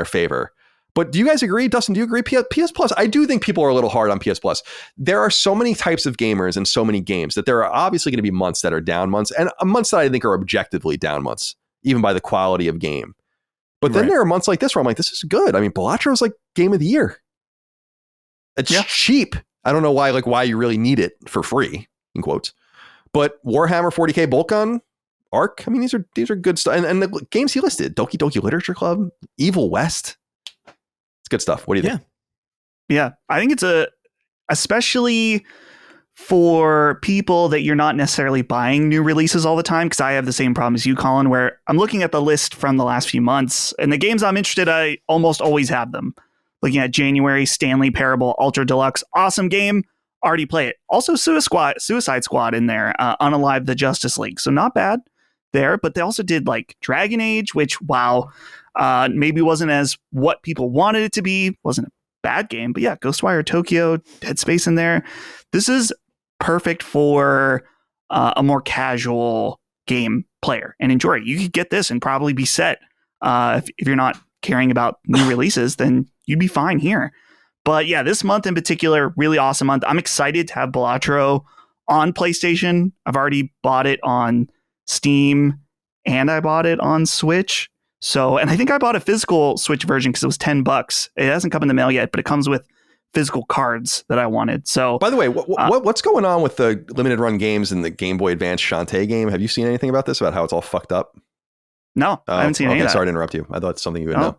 favor. But do you guys agree? Dustin, do you agree? PS Plus, I do think people are a little hard on PS Plus. There are so many types of gamers and so many games that there are obviously going to be months that are down months and months that I think are objectively down months, even by the quality of game. But then there are months like this where I'm like, this is good. I mean, Balatro is like game of the year. It's cheap. I don't know why you really need it for free, in quotes. But Warhammer 40k Bolt Gun, Ark, I mean, these are good stuff. And the games he listed, Doki Doki Literature Club, Evil West. It's good stuff. What do you think? Yeah. I think it's especially for people that you're not necessarily buying new releases all the time, because I have the same problem as you, Colin, where I'm looking at the list from the last few months and the games I'm interested in, I almost always have them. Looking at January, Stanley Parable Ultra Deluxe, awesome game, already play it. Also Suicide Squad in there, Unalive the Justice League. So not bad there, but they also did like Dragon Age, which, wow, maybe wasn't as what people wanted it to be. Wasn't a bad game, but yeah, Ghostwire Tokyo, Dead Space in there. This is perfect for a more casual game player and enjoy it. You could get this and probably be set. If you're not caring about new releases, then you'd be fine here. But yeah, this month in particular, really awesome month. I'm excited to have Balatro on PlayStation. I've already bought it on Steam and I bought it on Switch. So, and I think I bought a physical Switch version because it was $10. It hasn't come in the mail yet, but it comes with physical cards that I wanted. So, by the way, what's going on with the limited run games in the Game Boy Advance Shantae game? Have you seen anything about this, about how it's all fucked up? No, I haven't seen any of that. Sorry to interrupt you. I thought it's something you would know.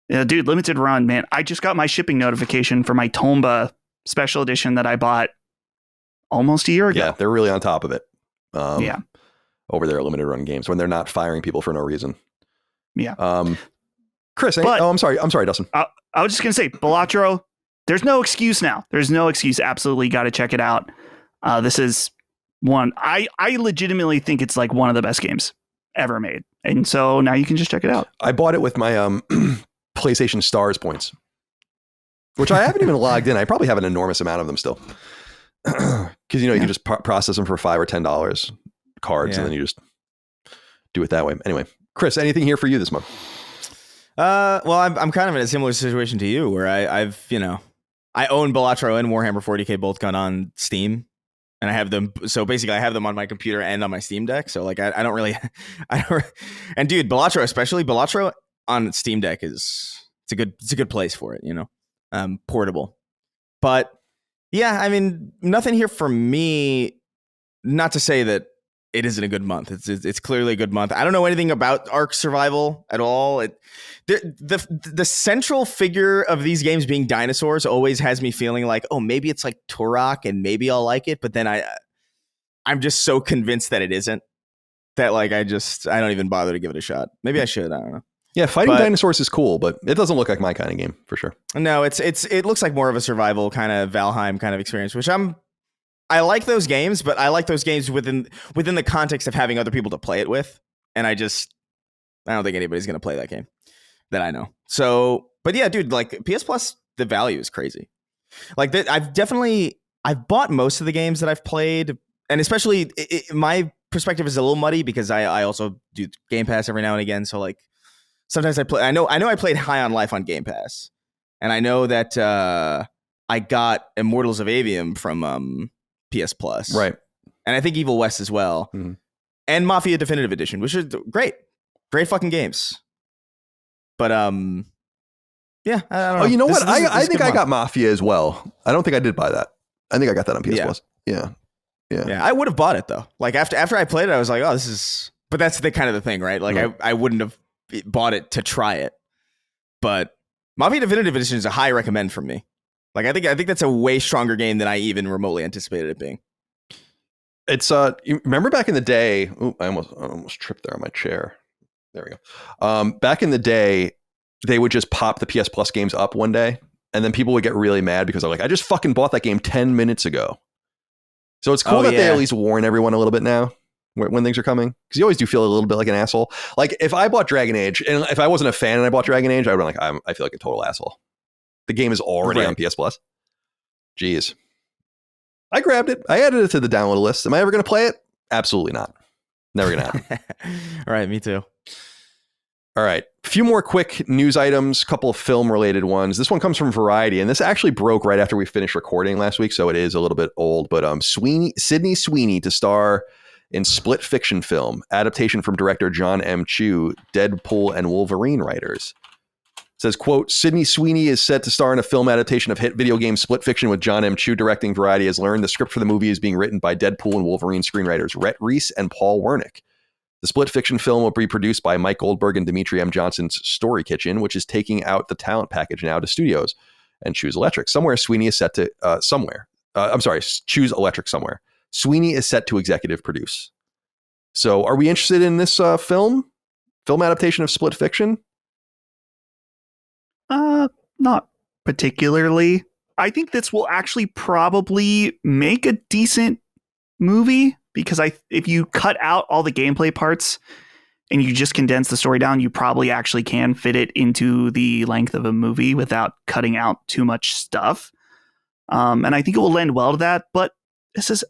Yeah, dude, limited run, man. I just got my shipping notification for my Tomba special edition that I bought almost a year ago. Yeah, they're really on top of it. Over there at limited run games when they're not firing people for no reason. Yeah. Chris, I'm sorry, Dustin. I was just going to say, Balatro, there's no excuse now. There's no excuse. Absolutely got to check it out. This is one, I legitimately think it's like one of the best games ever made. And so now you can just check it out. I bought it with my PlayStation Stars points, which I haven't even logged in. I probably have an enormous amount of them still. Because, you can just process them for $5 or $10 cards, and then you just do it that way. Anyway, Chris, anything here for you this month? Well, I'm kind of in a similar situation to you, where I've I own Balatro and Warhammer 40k Bolt Gun on Steam, and I have them. So basically, I have them on my computer and on my Steam Deck. So like, I don't really, and dude, Balatro on Steam Deck is it's a good place for it, you know, portable. But yeah, I mean, nothing here for me. Not to say that it isn't a good month. It's clearly a good month. I don't know anything about Ark Survival at all. The central figure of these games being dinosaurs always has me feeling like, oh, maybe it's like Turok and maybe I'll like it. But then I'm just so convinced that it isn't, that like I don't even bother to give it a shot. Maybe I should. I don't know. Yeah, fighting dinosaurs is cool, but it doesn't look like my kind of game for sure. No, it looks like more of a survival kind of Valheim kind of experience, which I like those games, but I like those games within the context of having other people to play it with. And I don't think anybody's going to play that game that I know. So, but yeah, dude, like PS Plus, the value is crazy. Like I've bought most of the games that I've played, and especially my perspective is a little muddy because I also do Game Pass every now and again. So like sometimes I play, I know I played High on Life on Game Pass, and I know that I got Immortals of Avium from PS Plus, right? And I think Evil West as well, and Mafia Definitive Edition, which is great fucking games. But yeah, I don't know. Oh, you know what? I think I got Mafia as well. I don't think I did buy that. I think I got that on PS Plus. Yeah. I would have bought it though. Like after I played it, I was like, oh, this is. But that's the kind of the thing, right? Like I wouldn't have bought it to try it. But Mafia Definitive Edition is a high recommend from me. Like I think that's a way stronger game than I even remotely anticipated it being. It's you remember back in the day? Ooh, I almost tripped there on my chair. There we go. Back in the day, they would just pop the PS Plus games up one day, and then people would get really mad because they're like, I just fucking bought that game 10 minutes ago. So it's cool that they at least warn everyone a little bit now when things are coming, because you always do feel a little bit like an asshole. Like if I bought Dragon Age, and if I wasn't a fan and I bought Dragon Age, I would be like, I feel like a total asshole. The game is already on PS Plus. Jeez. I grabbed it. I added it to the download list. Am I ever going to play it? Absolutely not. Never going to happen. All right, me too. All right. A few more quick news items, a couple of film-related ones. This one comes from Variety, and this actually broke right after we finished recording last week, so it is a little bit old. But Sydney Sweeney to star in split fiction film, adaptation from director John M. Chu, Deadpool and Wolverine writers. It says, quote, Sydney Sweeney is set to star in a film adaptation of hit video game Split Fiction with John M. Chu directing. Variety has learned the script for the movie is being written by Deadpool and Wolverine screenwriters Rhett Reese and Paul Wernick. The split fiction film will be produced by Mike Goldberg and Dimitri M. Johnson's Story Kitchen, which is taking out the talent package now to studios and Choose Electric. Sweeney is set to Choose Electric somewhere. Sweeney is set to executive produce. So are we interested in this film adaptation of Split Fiction? Not particularly. I think this will actually probably make a decent movie, because if you cut out all the gameplay parts and you just condense the story down, you probably actually can fit it into the length of a movie without cutting out too much stuff. And I think it will lend well to that. But this is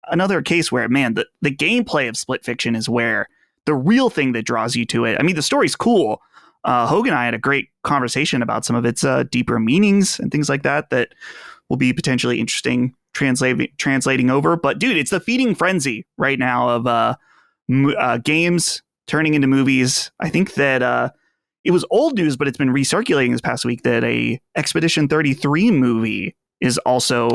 another case where, man, the gameplay of Split Fiction is where the real thing that draws you to it. I mean, the story's cool. Hogan and I had a great conversation about some of its deeper meanings and things like that will be potentially interesting translating over. But dude, it's the feeding frenzy right now of games turning into movies. I think that it was old news, but it's been recirculating this past week that a Expedition 33 movie is also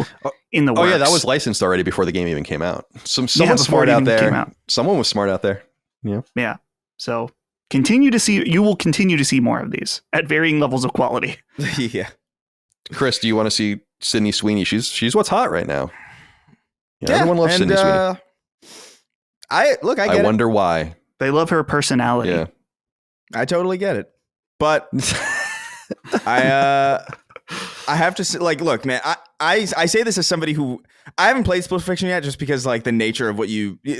in the works. Oh yeah, that was licensed already before the game even came out. Someone smart out there. Someone was smart out there. Yeah. Yeah. So you will continue to see more of these at varying levels of quality. Yeah. Chris, do you want to see Sydney Sweeney? She's what's hot right now. Yeah, everyone loves Sydney Sweeney. I wonder why. They love her personality. Yeah. I totally get it. But I have to say, like, look, man, I say this as somebody who I haven't played Split Fiction yet, just because like the nature of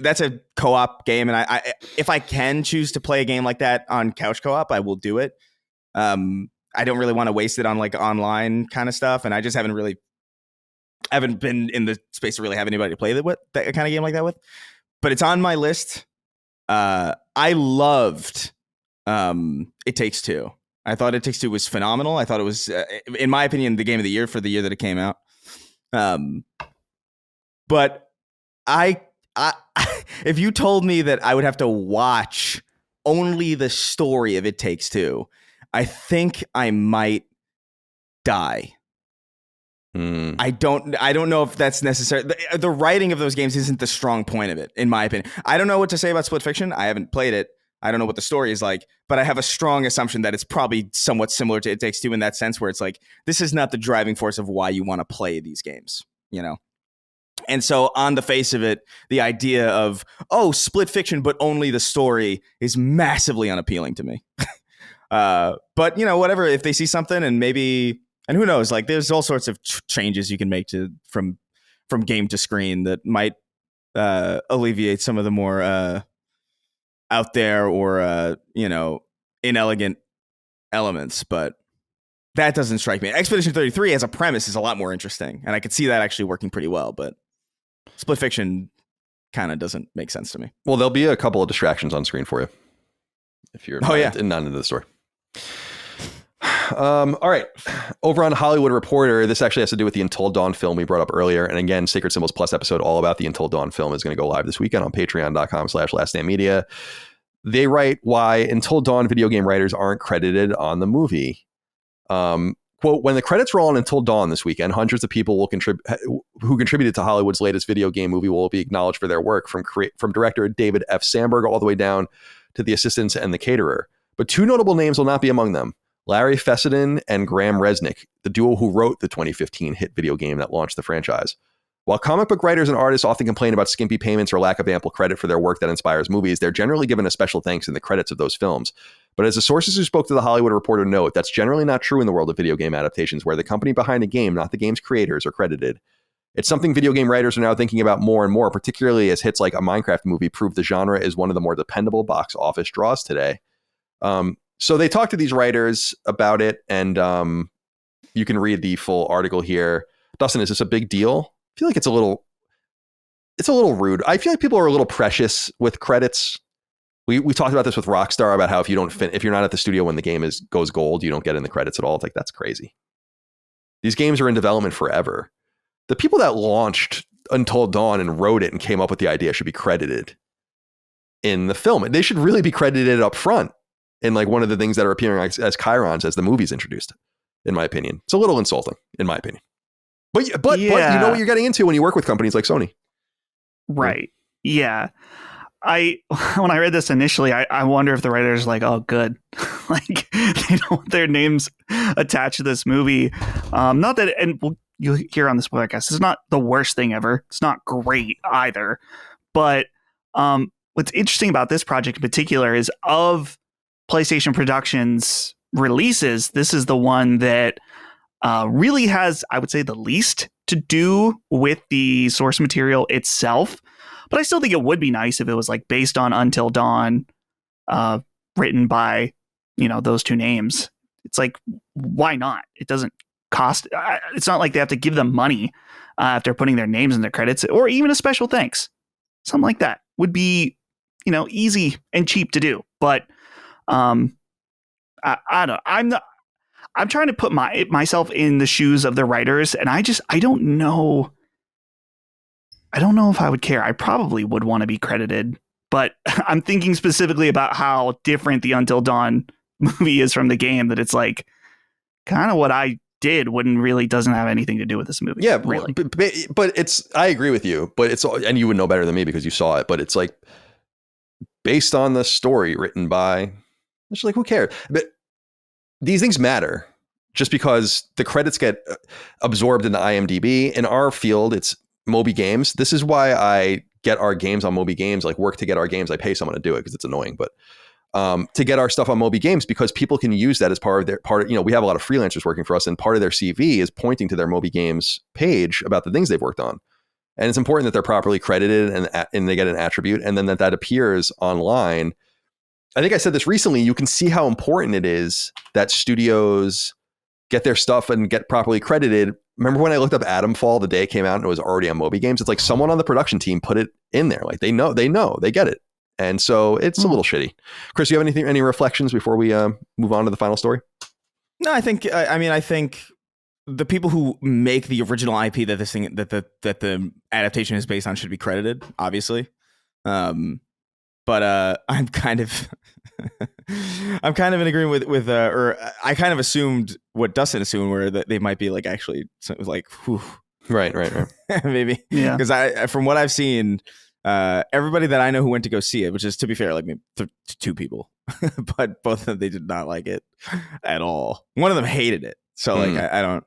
that's a co-op game. And I if I can choose to play a game like that on couch co-op, I will do it. I don't really want to waste it on like online kind of stuff. And I just haven't been in the space to really have anybody to play that kind of game like that with, but it's on my list. I loved It Takes Two. I thought It Takes Two was phenomenal. I thought it was, in my opinion, the game of the year for the year that it came out. But I if you told me that I would have to watch only the story of It Takes Two, I think I might die. I don't know if that's necessary. The writing of those games isn't the strong point of it, in my opinion. I don't know what to say about Split Fiction. I haven't played it. I don't know what the story is like, but I have a strong assumption that it's probably somewhat similar to It Takes Two in that sense, where it's like, this is not the driving force of why you want to play these games, you know? And so on the face of it, the idea of, Split Fiction, but only the story is massively unappealing to me. But, whatever, if they see something and maybe... And who knows? Like, there's all sorts of changes you can make from game to screen that might alleviate some of the more out there or inelegant elements. But that doesn't strike me. Expedition 33 as a premise is a lot more interesting, and I could see that actually working pretty well. But Split Fiction kind of doesn't make sense to me. Well, there'll be a couple of distractions on screen for you if you're not into the story. All right. Over on Hollywood Reporter, this actually has to do with the Until Dawn film we brought up earlier. And again, Sacred Symbols Plus episode all about the Until Dawn film is going to go live this weekend on patreon.com/laststandmedia. They write why Until Dawn video game writers aren't credited on the movie. Quote, when the credits roll on Until Dawn this weekend, hundreds of people who contributed to Hollywood's latest video game movie will be acknowledged for their work, from director David F. Sandberg all the way down to the assistants and the caterer. But two notable names will not be among them. Larry Fessenden and Graham Resnick, the duo who wrote the 2015 hit video game that launched the franchise. While comic book writers and artists often complain about skimpy payments or lack of ample credit for their work that inspires movies, they're generally given a special thanks in the credits of those films. But as the sources who spoke to the Hollywood Reporter note, that's generally not true in the world of video game adaptations, where the company behind a game, not the game's creators, are credited. It's something video game writers are now thinking about more and more, particularly as hits like a Minecraft movie prove the genre is one of the more dependable box office draws today. So they talked to these writers about it, and you can read the full article here. Dustin, is this a big deal? I feel like it's a little rude. I feel like people are a little precious with credits. We talked about this with Rockstar about how if you're not at the studio when the game goes gold, you don't get in the credits at all. It's like, that's crazy. These games are in development forever. The people that launched Until Dawn and wrote it and came up with the idea should be credited in the film. They should really be credited up front. And like one of the things that are appearing as chirons as the movie's introduced, in my opinion. It's a little insulting, in my opinion. But you know what you're getting into when you work with companies like Sony. Right. Yeah. When I read this initially, I wonder if the writers are like, oh, good. Like they don't want their names attached to this movie. Not that, and you'll hear on this podcast, it's not the worst thing ever. It's not great either. But what's interesting about this project in particular is of PlayStation Productions releases, this is the one that really has, I would say, the least to do with the source material itself. But I still think it would be nice if it was like based on Until Dawn, written by, those two names. It's like, why not? It doesn't cost. It's not like they have to give them money if they're putting their names in their credits, or even a special thanks. Something like that would be, easy and cheap to do. But I don't. I'm trying to put myself in the shoes of the writers, and I don't know. I don't know if I would care. I probably would want to be credited, but I'm thinking specifically about how different the Until Dawn movie is from the game, that it's like kind of what I did doesn't have anything to do with this movie. Yeah, really. But I agree with you, but and you would know better than me because you saw it, but it's like based on the story written by, it's like, who cares? But these things matter just because the credits get absorbed into IMDb. In our field, it's Moby Games. This is why I get our games on Moby Games, like work to get our games. I pay someone to do it because it's annoying, but to get our stuff on Moby Games, because people can use that as part of, we have a lot of freelancers working for us, and part of their CV is pointing to their Moby Games page about the things they've worked on. And it's important that they're properly credited and they get an attribute, and then that appears online. I think I said this recently. You can see how important it is that studios get their stuff and get properly credited. Remember when I looked up Atomfall the day it came out and it was already on Moby Games? It's like someone on the production team put it in there. Like they know, they get it. And so it's a little shitty. Chris, you have any reflections before we move on to the final story? No, I think the people who make the original IP that the adaptation is based on should be credited, obviously. But I'm kind of I'm kind of in agreement with or I kind of assumed what Dustin assumed, where that they might be like actually like, whew. Right. Maybe. Yeah. Because I from what I've seen, everybody that I know who went to go see it, which is, to be fair, like maybe two people, but both of them, they did not like it at all. One of them hated it. So like, I don't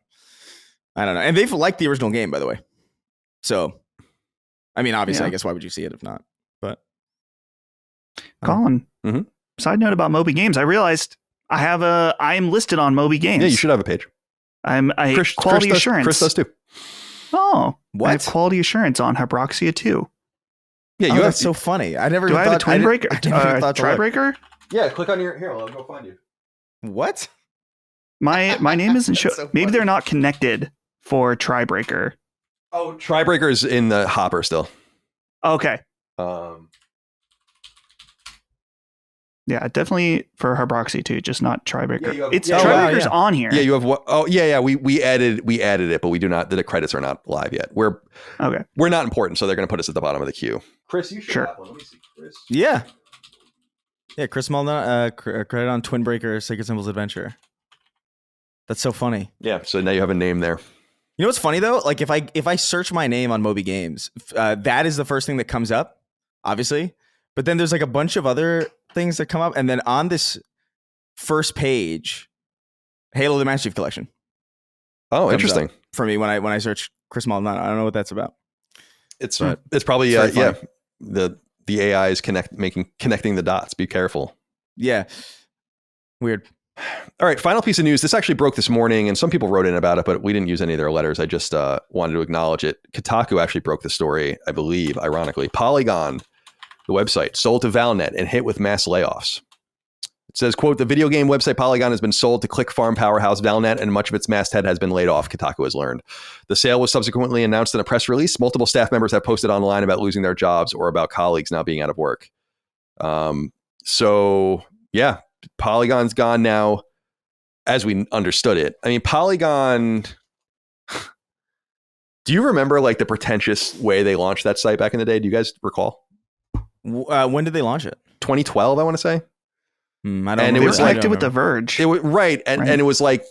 know. And they've liked the original game, by the way. So, I mean, obviously, I guess why would you see it if not? But Colin, Mm-hmm. Side note about Moby Games. I realized I am listed on Moby Games. Yeah, you should have a page. Quality assurance. Chris does too. Oh, what? I have quality assurance on Hyroxia 2. Yeah, you have. That's so funny. I never. Do even I have a thought, twin breaker? Tri Tri-breaker? Yeah, click on your. Here, I'll go find you. What? My name isn't show. So Maybe funny. they're not connected for Tri-breaker. Oh, Tri-breaker is in the hopper still. Okay. Um, Yeah, definitely for Hyroxia 2, just not Tri-breaker. Yeah, It's yeah, Tri-breaker's yeah. on here. yeah, you have what? Oh, yeah. We added it, but we do not. The credits are not live yet. We're not important, so they're going to put us at the bottom of the queue. Chris, you should Sure. have one. Let me see, Chris. Yeah. Yeah, Chris Maldonado, credit on Twin Breaker, Sacred Symbols Adventure. That's so funny. Yeah, so now you have a name there. You know what's funny though? Like if I search my name on Moby Games, that is the first thing that comes up, obviously. But then there's like a bunch of other things that come up, and then on this first page, Halo: The Master Chief Collection. Oh, interesting. For me, when I search Chris Maldonado, I don't know what that's about. It's But probably it's very the AI is connecting the dots. Be careful. Yeah, weird. All right, final piece of news. This actually broke this morning, and some people wrote in about it, but we didn't use any of their letters. I just wanted to acknowledge it. Kotaku actually broke the story, I believe, ironically. Polygon, the website, sold to Valnet and hit with mass layoffs. It says, quote, the video game website Polygon has been sold to click farm powerhouse Valnet, and much of its masthead has been laid off, Kotaku has learnd. The sale was subsequently announced in a press release. Multiple staff members have posted online about losing their jobs or about colleagues now being out of work. So, yeah, Polygon's gone now, as we understood it. I mean, Polygon... Do you remember like the pretentious way they launched that site back in the day? Do you guys recall? When did they launch it? 2012, I want to say. I don't And know. it was connected with The Verge. It was right. And it was like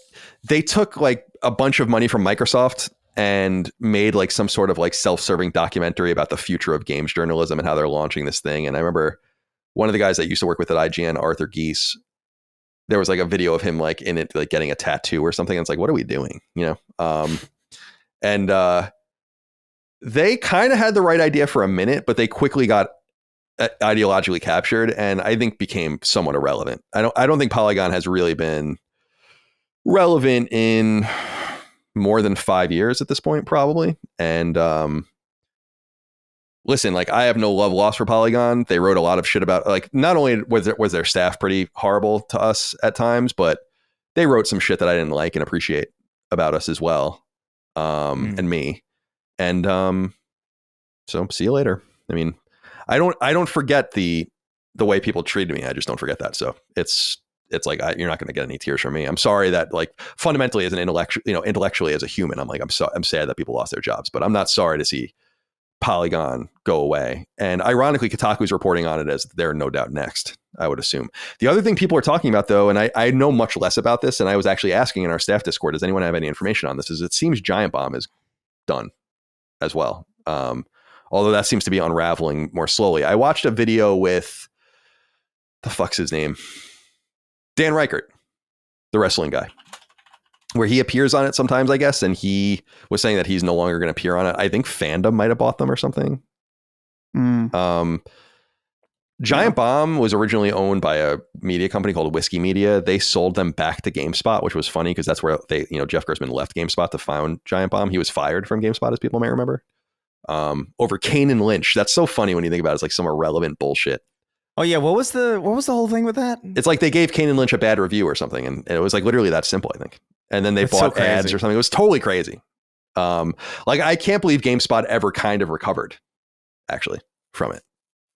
they took like a bunch of money from Microsoft and made like some sort of like self-serving documentary about the future of games journalism and how they're launching this thing. And I remember one of the guys that used to work with at IGN, Arthur Geese, there was like a video of him like in it, like getting a tattoo or something. And it's like, what are we doing? You know? And they kind of had the right idea for a minute, but they quickly got ideologically captured and I think became somewhat irrelevant. I don't think Polygon has really been relevant in more than 5 years at this point, probably. And listen, like I have no love lost for Polygon. They wrote a lot of shit about, like, not only was their staff pretty horrible to us at times, but they wrote some shit that I didn't like and appreciate about us as well. And me. And so see you later. I mean, I don't forget the way people treated me. I just don't forget that. So it's like you're not going to get any tears from me. I'm sorry that, like, fundamentally as an intellectually as a human, I'm like I'm sad that people lost their jobs, but I'm not sorry to see Polygon go away. And ironically, Kotaku's reporting on it as they're no doubt next, I would assume. The other thing people are talking about, though, and I know much less about this, and I was actually asking in our staff Discord, does anyone have any information on this? Is it seems Giant Bomb is done as well. Although that seems to be unraveling more slowly. I watched a video with, the fuck's his name? Dan Reichert, the wrestling guy, where he appears on it sometimes, I guess. And he was saying that he's no longer going to appear on it. I think Fandom might have bought them or something. Giant Bomb was originally owned by a media company called Whiskey Media. They sold them back to GameSpot, which was funny because that's where Jeff Gerstmann left GameSpot to found Giant Bomb. He was fired from GameSpot, as people may remember. Over Kane and Lynch. That's so funny when you think about it. It's like some irrelevant bullshit. Oh yeah, what was the whole thing with that? It's like they gave Kane and Lynch a bad review or something, and it was like literally that simple, I think. And then they bought ads or something. It was totally crazy. Like I can't believe GameSpot ever kind of recovered actually from it,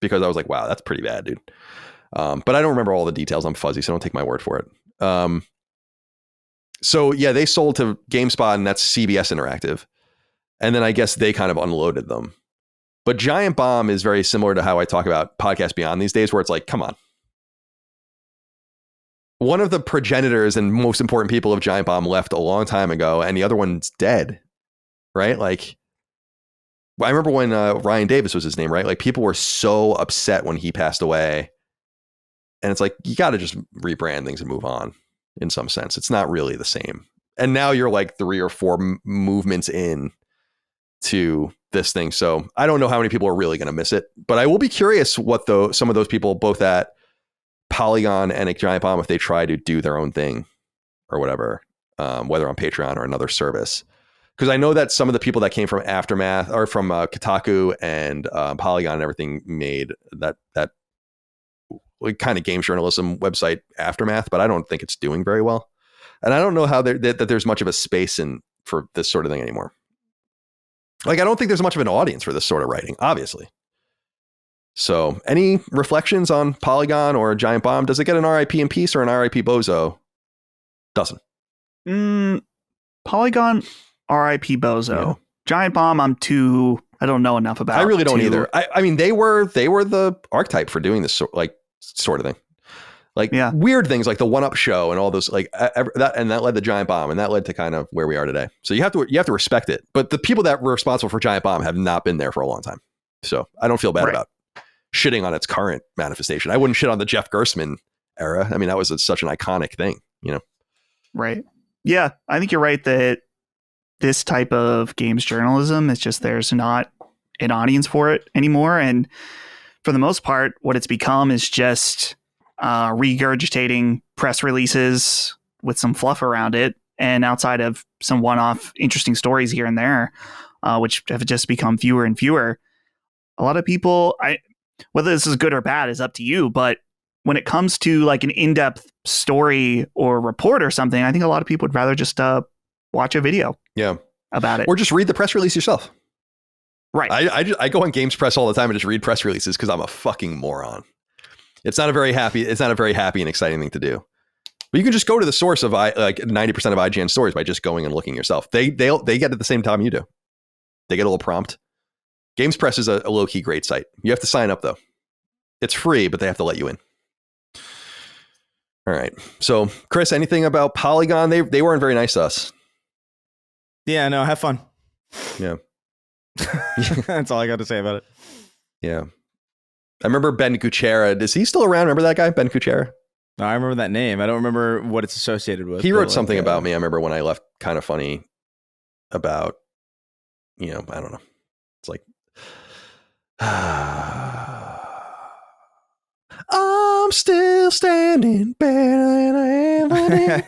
because I was like, wow, that's pretty bad, dude. But I don't remember all the details. I'm fuzzy, so don't take my word for it. So yeah, they sold to GameSpot, and that's CBS Interactive. And then I guess they kind of unloaded them. But Giant Bomb is very similar to how I talk about Podcast Beyond these days, where it's like, come on. one of the progenitors and most important people of Giant Bomb left a long time ago, and the other one's dead, right? Like, I remember when Ryan Davis was his name, right? Like, people were so upset when he passed away, and it's like, you got to just rebrand things and move on. In some sense, it's not really the same. And now you're like 3 or 4 movements in to this thing, so I don't know how many people are really going to miss it, but I will be curious what some of those people, both at Polygon and at Giant Bomb, if they try to do their own thing or whatever, whether on Patreon or another service. Because I know that some of the people that came from Aftermath or from Kotaku and Polygon and everything made that kind of games journalism website Aftermath, but I don't think it's doing very well. And I don't know how that there's much of a space for this sort of thing anymore. Like, I don't think there's much of an audience for this sort of writing, obviously. So, any reflections on Polygon or Giant Bomb? Does it get an RIP in peace or an RIP bozo? Doesn't. Polygon, RIP bozo. Yeah. Giant Bomb, I don't know enough about. I really don't either. I mean, they were the archetype for doing this sort of thing. Like, weird things like the 1UP show and all those, like that led to Giant Bomb, and that led to kind of where we are today. So you have to respect it. But the people that were responsible for Giant Bomb have not been there for a long time. So I don't feel bad about shitting on its current manifestation. I wouldn't shit on the Jeff Gerstmann era. I mean, that was such an iconic thing, you know? Right. Yeah, I think you're right that this type of games journalism is just, there's not an audience for it anymore. And for the most part, what it's become is just regurgitating press releases with some fluff around it, and outside of some one-off interesting stories here and there, which have just become fewer and fewer. A lot of people, whether this is good or bad is up to you, but when it comes to like an in-depth story or report or something, I think a lot of people would rather just watch a video about it, or just read the press release yourself. Right. I go on Games Press all the time and just read press releases because I'm a fucking moron. It's not a very happy and exciting thing to do. But you can just go to the source of like 90% of IGN stories by just going and looking yourself. They get it at the same time you do. They get a little prompt. Games Press is a low key great site. You have to sign up though. It's free, but they have to let you in. All right. So, Chris, anything about Polygon? They weren't very nice to us. Yeah, no, have fun. Yeah. That's all I got to say about it. Yeah. I remember Ben Kuchera. Is he still around? Remember that guy, Ben Kuchera? No, I remember that name. I don't remember what it's associated with. He wrote something about me. I remember when I left, kind of funny about, I don't know. It's like, I'm still standing better than I ever did.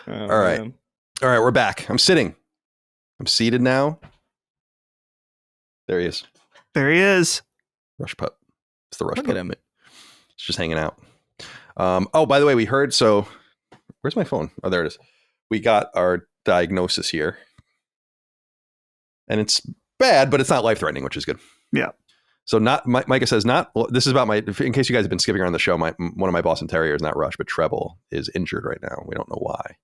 All right. Man. All right, we're back. I'm sitting. I'm seated now. There he is. There he is. Rush Pup. It's the Rush Pup. It's just hanging out. Oh, by the way, we heard, so where's my phone? Oh, there it is. We got our diagnosis here. And it's bad, but it's not life-threatening, which is good. Yeah. So Micah says this is about in case you guys have been skipping around the show, one of my Boston Terriers, not Rush, but Treble, is injured right now. We don't know why.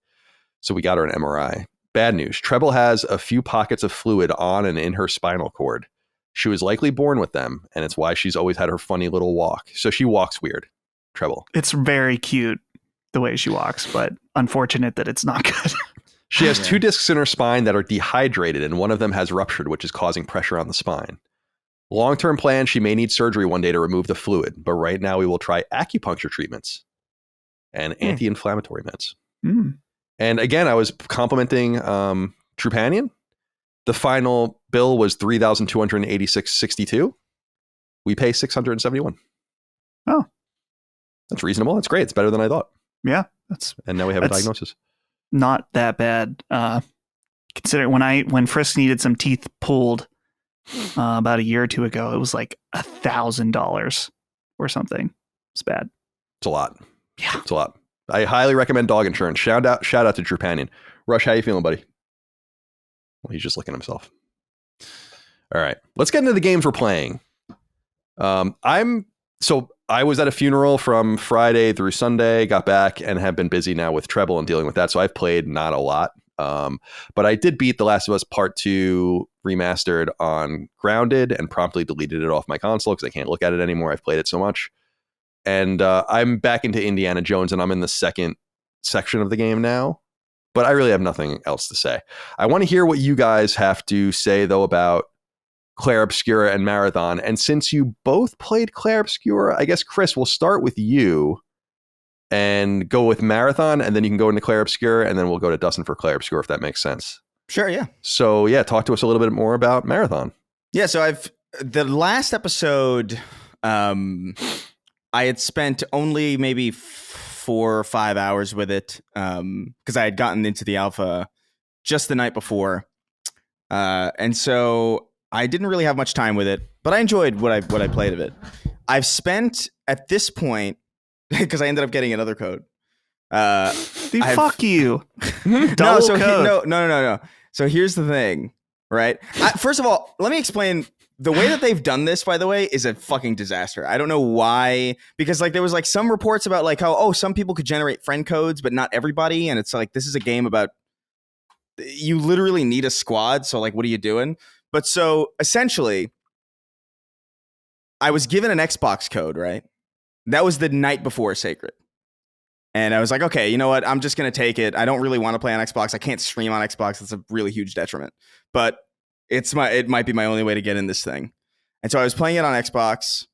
So we got her an MRI. Bad news. Treble has a few pockets of fluid on and in her spinal cord. She was likely born with them, and it's why she's always had her funny little walk. So she walks weird, Treble. It's very cute the way she walks, but unfortunate that it's not good. She has 2 discs in her spine that are dehydrated, and one of them has ruptured, which is causing pressure on the spine. Long-term plan, she may need surgery one day to remove the fluid, but right now we will try acupuncture treatments and anti-inflammatory meds. Mm. And again, I was complimenting Trupanion. The final bill was $3,286.62. We pay $671. Oh, that's reasonable. That's great. It's better than I thought. Yeah, and now we have a diagnosis. Not that bad. Considering when Frisk needed some teeth pulled about a year or two ago, it was like $1,000 or something. It's bad. It's a lot. Yeah, it's a lot. I highly recommend dog insurance. Shout out to Trupanion. Rush, how you feeling, buddy? Well, he's just licking himself. All right, let's get into the games we're playing. I was at a funeral from Friday through Sunday, got back and have been busy now with Treble and dealing with that. So I've played not a lot. But I did beat The Last of Us Part 2 remastered on Grounded and promptly deleted it off my console because I can't look at it anymore. I've played it so much. And I'm back into Indiana Jones, and I'm in the second section of the game now. But I really have nothing else to say. I want to hear what you guys have to say, though, about Clair Obscura and Marathon. And since you both played Clair Obscura, I guess, Chris, we'll start with you and go with Marathon, and then you can go into Clair Obscura, and then we'll go to Dustin for Clair Obscura, if that makes sense. Sure, yeah. So, yeah, talk to us a little bit more about Marathon. Yeah, so the last episode, I had spent only maybe 4 or 5 hours with it, because I had gotten into the alpha just the night before. And so I didn't really have much time with it, but I enjoyed what I played of it. I've spent at this point, because I ended up getting another code. Dude, fuck you. No. So here's the thing, right? First of all, let me explain. The way that they've done this, by the way, is a fucking disaster. I don't know why, because like there was like some reports about like how, some people could generate friend codes, but not everybody. And it's like, this is a game about, you literally need a squad. So like, what are you doing? But so essentially, I was given an Xbox code, right? That was the night before Sacred. And I was like, okay, you know what? I'm just going to take it. I don't really want to play on Xbox. I can't stream on Xbox. It's a really huge detriment. But it might be my only way to get in this thing. And so I was playing it on Xbox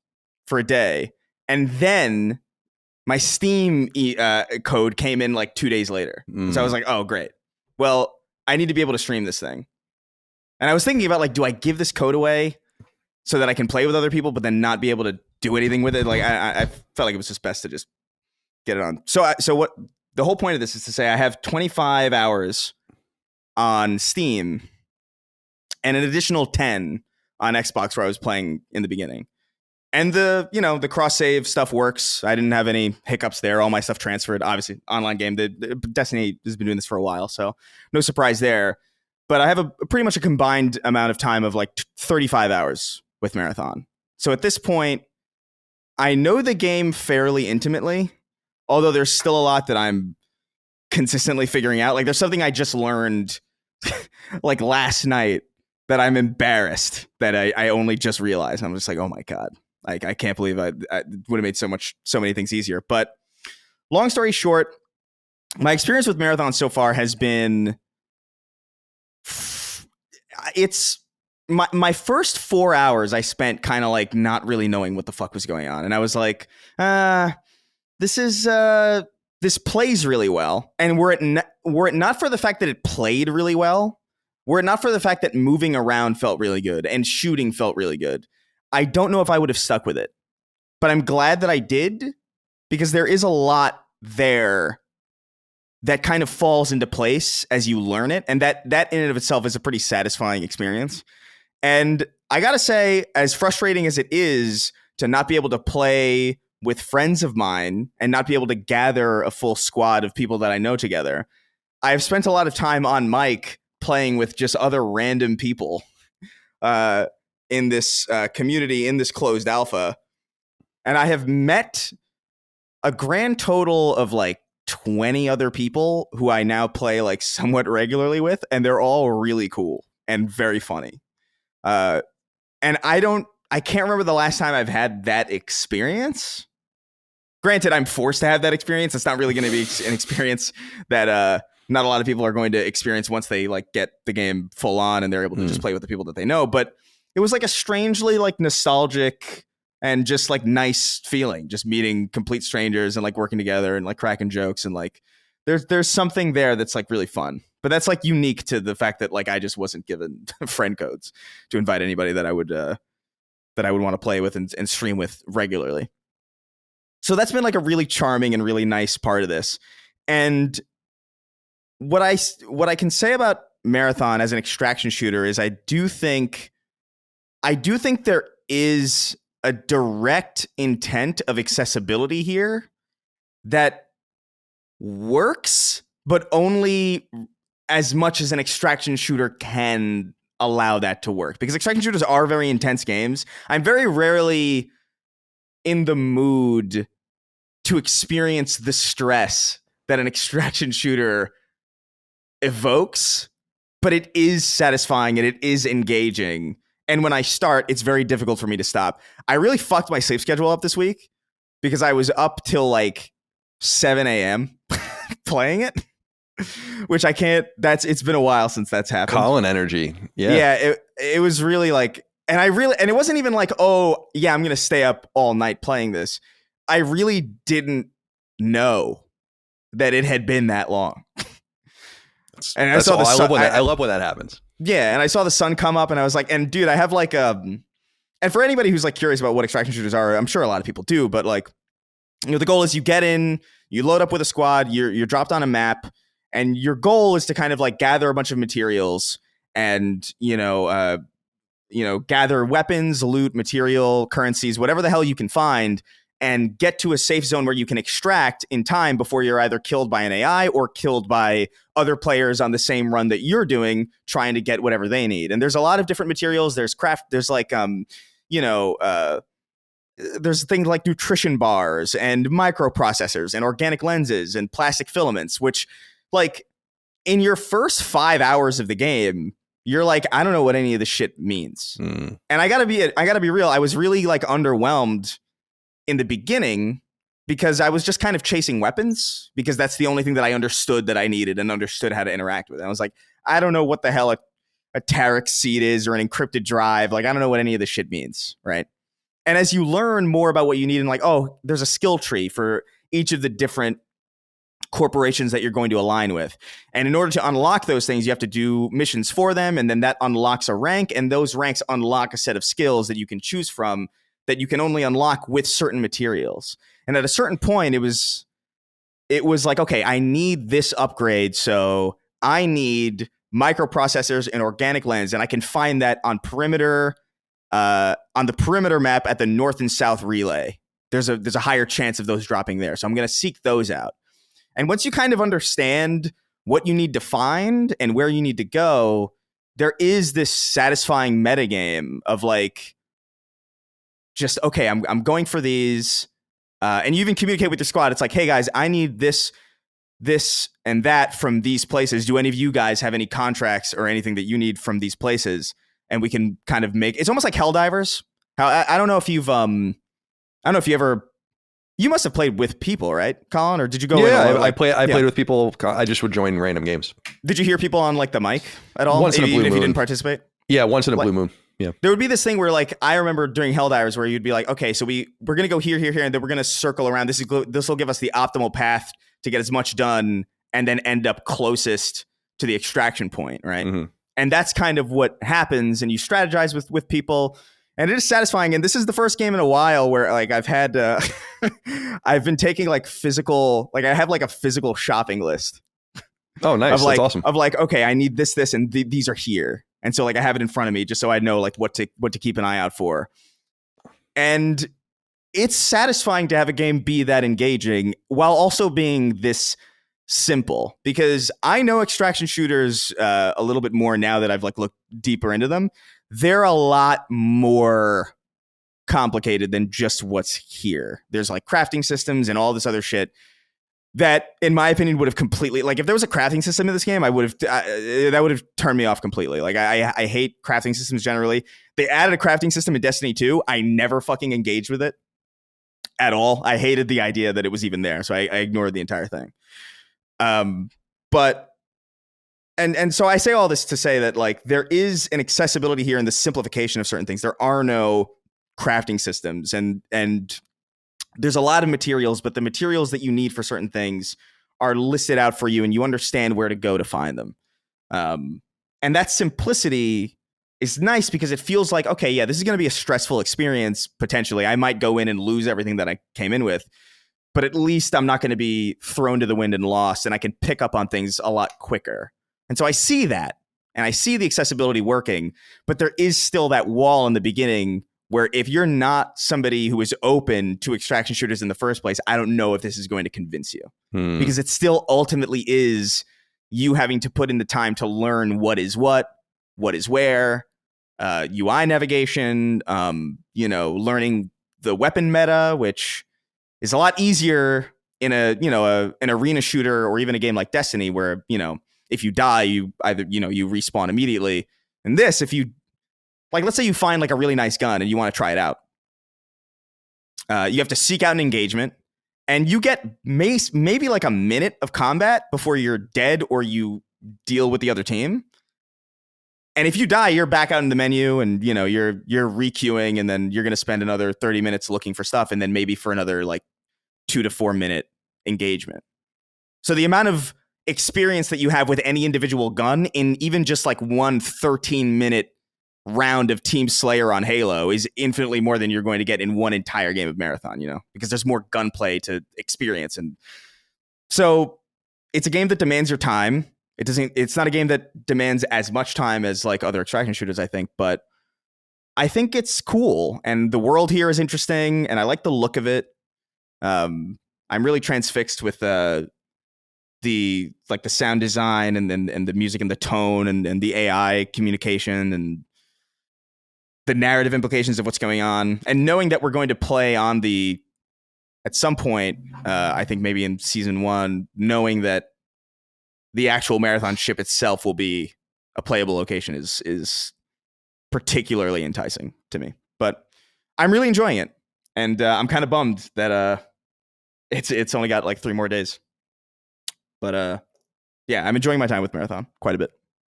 for a day. And then my Steam code came in like 2 days later. So I was like, oh, great. Well, I need to be able to stream this thing. And I was thinking about like, do I give this code away so that I can play with other people, but then not be able to do anything with it? Like I felt like it was just best to just get it on. So what the whole point of this is to say I have 25 hours on Steam and an additional 10 on Xbox where I was playing in the beginning. And the cross save stuff works. I didn't have any hiccups there. All my stuff transferred. Obviously, online game. The Destiny has been doing this for a while, so no surprise there. But I have a pretty much a combined amount of time of like 35 hours with Marathon. So at this point, I know the game fairly intimately, although there's still a lot that I'm consistently figuring out. Like there's something I just learned like last night that I'm embarrassed that I only just realized. I'm just like, oh my God. Like, I can't believe I would have made so many things easier. But long story short, my experience with Marathon so far has been, it's my first 4 hours I spent kind of like not really knowing what the fuck was going on. And I was like, this plays really well. And were it not for the fact that it played really well, were it not for the fact that moving around felt really good and shooting felt really good, I don't know if I would have stuck with it. But I'm glad that I did, because there is a lot there that kind of falls into place as you learn it. And that in and of itself is a pretty satisfying experience. And I gotta say, as frustrating as it is to not be able to play with friends of mine and not be able to gather a full squad of people that I know together, I've spent a lot of time on mic playing with just other random people in this community, in this closed alpha. And I have met a grand total of like 20 other people who I now play like somewhat regularly with, and they're all really cool and very funny. And I can't remember the last time I've had that experience. Granted, I'm forced to have that experience. It's not really going to be an experience that not a lot of people are going to experience once they like get the game full on and they're able to just play with the people that they know. But it was like a strangely like nostalgic and just like nice feeling, just meeting complete strangers and like working together and like cracking jokes. And like there's something there that's like really fun. But that's like unique to the fact that like I just wasn't given friend codes to invite anybody that I would want to play with and stream with regularly. So that's been like a really charming and really nice part of this. And what I can say about Marathon as an extraction shooter is I do think there is a direct intent of accessibility here that works, but only as much as an extraction shooter can allow that to work. Because extraction shooters are very intense games. I'm very rarely in the mood to experience the stress that an extraction shooter evokes, but it is satisfying and it is engaging. And when I start, it's very difficult for me to stop. I really fucked my sleep schedule up this week because I was up till like 7 a.m. playing it, which I can't. It's been a while since that's happened. Colin energy. Yeah. Yeah. It was really like, and it wasn't even like, oh yeah, I'm going to stay up all night playing this. I really didn't know that it had been that long. And I saw the sun. I love when that happens. Yeah. And I saw the sun come up and I was like, and dude, I have like and for anybody who's like curious about what extraction shooters are, I'm sure a lot of people do, but like, you know, the goal is you get in, you load up with a squad, you're dropped on a map, and your goal is to kind of like gather a bunch of materials and, gather weapons, loot, material, currencies, whatever the hell you can find, and get to a safe zone where you can extract in time before you're either killed by an AI or killed by other players on the same run that you're doing, trying to get whatever they need. And there's a lot of different materials. There's there's like, there's things like nutrition bars and microprocessors and organic lenses and plastic filaments, which like in your first 5 hours of the game, you're like, I don't know what any of this shit means. And I gotta be real. I was really like underwhelmed in the beginning because I was just kind of chasing weapons because that's the only thing that I understood that I needed and understood how to interact with. And I was like, I don't know what the hell a Tarek seed is or an encrypted drive. Like, I don't know what any of this shit means. Right. And as you learn more about what you need and like, oh, there's a skill tree for each of the different corporations that you're going to align with. And in order to unlock those things, you have to do missions for them. And then that unlocks a rank. And those ranks unlock a set of skills that you can choose from that you can only unlock with certain materials. And at a certain point, it was like, okay, I need this upgrade. So I need microprocessors and organic lens. And I can find that on the perimeter map at the north and south relay. There's a higher chance of those dropping there. So I'm going to seek those out. And once you kind of understand what you need to find and where you need to go, there is this satisfying metagame of like, just, okay, I'm going for these. And you even communicate with your squad. It's like, hey guys, I need this, and that from these places. Do any of you guys have any contracts or anything that you need from these places? And we can kind of it's almost like Helldivers. I don't know if you must have played with people, right, Colin? Or did you go? Yeah, I played with people. I just would join random games. Did you hear people on like the mic at all? Once in a blue moon. If you didn't participate? Yeah, once in a blue moon. Yeah. There would be this thing where like, I remember during Helldivers where you'd be like, okay, so we're going to go here, and then we're going to circle around. This will give us the optimal path to get as much done and then end up closest to the extraction point, right? Mm-hmm. And that's kind of what happens, and you strategize with people, and it is satisfying. And this is the first game in a while where like I've had, I've been taking like physical, like I have like a physical shopping list. Oh, nice. That's awesome. Of like, okay, I need this, and these are here. And so like I have it in front of me just so I know like what to keep an eye out for. And it's satisfying to have a game be that engaging while also being this simple, because I know extraction shooters a little bit more now that I've like looked deeper into them. They're a lot more complicated than just what's here. There's like crafting systems and all this other shit that, in my opinion, would have completely, like if there was a crafting system in this game, that would have turned me off completely. Like I hate crafting systems generally. They added a crafting system in Destiny 2. I never fucking engaged with it at all. I hated the idea that it was even there. So I ignored the entire thing. But so I say all this to say that like there is an accessibility here in the simplification of certain things. There are no crafting systems and there's a lot of materials, but the materials that you need for certain things are listed out for you and you understand where to go to find them. And that simplicity is nice because it feels like, okay, yeah, this is going to be a stressful experience. Potentially I might go in and lose everything that I came in with, but at least I'm not going to be thrown to the wind and lost, and I can pick up on things a lot quicker. And so I see that, and I see the accessibility working, but there is still that wall in the beginning where if you're not somebody who is open to extraction shooters in the first place, I don't know if this is going to convince you. Because it still ultimately is you having to put in the time to learn what is where, UI navigation, learning the weapon meta, which is a lot easier in an arena shooter or even a game like Destiny where, if you die, you either, you respawn immediately. And this, if you, like, let's say you find like a really nice gun and you want to try it out. You have to seek out an engagement, and you get maybe like a minute of combat before you're dead or you deal with the other team. And if you die, you're back out in the menu, and you're requeuing, and then you're going to spend another 30 minutes looking for stuff, and then maybe for another like 2 to 4 minute engagement. So the amount of experience that you have with any individual gun in even just like one 13-minute round of Team Slayer on Halo is infinitely more than you're going to get in one entire game of Marathon, because there's more gunplay to experience. And so it's a game that demands your time. It's not a game that demands as much time as like other extraction shooters, I think, but I think it's cool. And the world here is interesting, and I like the look of it. I'm really transfixed with the sound design and the music and the tone and the AI communication and the narrative implications of what's going on. And knowing that we're going to play on at some point, I think maybe in season 1, knowing that the actual Marathon ship itself will be a playable location is particularly enticing to me. But I'm really enjoying it, and I'm kind of bummed that it's only got like 3 more days. But yeah, I'm enjoying my time with Marathon quite a bit.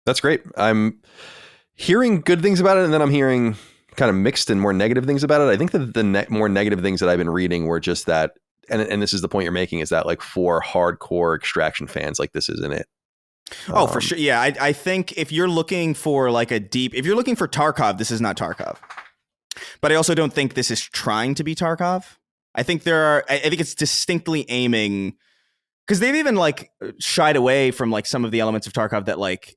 That's great. I'm hearing good things about it, and then I'm hearing kind of mixed and more negative things about it. I think that the more negative things that I've been reading were just that, and this is the point you're making, is that like for hardcore extraction fans, like this isn't it. Oh, for sure. Yeah, I think if you're looking for like if you're looking for Tarkov, this is not Tarkov. But I also don't think this is trying to be Tarkov. I think I think it's distinctly aiming, because they've even like shied away from like some of the elements of Tarkov that like,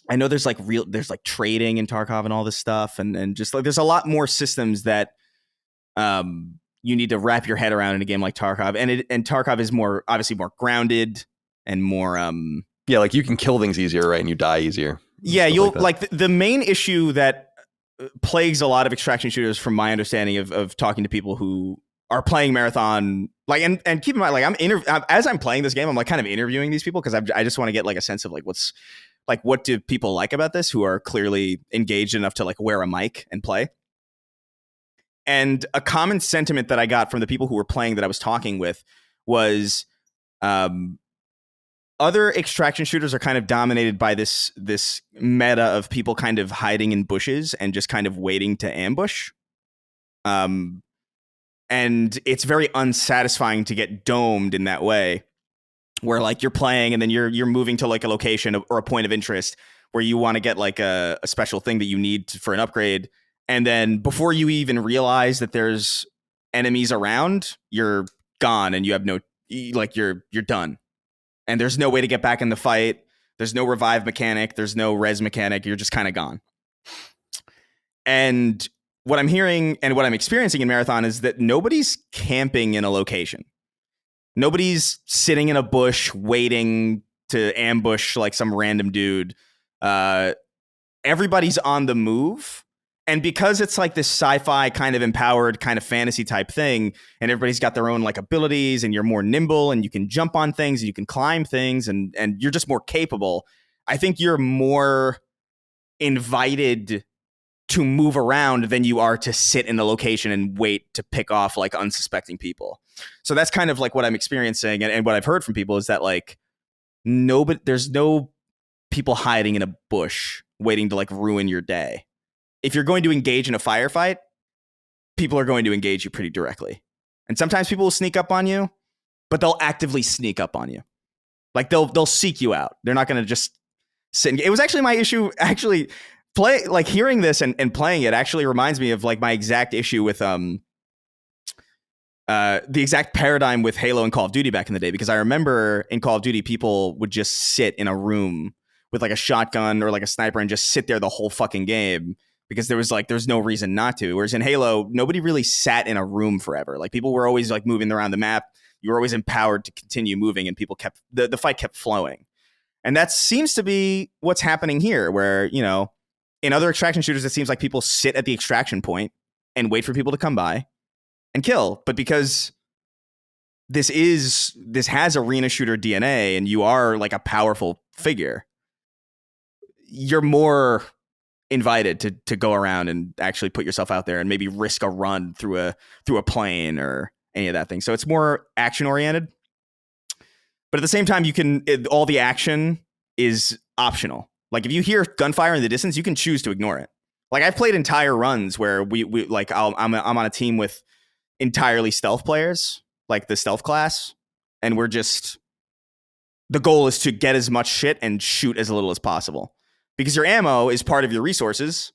I know there's like trading in Tarkov and all this stuff, and just like there's a lot more systems that you need to wrap your head around in a game like Tarkov, and Tarkov is obviously more grounded and more yeah, like you can kill things easier, right? And you die easier. Yeah, you'll like the main issue that plagues a lot of extraction shooters, from my understanding of talking to people who are playing Marathon, like, and keep in mind, like as I'm playing this game, I'm like kind of interviewing these people, because I just want to get like a sense of like what do people like about this who are clearly engaged enough to like wear a mic and play. And a common sentiment that I got from the people who were playing that I was talking with was, other extraction shooters are kind of dominated by this meta of people kind of hiding in bushes and just kind of waiting to ambush. And it's very unsatisfying to get domed in that way, where like you're playing and then you're moving to like a location or a point of interest where you want to get like a special thing that you need for an upgrade. And then before you even realize that there's enemies around, you're gone and you have you're done. And there's no way to get back in the fight. There's no revive mechanic. There's no res mechanic. You're just kind of gone. And what I'm hearing and what I'm experiencing in Marathon is that nobody's camping in a location. Nobody's sitting in a bush waiting to ambush like some random dude. Everybody's on the move. And because it's like this sci-fi kind of empowered kind of fantasy type thing, and everybody's got their own like abilities, and you're more nimble and you can jump on things and you can climb things, and you're just more capable, I think you're more invited to move around than you are to sit in a location and wait to pick off like unsuspecting people. So that's kind of like what I'm experiencing, and what I've heard from people is that like there's no people hiding in a bush waiting to like ruin your day. If you're going to engage in a firefight, people are going to engage you pretty directly. And sometimes people will sneak up on you, but they'll actively sneak up on you. Like they'll seek you out. They're not going to just sit. It was actually my issue. Actually, hearing this and playing it actually reminds me of like my exact issue with the exact paradigm with Halo and Call of Duty back in the day. Because I remember in Call of Duty, people would just sit in a room with like a shotgun or like a sniper and just sit there the whole fucking game, because there's no reason not to. Whereas in Halo, nobody really sat in a room forever. Like people were always like moving around the map. You were always empowered to continue moving, and people the fight kept flowing. And that seems to be what's happening here, where, in other extraction shooters, it seems like people sit at the extraction point and wait for people to come by and kill. But because this has arena shooter DNA and you are like a powerful figure, you're more invited to go around and actually put yourself out there and maybe risk a run through a plane or any of that thing. So it's more action oriented. But at the same time, all the action is optional. Like if you hear gunfire in the distance, you can choose to ignore it. Like I've played entire runs where we like I'm on a team with entirely stealth players, like the stealth class, and the goal is to get as much shit and shoot as little as possible. Because your ammo is part of your resources,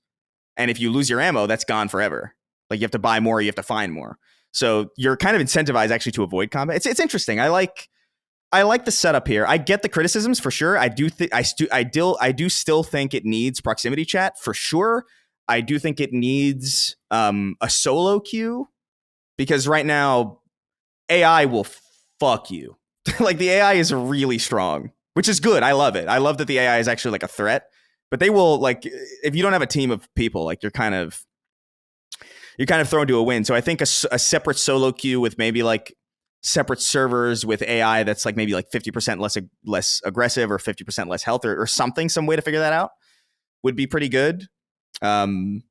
and if you lose your ammo, that's gone forever. Like you have to buy more, you have to find more. So you're kind of incentivized actually to avoid combat. It's interesting. I like the setup here. I get the criticisms for sure. I do still think it needs proximity chat for sure. I do think it needs a solo queue, because right now AI will fuck you. Like the AI is really strong, which is good. I love it. I love that the AI is actually like a threat. But they will, like, if you don't have a team of people, like you're kind of thrown to a wind. So I think a separate solo queue with maybe like separate servers with AI that's like maybe like 50% less aggressive or 50% less health or something, some way to figure that out would be pretty good. But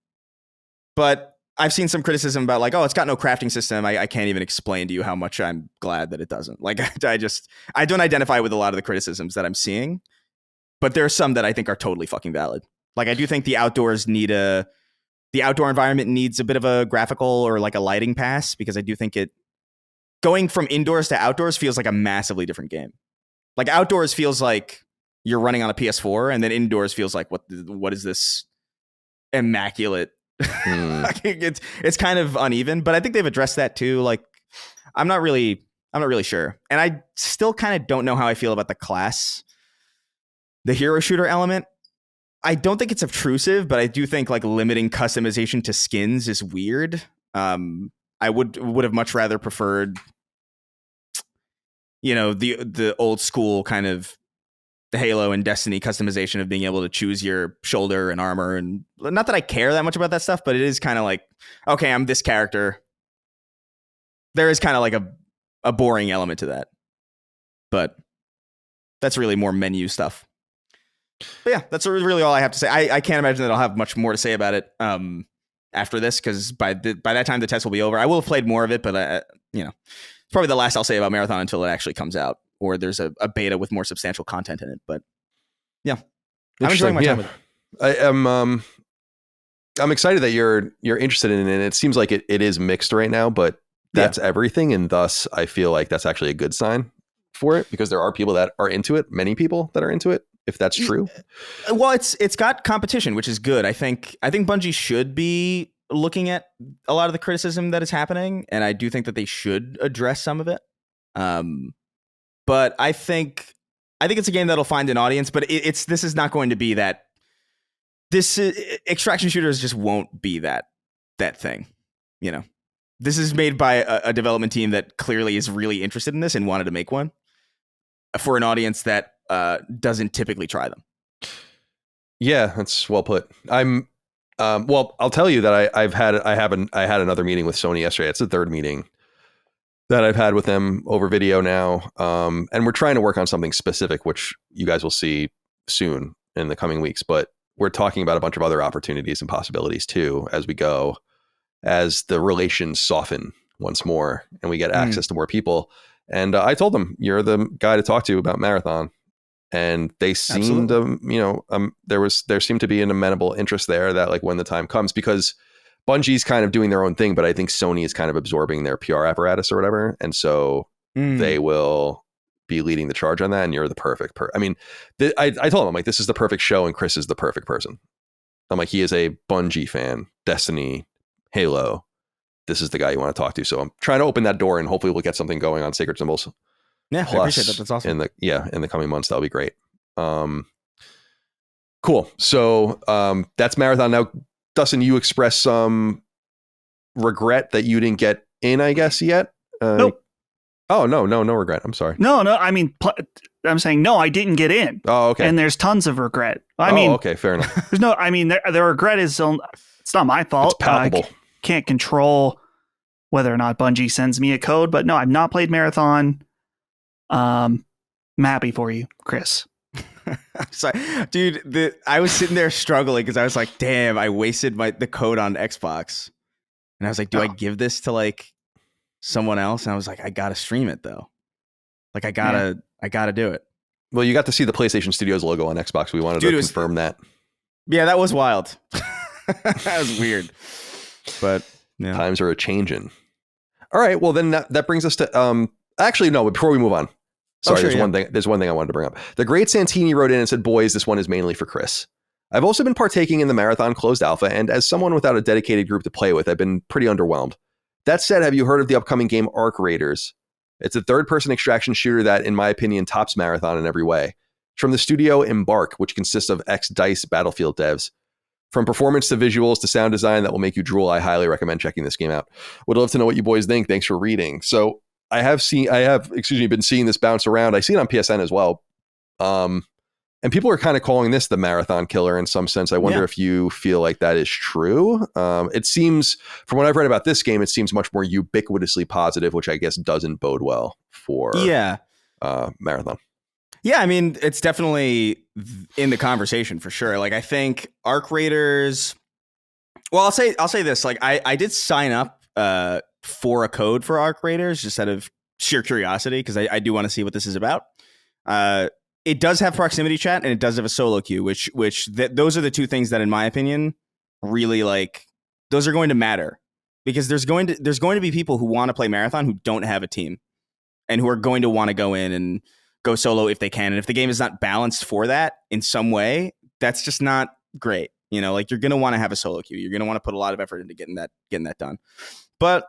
I've seen some criticism about like, oh, it's got no crafting system. I can't even explain to you how much I'm glad that it doesn't. Like I don't identify with a lot of the criticisms that I'm seeing. But there are some that I think are totally fucking valid. Like I do think the outdoor environment needs a bit of a graphical or like a lighting pass, because I do think going from indoors to outdoors feels like a massively different game. Like outdoors feels like you're running on a PS4, and then indoors feels like what is this immaculate? It's kind of uneven, but I think they've addressed that too. Like I'm not really sure, and I still kind of don't know how I feel about the class. The hero shooter element, I don't think it's obtrusive, but I do think like limiting customization to skins is weird. I would have much rather preferred, the old school kind of the Halo and Destiny customization of being able to choose your shoulder and armor. And not that I care that much about that stuff, but it is kind of like, okay, I'm this character. There is kind of like a boring element to that, but that's really more menu stuff. But yeah, that's really all I have to say. I can't imagine that I'll have much more to say about it after this, because by that time the test will be over. I will have played more of it, but it's probably the last I'll say about Marathon until it actually comes out, or there's a beta with more substantial content in it. But yeah, I'm enjoying my time with it. I'm excited that you're interested in it. It seems like it is mixed right now, but that's everything, and thus I feel like that's actually a good sign for it, because there are people that are into it, many people that are into it, if that's true. Well, it's got competition, which is good. I think Bungie should be looking at a lot of the criticism that is happening, and I do think that they should address some of it. But I think it's a game that'll find an audience, but this is not going to be that. This extraction shooters just won't be that thing. This is made by a development team that clearly is really interested in this and wanted to make one for an audience that doesn't typically try them. Yeah, that's well put. I'm well, I'll tell you that I had another meeting with Sony yesterday. It's the third meeting that I've had with them over video now. And we're trying to work on something specific, which you guys will see soon in the coming weeks, but we're talking about a bunch of other opportunities and possibilities too as we go, as the relations soften once more and we get access to more people. And I told them, you're the guy to talk to about Marathon. And they seemed, there seemed to be an amenable interest there that like when the time comes, because Bungie's kind of doing their own thing, but I think Sony is kind of absorbing their PR apparatus or whatever. And so they will be leading the charge on that. And you're the perfect I mean, I told him, I'm like, this is the perfect show and Chris is the perfect person. I'm like, he is a Bungie fan, Destiny, Halo. This is the guy you want to talk to. So I'm trying to open that door and hopefully we'll get something going on Sacred Symbols. Yeah, I appreciate that. That's awesome. In the coming months, that'll be great. Cool. So that's Marathon. Now, Dustin, you expressed some regret that you didn't get in, I guess, yet. Nope. Oh, no regret. I'm sorry. No. I mean, I'm saying no, I didn't get in. Oh, okay. And there's tons of regret. I mean, okay, fair enough. There's no. I mean, the regret is it's not my fault. It's palpable. Can't control whether or not Bungie sends me a code, but no, I've not played Marathon. I'm happy for you, Chris. Sorry, dude. I was sitting there struggling because I was like, "Damn, I wasted the code on Xbox," and I was like, "Do I give this to like someone else?" And I was like, "I gotta stream it though. Like, I gotta do it." Well, you got to see the PlayStation Studios logo on Xbox. We wanted to confirm that. Yeah, that was wild. That was weird, but yeah. Times are a changing. All right, well then that brings us to actually no. Before we move on. Sorry, there's one thing I wanted to bring up. The Great Santini wrote in and said, "Boys, this one is mainly for Chris. I've also been partaking in the Marathon closed alpha, and as someone without a dedicated group to play with, I've been pretty underwhelmed. That said, have you heard of the upcoming game Arc Raiders? It's a third-person extraction shooter that, in my opinion, tops Marathon in every way. It's from the studio Embark, which consists of ex-DICE Battlefield devs. From performance to visuals to sound design that will make you drool, I highly recommend checking this game out. Would love to know what you boys think. Thanks for reading." So I have been seeing this bounce around. I see it on PSN as well. And people are kind of calling this the Marathon killer in some sense. I wonder if you feel like that is true. It seems, from what I've read about this game, it seems much more ubiquitously positive, which I guess doesn't bode well for Marathon. Yeah, I mean, it's definitely in the conversation for sure. Like, I think Arc Raiders. Well, I'll say this. Like, I did sign up for a code for Arc Raiders just out of sheer curiosity because I do want to see what this is about. It does have proximity chat and it does have a solo queue, which those are the two things that, in my opinion, really like those are going to matter because there's going to be people who want to play Marathon who don't have a team and who are going to want to go in and go solo if they can. And if the game is not balanced for that in some way, that's just not great. You know, like you're going to want to have a solo queue. You're going to want to put a lot of effort into getting that done. But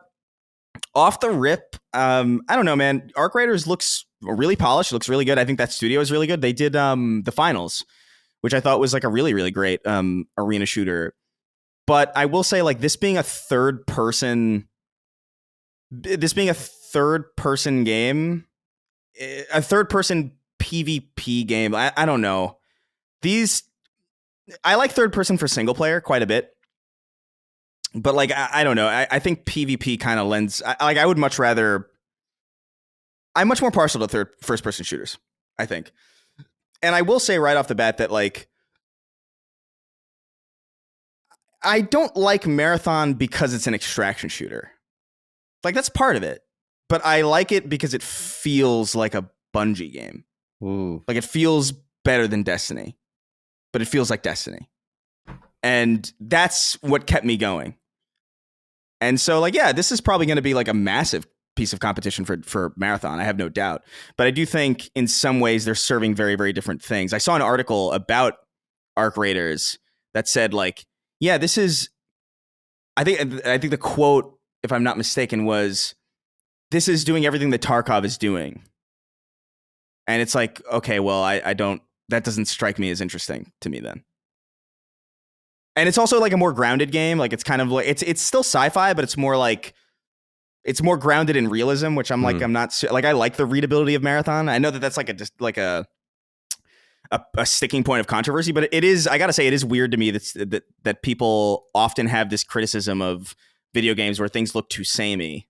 off the rip, I don't know, man. Arc Raiders looks really polished. Looks really good. I think that studio is really good. They did the finals, which I thought was like a really, really great arena shooter. But I will say, like, this being a third person game, a third person PvP game. I don't know. I like third person for single player quite a bit. But like, I don't know. I think PvP kind of lends. I would much rather. I'm much more partial to first person shooters, I think. And I will say right off the bat that like, I don't like Marathon because it's an extraction shooter. Like that's part of it. But I like it because it feels like a Bungie game. Ooh. Like it feels better than Destiny. But it feels like Destiny. And that's what kept me going. And so, like, yeah, this is probably going to be like a massive piece of competition for Marathon. I have no doubt. But I do think in some ways they're serving very, very different things. I saw an article about Arc Raiders that said, like, yeah, this is, I think the quote, if I'm not mistaken, was, this is doing everything that Tarkov is doing. And it's like, okay, well, I don't, that doesn't strike me as interesting to me then. And it's also like a more grounded game. Like it's kind of like it's still sci-fi, but it's more like it's more grounded in realism, which I'm like I'm not like I like the readability of Marathon. I know that that's like a sticking point of controversy, but it is. I gotta say, it is weird to me that people often have this criticism of video games where things look too samey,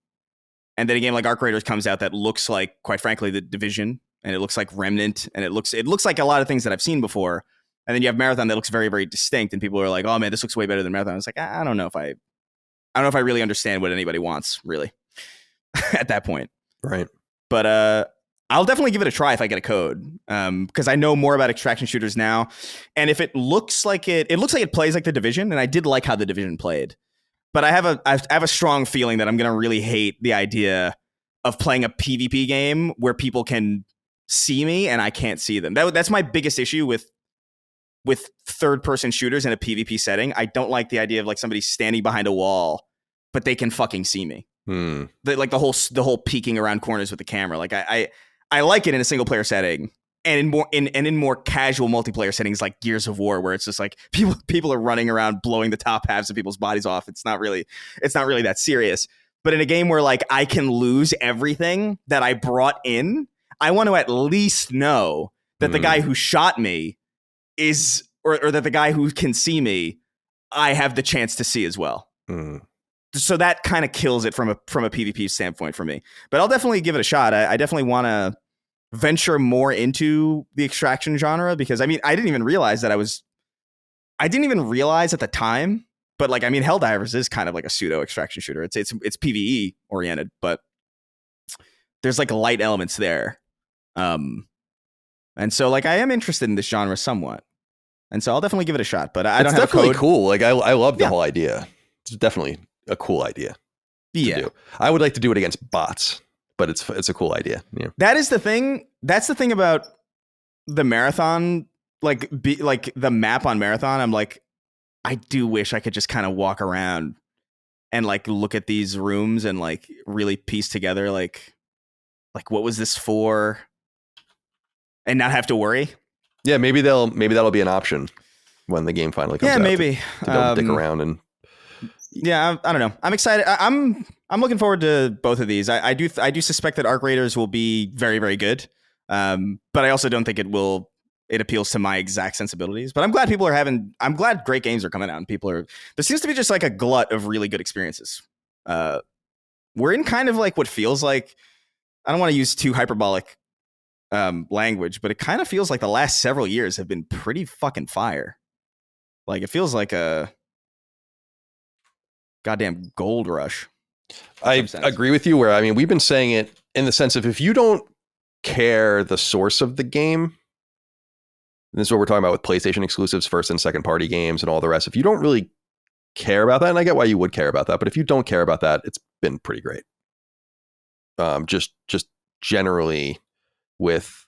and then a game like Arc Raiders comes out that looks like, quite frankly, The Division, and it looks like Remnant, and it looks like a lot of things that I've seen before. And then you have Marathon that looks very, very distinct, and people are like, "Oh man, this looks way better than Marathon." I was like, I don't know if I really understand what anybody wants, really, at that point. Right. But I'll definitely give it a try if I get a code, because I know more about extraction shooters now. And if it looks like it plays like The Division, and I did like how The Division played. But I have a strong feeling that I'm gonna really hate the idea of playing a PvP game where people can see me and I can't see them. That's my biggest issue with third-person shooters in a PvP setting. I don't like the idea of like somebody standing behind a wall, but they can fucking see me. Like the whole peeking around corners with the camera. Like I like it in a single-player setting, and in more casual multiplayer settings like Gears of War, where it's just like people are running around blowing the top halves of people's bodies off. It's not really that serious. But in a game where like I can lose everything that I brought in, I want to at least know that the guy who shot me is, or that the guy who can see me, I have the chance to see as well. So that kind of kills it from a PvP standpoint for me. But I'll definitely give it a shot. I definitely want to venture more into the extraction genre, because I mean, I didn't even realize at the time, but like, I mean, Helldivers is kind of like a pseudo extraction shooter. It's PvE oriented, but there's like light elements there. And so like, I am interested in this genre somewhat. And so I'll definitely give it a shot, but I don't have a code. It's definitely cool. Like I love the whole idea. It's definitely a cool idea. Yeah. Do. I would like to do it against bots, but it's a cool idea. Yeah. That is the thing. That's the thing about the marathon, like the map on Marathon. I'm like, I do wish I could just kind of walk around and like look at these rooms and like really piece together like what was this for, and not have to worry. Yeah, maybe that'll be an option when the game finally comes out. Yeah, maybe to go dick around and. Yeah, I don't know. I'm excited. I'm looking forward to both of these. I do suspect that Arc Raiders will be very, very good. But I also don't think it appeals to my exact sensibilities. But I'm glad I'm glad great games are coming out and there seems to be just like a glut of really good experiences. We're in kind of like what feels like, I don't want to use too hyperbolic language, but it kind of feels like the last several years have been pretty fucking fire. Like it feels like a goddamn gold rush. I agree with you, where I mean, we've been saying it in the sense of, if you don't care the source of the game, and this is what we're talking about with PlayStation exclusives, first and second party games and all the rest. If you don't really care about that, and I get why you would care about that, but if you don't care about that, it's been pretty great. Just generally, with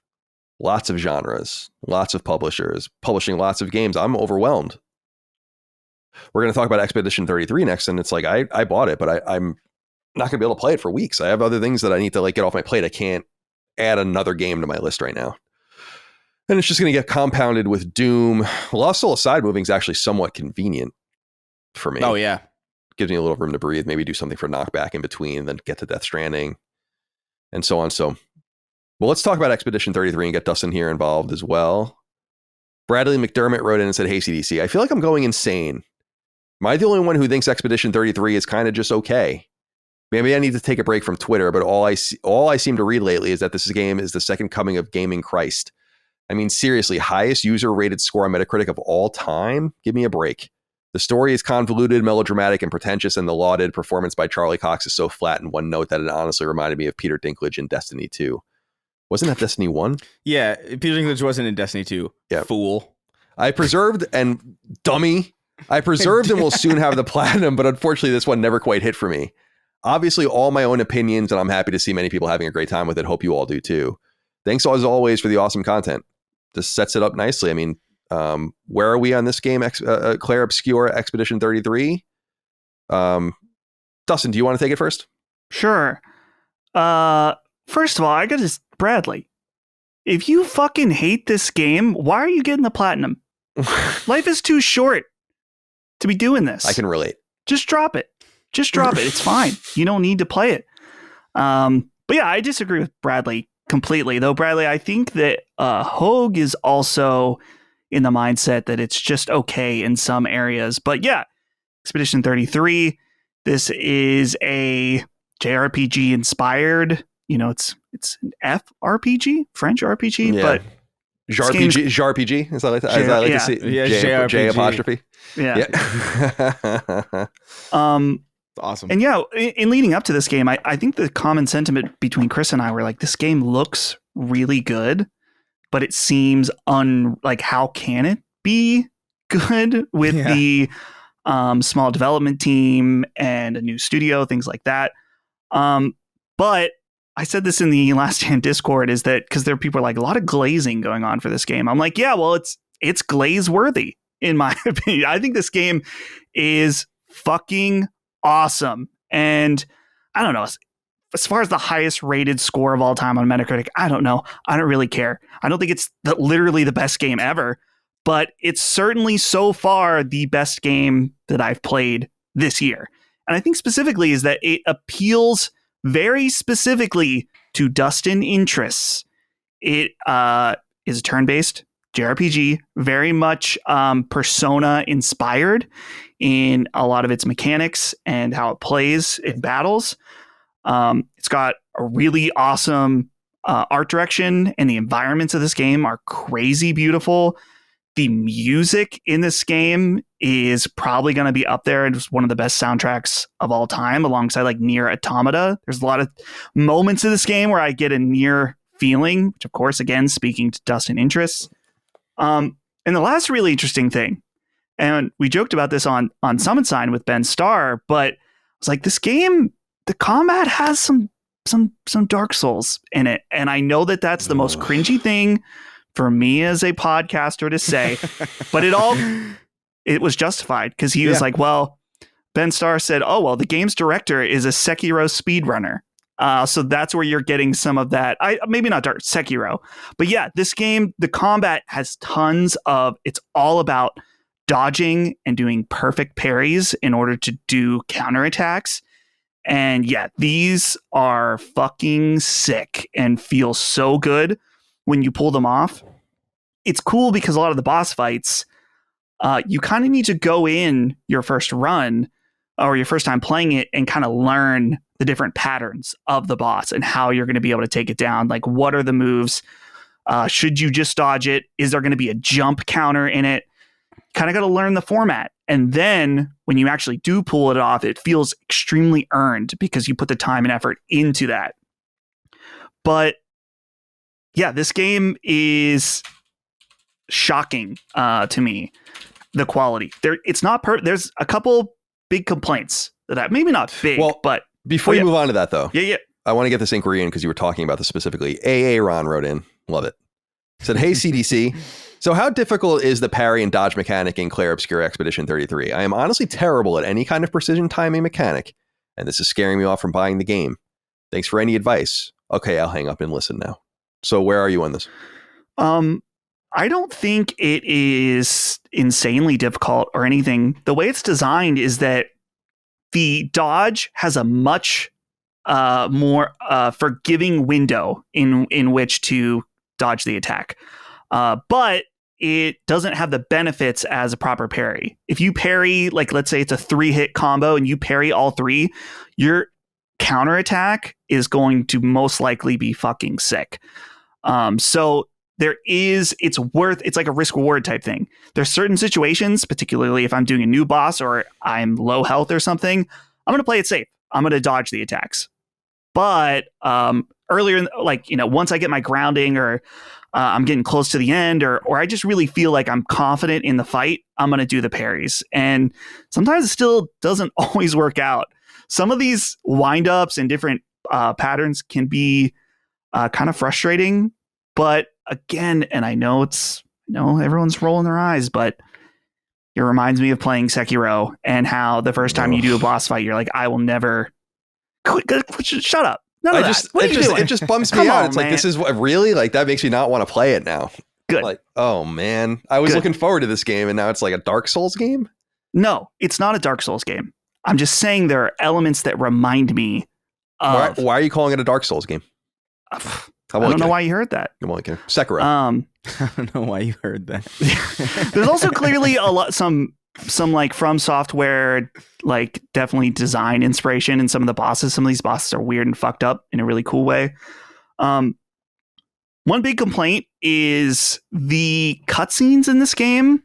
lots of genres, lots of publishers publishing lots of games, I'm overwhelmed. We're going to talk about Expedition 33 next, and it's like I bought it, but I'm not going to be able to play it for weeks. I have other things that I need to like get off my plate. I can't add another game to my list right now. And it's just going to get compounded with Doom. Lost Soul Side moving is actually somewhat convenient for me. Oh, yeah. Gives me a little room to breathe, maybe do something for knockback in between, then get to Death Stranding and so on. So, well, let's talk about Expedition 33 and get Dustin here involved as well. Bradley McDermott wrote in and said, "Hey, CDC, I feel like I'm going insane. Am I the only one who thinks Expedition 33 is kind of just okay? Maybe I need to take a break from Twitter, but all I seem to read lately is that this game is the second coming of gaming Christ. I mean, seriously, highest user rated score on Metacritic of all time? Give me a break. The story is convoluted, melodramatic, and pretentious, and the lauded performance by Charlie Cox is so flat in one note that it honestly reminded me of Peter Dinklage in Destiny 2. Wasn't that Destiny 1? Yeah, Peter Dinklage wasn't in Destiny 2. Yeah. Fool. I preserved and will soon have the platinum, but unfortunately this one never quite hit for me. Obviously all my own opinions, and I'm happy to see many people having a great time with it. Hope you all do too. Thanks as always for the awesome content. This sets it up nicely. I mean, where are we on this game? Clair, Obscur, Expedition 33. Dustin, do you want to take it first? Sure. First of all, I got to Bradley. If you fucking hate this game, why are you getting the platinum? Life is too short to be doing this. I can relate. Just drop it. It's fine. You don't need to play it. But yeah, I disagree with Bradley completely. Though, Bradley, I think that Hogue is also in the mindset that it's just okay in some areas. But yeah, Expedition 33, this is a JRPG inspired, it's an FRPG, French RPG, yeah. But JRPG, as I like to see. Yeah, J apostrophe. Yeah. Awesome. And yeah, in leading up to this game, I think the common sentiment between Chris and I were like, this game looks really good, but it seems like, how can it be good with the small development team and a new studio, things like that. But I said this in the Last Stand Discord, is that because there are people like a lot of glazing going on for this game. I'm like, yeah, well, it's glaze worthy in my opinion. I think this game is fucking awesome. And I don't know, as far as the highest rated score of all time on Metacritic, I don't know. I don't really care. I don't think it's literally the best game ever, but it's certainly so far the best game that I've played this year. And I think specifically is that it appeals very specifically to Dustin interests. It is a turn-based JRPG, very much Persona inspired in a lot of its mechanics and how it plays in battles. It's got a really awesome art direction and the environments of this game are crazy beautiful. The music in this game is probably going to be up there. It's one of the best soundtracks of all time, alongside like Nier Automata. There's a lot of moments in this game where I get a Nier feeling, which of course, again, speaking to Dustin interests. And the last really interesting thing, and we joked about this on Summon Sign with Ben Starr, but it's like this game, the combat has some Dark Souls in it. And I know that that's the most cringy thing for me as a podcaster to say, but it was justified because he was like, well, Ben Starr said, oh, well, the game's director is a Sekiro speedrunner. So that's where you're getting some of that. Maybe not Dark Sekiro, but yeah, this game, the combat has tons of, it's all about dodging and doing perfect parries in order to do counterattacks. And yeah, these are fucking sick and feel so good when you pull them off. It's cool because a lot of the boss fights, you kind of need to go in your first run or your first time playing it and kind of learn the different patterns of the boss and how you're going to be able to take it down. Like, what are the moves? Should you just dodge it? Is there going to be a jump counter in it? Kind of got to learn the format. And then when you actually do pull it off, it feels extremely earned because you put the time and effort into that. But yeah, this game is shocking to me. The quality it's not there's a couple big complaints that maybe not big, but before you move on to that though, yeah, I want to get this inquiry in because you were talking about this specifically. AA Ron wrote in, love it. Said, hey CDC, so how difficult is the parry and dodge mechanic in Clair Obscur Expedition 33? I am honestly terrible at any kind of precision timing mechanic, and this is scaring me off from buying the game. Thanks for any advice. Okay, I'll hang up and listen now. So where are you on this? I don't think it is insanely difficult or anything. The way it's designed is that the dodge has a much more forgiving window in which to dodge the attack. But it doesn't have the benefits as a proper parry. If you parry, like let's say it's a 3-hit combo and you parry all 3, your counterattack is going to most likely be fucking sick. So it's like a risk reward type thing. There's certain situations, particularly if I'm doing a new boss or I'm low health or something, I'm going to play it safe. I'm going to dodge the attacks. But earlier, once I get my grounding or I'm getting close to the end or I just really feel like I'm confident in the fight, I'm going to do the parries. And sometimes it still doesn't always work out. Some of these windups and different patterns can be kind of frustrating. But again, and I know everyone's rolling their eyes, but it reminds me of playing Sekiro and how the first time you do a boss fight, you're like, I will never shut up. It just bumps me out. It's like, this is what really, like, that makes me not want to play it now. Good. Like, oh man, I was looking forward to this game and now it's like a Dark Souls game. No, it's not a Dark Souls game. I'm just saying there are elements that remind me of. Why are you calling it a Dark Souls game? I don't know why you heard that. I'm only kidding. Sekiro. I don't know why you heard that. There's also clearly some like From Software, like definitely design inspiration in some of the bosses. Some of these bosses are weird and fucked up in a really cool way. One big complaint is the cutscenes in this game.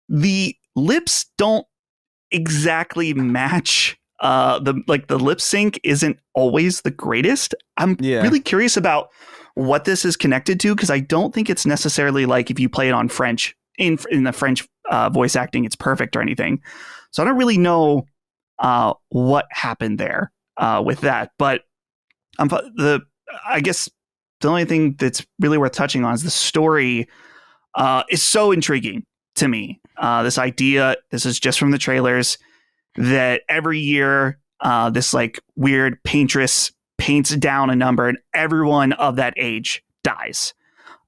The lips don't exactly match. The lip sync isn't always the greatest. I'm really curious about what this is connected to, because I don't think it's necessarily like if you play it on French in the French voice acting, it's perfect or anything. So I don't really know what happened there with that. But I guess the only thing that's really worth touching on is the story is so intriguing to me. This idea, this is just from the trailers, that every year this like weird paintress paints down a number and everyone of that age dies.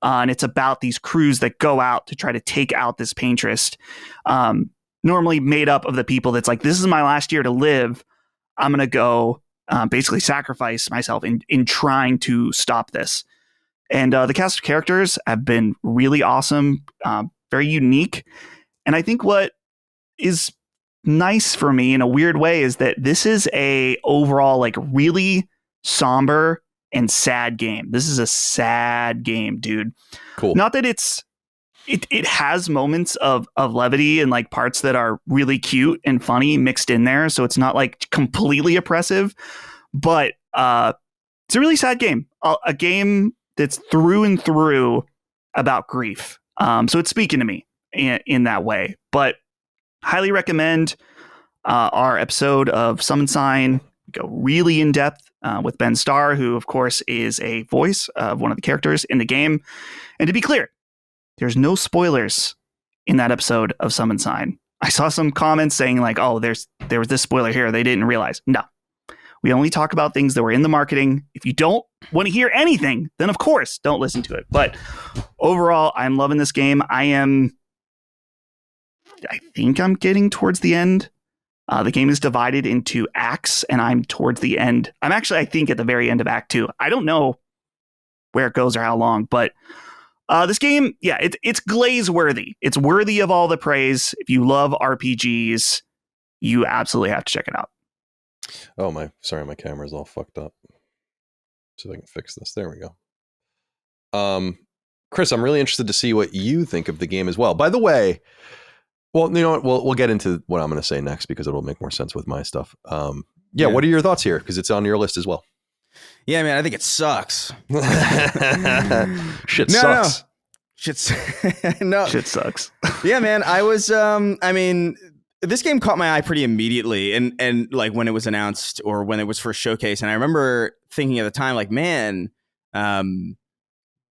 And it's about these crews that go out to try to take out this paintress, normally made up of the people that's like, this is my last year to live. I'm going to go basically sacrifice myself in trying to stop this. And the cast of characters have been really awesome, very unique. And I think what is nice for me in a weird way is that this is a overall like really somber and sad game. This is a sad game, dude. Cool. Not that it has moments of levity and like parts that are really cute and funny mixed in there, so it's not like completely oppressive, but it's a really sad game. A game that's through and through about grief. So it's speaking to me in that way. But highly recommend our episode of Summon Sign. We go really in depth with Ben Starr, who of course is a voice of one of the characters in the game. And to be clear, there's no spoilers in that episode of Summon Sign. I saw some comments saying like, oh, there was this spoiler here they didn't realize. No. We only talk about things that were in the marketing. If you don't want to hear anything, then of course, don't listen to it. But overall, I'm loving this game. I think I'm getting towards the end. The game is divided into acts, and I'm towards the end. I'm actually, I think, at the very end of Act 2. I don't know where it goes or how long, but this game, yeah, it's glaze worthy. It's worthy of all the praise. If you love RPGs, you absolutely have to check it out. Oh, my camera's all fucked up. See if I can fix this. There we go. Chris, I'm really interested to see what you think of the game as well. By the way, well, you know what? We'll get into what I'm going to say next because it'll make more sense with my stuff. Yeah, what are your thoughts here? Because it's on your list as well. Yeah, man, I think it sucks. Shit sucks. No. Shit sucks. Yeah, man. I was, I mean, this game caught my eye pretty immediately, and like when it was announced or when it was first showcased, and I remember thinking at the time, like, man, that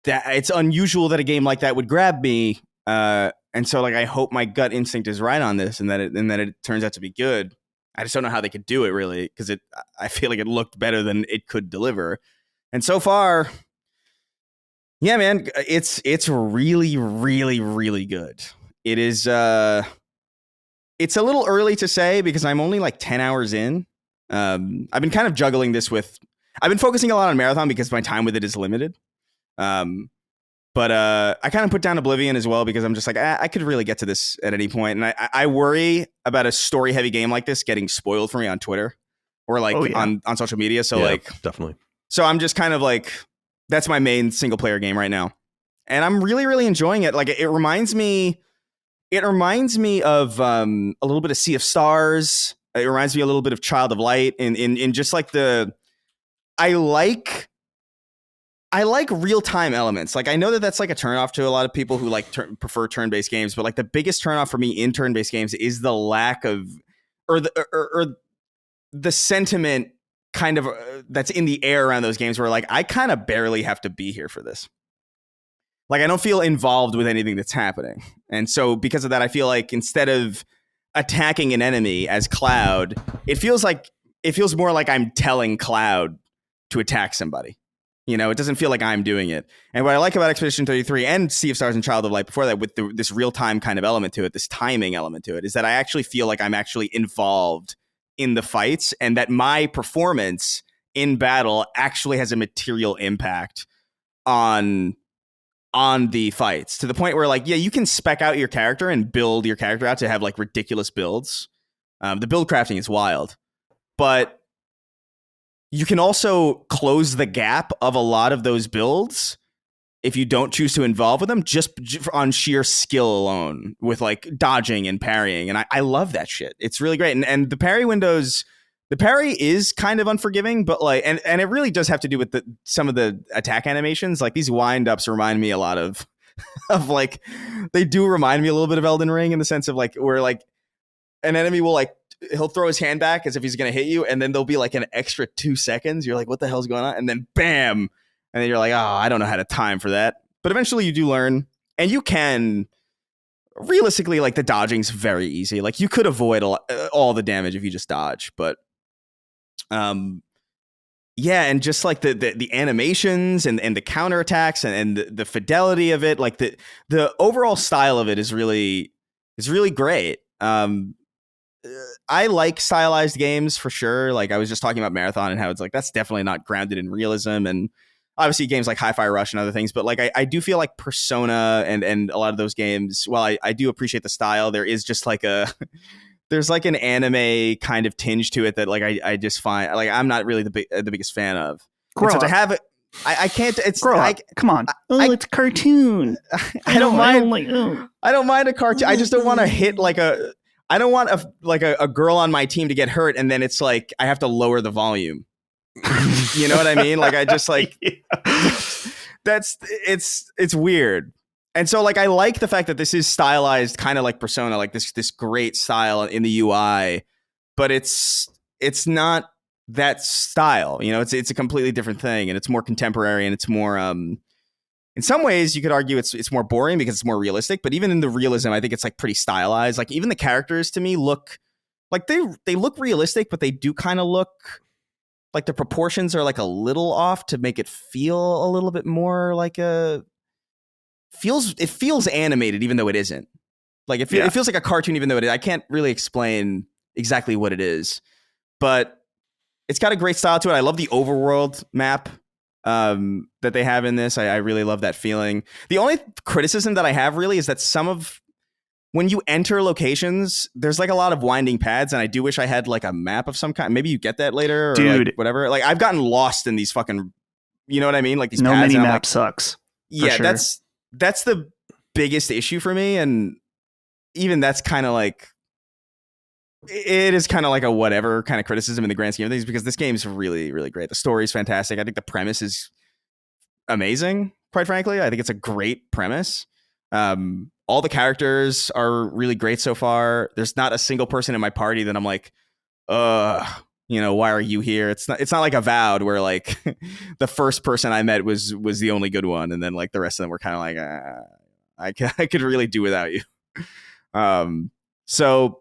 it's unusual that a game like that would grab me, and so like I hope my gut instinct is right on this, and that it turns out to be good. I just don't know how they could do it really, because I feel like it looked better than it could deliver, and so far, yeah, man, it's really, really, really good. It is. It's a little early to say because I'm only like 10 hours in. I've been kind of juggling this with... I've been focusing a lot on Marathon because my time with it is limited. But I kind of put down Oblivion as well because I'm just like, I could really get to this at any point. And I worry about a story-heavy game like this getting spoiled for me on Twitter or like on social media. So like... Definitely. So I'm just kind of like... That's my main single-player game right now. And I'm really, really enjoying it. Like, it reminds me... It reminds me of a little bit of Sea of Stars. It reminds me a little bit of Child of Light in just like the... I like real-time elements. Like, I know that that's like a turnoff to a lot of people who like prefer turn-based games, but like the biggest turnoff for me in turn-based games is the lack of... or the sentiment kind of that's in the air around those games where like I kind of barely have to be here for this. Like, I don't feel involved with anything that's happening. And so because of that, I feel like instead of attacking an enemy as Cloud, it feels more like I'm telling Cloud to attack somebody. You know, it doesn't feel like I'm doing it. And what I like about Expedition 33 and Sea of Stars and Child of Light before that, with this real-time kind of element to it, this timing element to it, is that I actually feel like I'm actually involved in the fights and that my performance in battle actually has a material impact on the fights, to the point where like, yeah, you can spec out your character and build your character out to have like ridiculous builds. The build crafting is wild, but you can also close the gap of a lot of those builds if you don't choose to involve with them just on sheer skill alone with like dodging and parrying. And I love that shit. It's really great. And the parry windows, the parry is kind of unforgiving, but like, and it really does have to do with some of the attack animations. Like these wind-ups remind me a lot of like, they do remind me a little bit of Elden Ring in the sense of like, where like an enemy will like, he'll throw his hand back as if he's going to hit you. And then there'll be like an extra 2 seconds. You're like, what the hell's going on? And then bam. And then you're like, oh, I don't know how to time for that. But eventually you do learn, and you can realistically, like the dodging's very easy. Like you could avoid all the damage if you just dodge, but yeah, and just like the animations and the counterattacks and the fidelity of it, like the overall style of it is really great. I like stylized games for sure. Like I was just talking about Marathon and how it's like that's definitely not grounded in realism, and obviously games like Hi-Fi Rush and other things, but like I do feel like Persona and a lot of those games, while I do appreciate the style, there is just like there's like an anime kind of tinge to it that like I just find like I'm not really the biggest fan of. Grow so up. to have it, I can't. It's Grow up. Come on. It's a cartoon. I don't mind. I don't a cartoon. I just don't want to hit like a. I don't want a girl on my team to get hurt, and then it's like I have to lower the volume. You know what I mean? Like I just like it's weird. And so like I like the fact that this is stylized kind of like Persona, like this great style in the UI, but it's not that style. You know, it's a completely different thing, and it's more contemporary, and it's more in some ways you could argue it's more boring because it's more realistic, but even in the realism I think it's like pretty stylized. Like even the characters to me look like they look realistic, but they do kind of look like the proportions are like a little off to make it feel a little bit more like it feels animated even though it isn't. Like it feels like a cartoon even though it is. I can't really explain exactly what it is, but it's got a great style to it. I love the overworld map that they have in this. I really love that feeling. The only criticism that I have really is that when you enter locations, there's like a lot of winding paths, and I do wish I had like a map of some kind. Maybe you get that later, or dude, like whatever. Like I've gotten lost in these fucking, you know what I mean? Like these no paths. mini map sucks. Yeah, sure. that's the biggest issue for me, and even that's kind of like it is kind of like a whatever kind of criticism in the grand scheme of things, because this game's really, really great. The story's fantastic. I think the premise is amazing, quite frankly. I think it's a great premise. All the characters are really great so far. There's not a single person in my party that I'm like, why are you here? It's not like Avowed where like the first person I met was the only good one, and then like the rest of them were kind of like, I could really do without you. So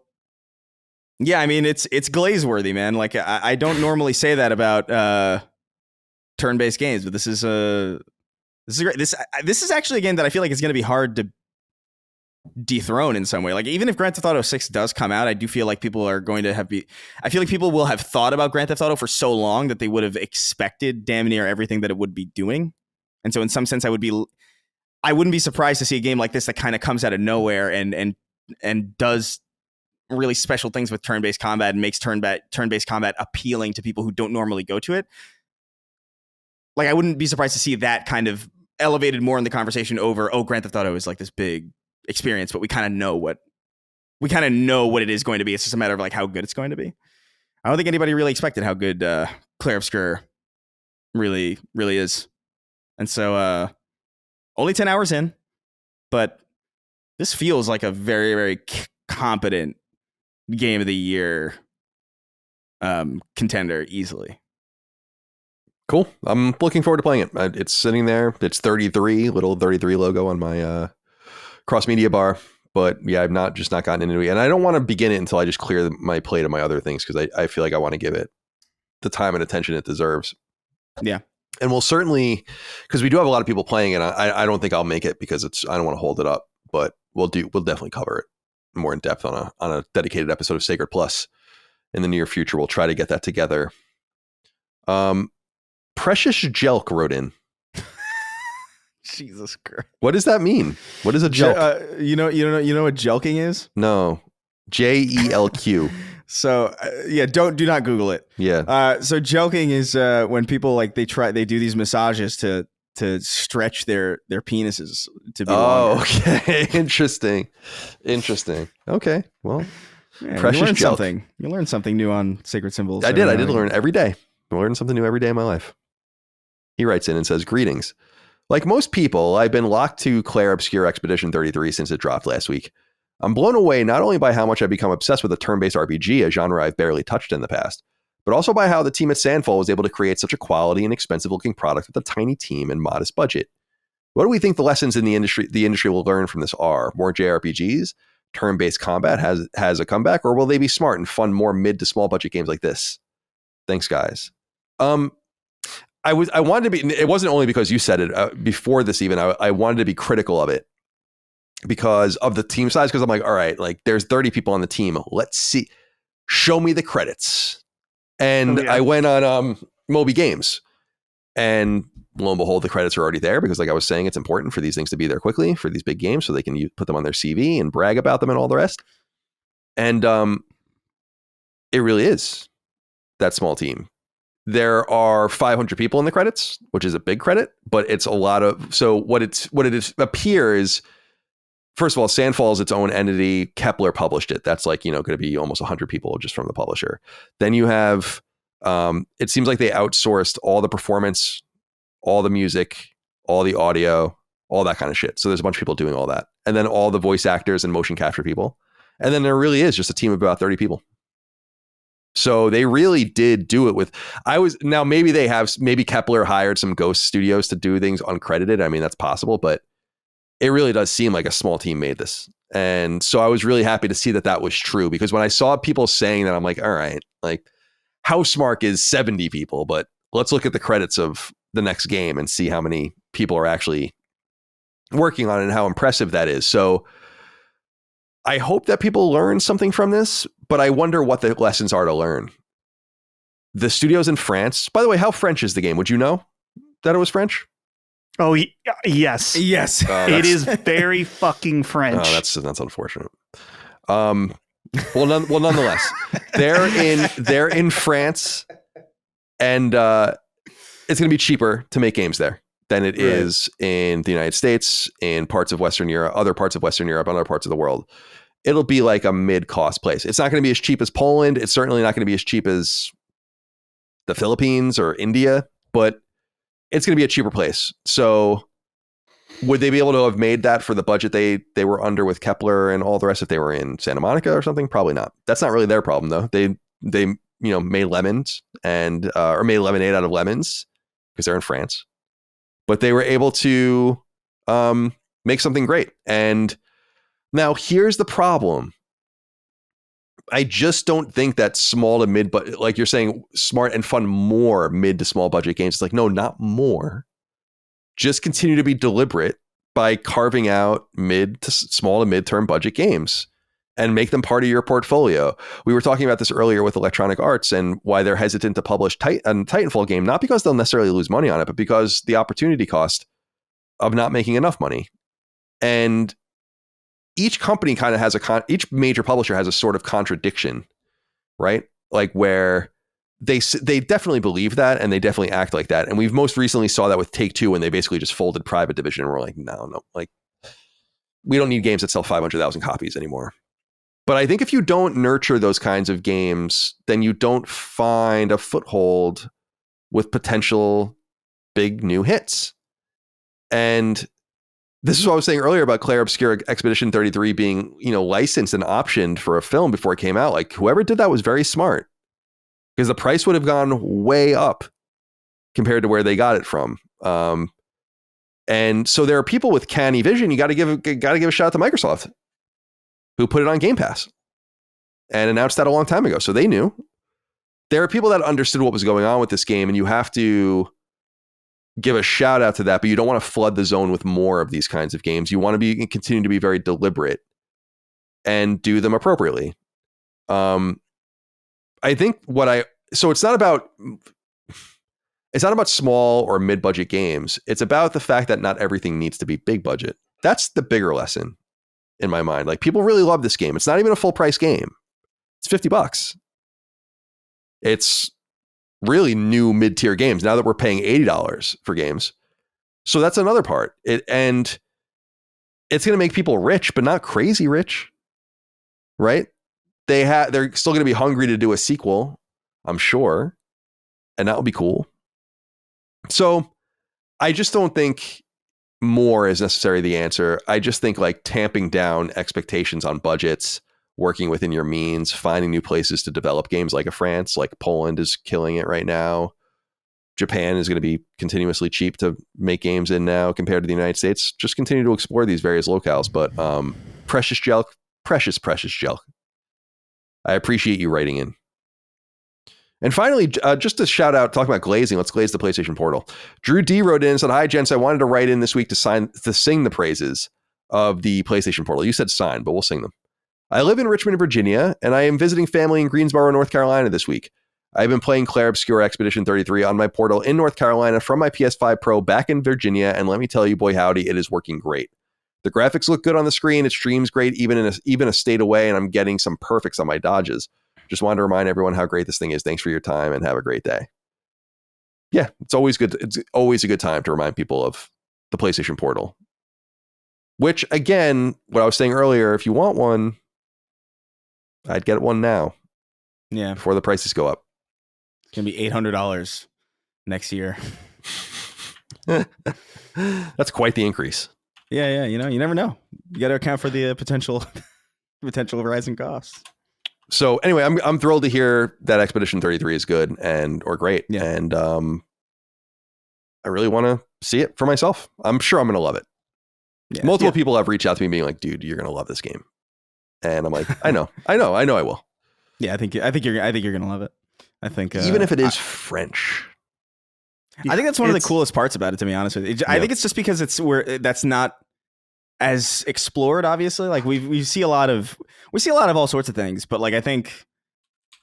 yeah, I mean it's glaze-worthy, man. Like I don't normally say that about turn-based games, but this is great. This is actually a game that I feel like is going to be hard to dethrone in some way. Like even if Grand Theft Auto 6 does come out, I do feel like people are going to I feel like people will have thought about Grand Theft Auto for so long that they would have expected damn near everything that it would be doing. And so in some sense I wouldn't be surprised to see a game like this that kind of comes out of nowhere and does really special things with turn-based combat and makes turn-based combat appealing to people who don't normally go to it. Like I wouldn't be surprised to see that kind of elevated more in the conversation over, Grand Theft Auto is like this big experience, but we kind of know what it is going to be. It's just a matter of like how good it's going to be. I don't think anybody really expected how good Clair Obscur really, really is. And so only 10 hours in, but this feels like a very, very competent game of the year contender easily. Cool. I'm looking forward to playing it. It's sitting there. It's 33, little 33 logo on my cross media bar. But yeah, I've not gotten into it. And I don't want to begin it until I just clear my plate of my other things, because I feel like I want to give it the time and attention it deserves. Yeah. And we'll certainly, because we do have a lot of people playing it. I don't think I'll make it because I don't want to hold it up, but we'll definitely cover it more in depth on a dedicated episode of Sacred Plus in the near future. We'll try to get that together. Precious Jelk wrote in. Jesus Christ. What does that mean? What is a jelk? You know what jelking is? No. JELQ. So do not Google it. Yeah. So jelking is when people like they do these massages to stretch their penises to be longer. Okay. Interesting. Okay. Well, yeah, Precious Jelk. You learn something new on Sacred Symbols. I did learn every day. I learn something new every day in my life. He writes in and says, "Greetings. Like most people, I've been locked to Clair Obscur Expedition 33 since it dropped last week. I'm blown away not only by how much I've become obsessed with a turn-based RPG, a genre I've barely touched in the past, but also by how the team at Sandfall was able to create such a quality and expensive-looking product with a tiny team and modest budget. What do we think the lessons in the industry will learn from this are? More JRPGs? Turn-based combat has a comeback? Or will they be smart and fund more mid to small budget games like this? Thanks, guys." I wanted to be, it wasn't only because you said it before this even, I wanted to be critical of it because of the team size. Cause I'm like, all right, like there's 30 people on the team. Let's see, show me the credits. And I went on Moby Games, and lo and behold, the credits are already there because like I was saying, it's important for these things to be there quickly for these big games so they can put them on their CV and brag about them and all the rest. And it really is that small team. there are 500 people in the credits, which is a big credit, but it's a lot of, so what it appears, first of all, Sandfall is its own entity. Kepler published it. That's like, going to be almost 100 people just from the publisher. Then you have, it seems like they outsourced all the performance, all the music, all the audio, all that kind of shit. So there's a bunch of people doing all that. And then all the voice actors and motion capture people. And then there really is just a team of about 30 people. So they really did do it with, now maybe Kepler hired some ghost studios to do things uncredited. I mean, that's possible, but it really does seem like a small team made this. And so I was really happy to see that was true, because when I saw people saying that, I'm like, all right, like Housemarque is 70 people, but let's look at the credits of the next game and see how many people are actually working on it and how impressive that is. So I hope that people learn something from this, but I wonder what the lessons are to learn. The studio's in France. By the way, how French is the game? Would you know that it was French? Oh, yes. Yes. It is very fucking French. Oh, that's unfortunate. Nonetheless, they're in France, and it's going to be cheaper to make games there than it is in the United States, in parts of Western Europe, other parts of Western Europe, and other parts of the world. It'll be like a mid-cost place. It's not going to be as cheap as Poland. It's certainly not going to be as cheap as the Philippines or India, but it's going to be a cheaper place. So would they be able to have made that for the budget they were under with Kepler and all the rest if they were in Santa Monica or something? Probably not. That's not really their problem, though. They made lemons or made lemonade out of lemons because they're in France. But they were able to make something great. And now here's the problem. I just don't think that small to mid, but like you're saying, smart and fund more mid to small budget games. It's like, no, not more. Just continue to be deliberate by carving out small to mid-term budget games and make them part of your portfolio. We were talking about this earlier with Electronic Arts and why they're hesitant to publish a Titanfall game, not because they'll necessarily lose money on it, but because the opportunity cost of not making enough money. And each company kind of has each major publisher has a sort of contradiction, right? Like where they definitely believe that and they definitely act like that. And we've most recently saw that with Take-Two when they basically just folded Private Division. And we're like, no, like we don't need games that sell 500,000 copies anymore. But I think if you don't nurture those kinds of games, then you don't find a foothold with potential big new hits. And this is what I was saying earlier about Clair Obscur Expedition 33 being, licensed and optioned for a film before it came out. Like whoever did that was very smart, because the price would have gone way up compared to where they got it from. And so there are people with canny vision. You got to give a shout out to Microsoft, who put it on Game Pass and announced that a long time ago. So they knew. There are people that understood what was going on with this game, and you have to give a shout out to that, but you don't want to flood the zone with more of these kinds of games. You want to continue to be very deliberate and do them appropriately. I think so it's not about small or mid-budget games. It's about the fact that not everything needs to be big budget. That's the bigger lesson in my mind. Like people really love this game. It's not even a full price game. It's $50. It's really new mid-tier games now that we're paying $80 for games. So that's another part. And it's going to make people rich, but not crazy rich, right? They're still going to be hungry to do a sequel, I'm sure, and that would be cool. So I just don't think more is necessarily the answer. I just think like tamping down expectations on budgets, working within your means, finding new places to develop games like France, like Poland is killing it right now. Japan is going to be continuously cheap to make games in now compared to the United States. Just continue to explore these various locales. But precious Jelk. I appreciate you writing in. And finally, just to shout out, talking about glazing, let's glaze the PlayStation Portal. Drew D wrote in and said, "Hi, gents. I wanted to write in this week to sing the praises of the PlayStation Portal." You said sign, but we'll sing them. "I live in Richmond, Virginia, and I am visiting family in Greensboro, North Carolina this week. I've been playing Clair Obscur Expedition 33 on my Portal in North Carolina from my PS5 Pro back in Virginia, and let me tell you, boy howdy, it is working great. The graphics look good on the screen, it streams great even a state away, and I'm getting some perfects on my dodges. Just wanted to remind everyone how great this thing is. Thanks for your time and have a great day." yeah, it's always good. It's always a good time to remind people of the PlayStation Portal. Which, again, what I was saying earlier, if you want one, I'd get one now. Yeah. Before the prices go up. It's going to be $800 next year. That's quite the increase. Yeah. You know, you never know. You got to account for the potential rising costs. So anyway, I'm thrilled to hear that Expedition 33 is good or great. Yeah. And I really want to see it for myself. I'm sure I'm going to love it. Yeah. Multiple people have reached out to me being like, dude, you're going to love this game. And I'm like, I know I will. Yeah, I think you're going to love it. I think even if it is French. I think that's one of the coolest parts about it, to be honest with you. I think it's just because that's not as explored, obviously. Like we see a lot of all sorts of things, but like I think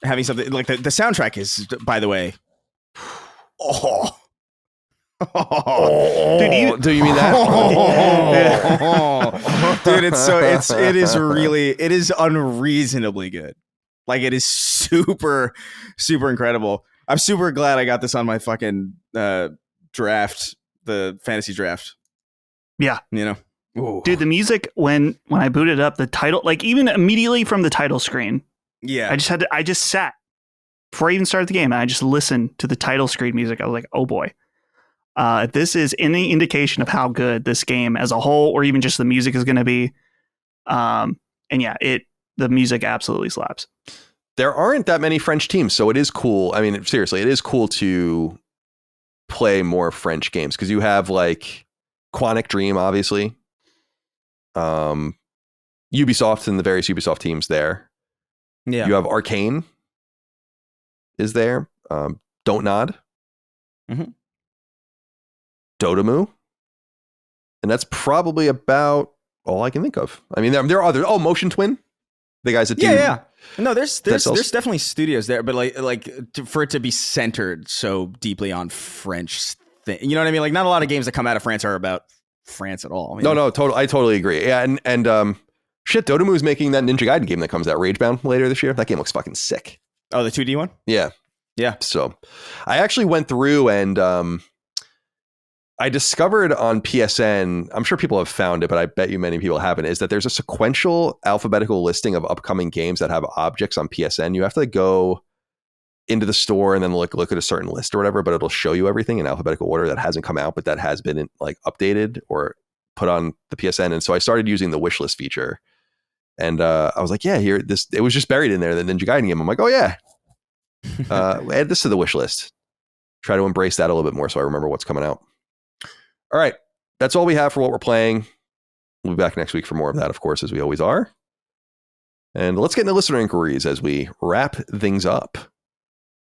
having something like the soundtrack is, by the way, Dude, do you mean that? Dude, it is unreasonably good. Like it is super, super incredible. I'm super glad I got this on my fucking draft, the fantasy draft. Yeah. You know? Ooh. Dude, the music when I booted up the title, like even immediately from the title screen. Yeah. I just sat before I even started the game and I just listened to the title screen music. I was like, oh boy. If this is any indication of how good this game as a whole, or even just the music is going to be. And yeah, the music absolutely slaps. There aren't that many French teams, so it is cool. I mean, seriously, it is cool to play more French games because you have like Quantic Dream, obviously. Ubisoft and the various Ubisoft teams there. Yeah. You have Arcane is there. Don't Nod. Mm-hmm. Dotemu. And that's probably about all I can think of. I mean, there are other. Oh, Motion Twin. The guys that do. Yeah. No, there's definitely studios there, but for it to be centered so deeply on French thing, you know what I mean? Like, not a lot of games that come out of France are about France at all. I mean, No, I totally agree. Yeah, and shit, Dotemu is making that Ninja Gaiden game that comes out, Ragebound, later this year. That game looks fucking sick. Oh, the 2D one? Yeah. So I actually went through and I discovered on PSN, I'm sure people have found it, but I bet you many people haven't, is that there's a sequential alphabetical listing of upcoming games that have objects on PSN. You have to go into the store and then look at a certain list or whatever, but it'll show you everything in alphabetical order that hasn't come out, but that has been updated or put on the PSN. And so I started using the wish list feature. And I was like, yeah, it was just buried in there, the Ninja Gaiden game. I'm like, oh yeah, add this to the wish list. Try to embrace that a little bit more so I remember what's coming out. All right, that's all we have for what we're playing. We'll be back next week for more of that, of course, as we always are. And let's get into listener inquiries as we wrap things up.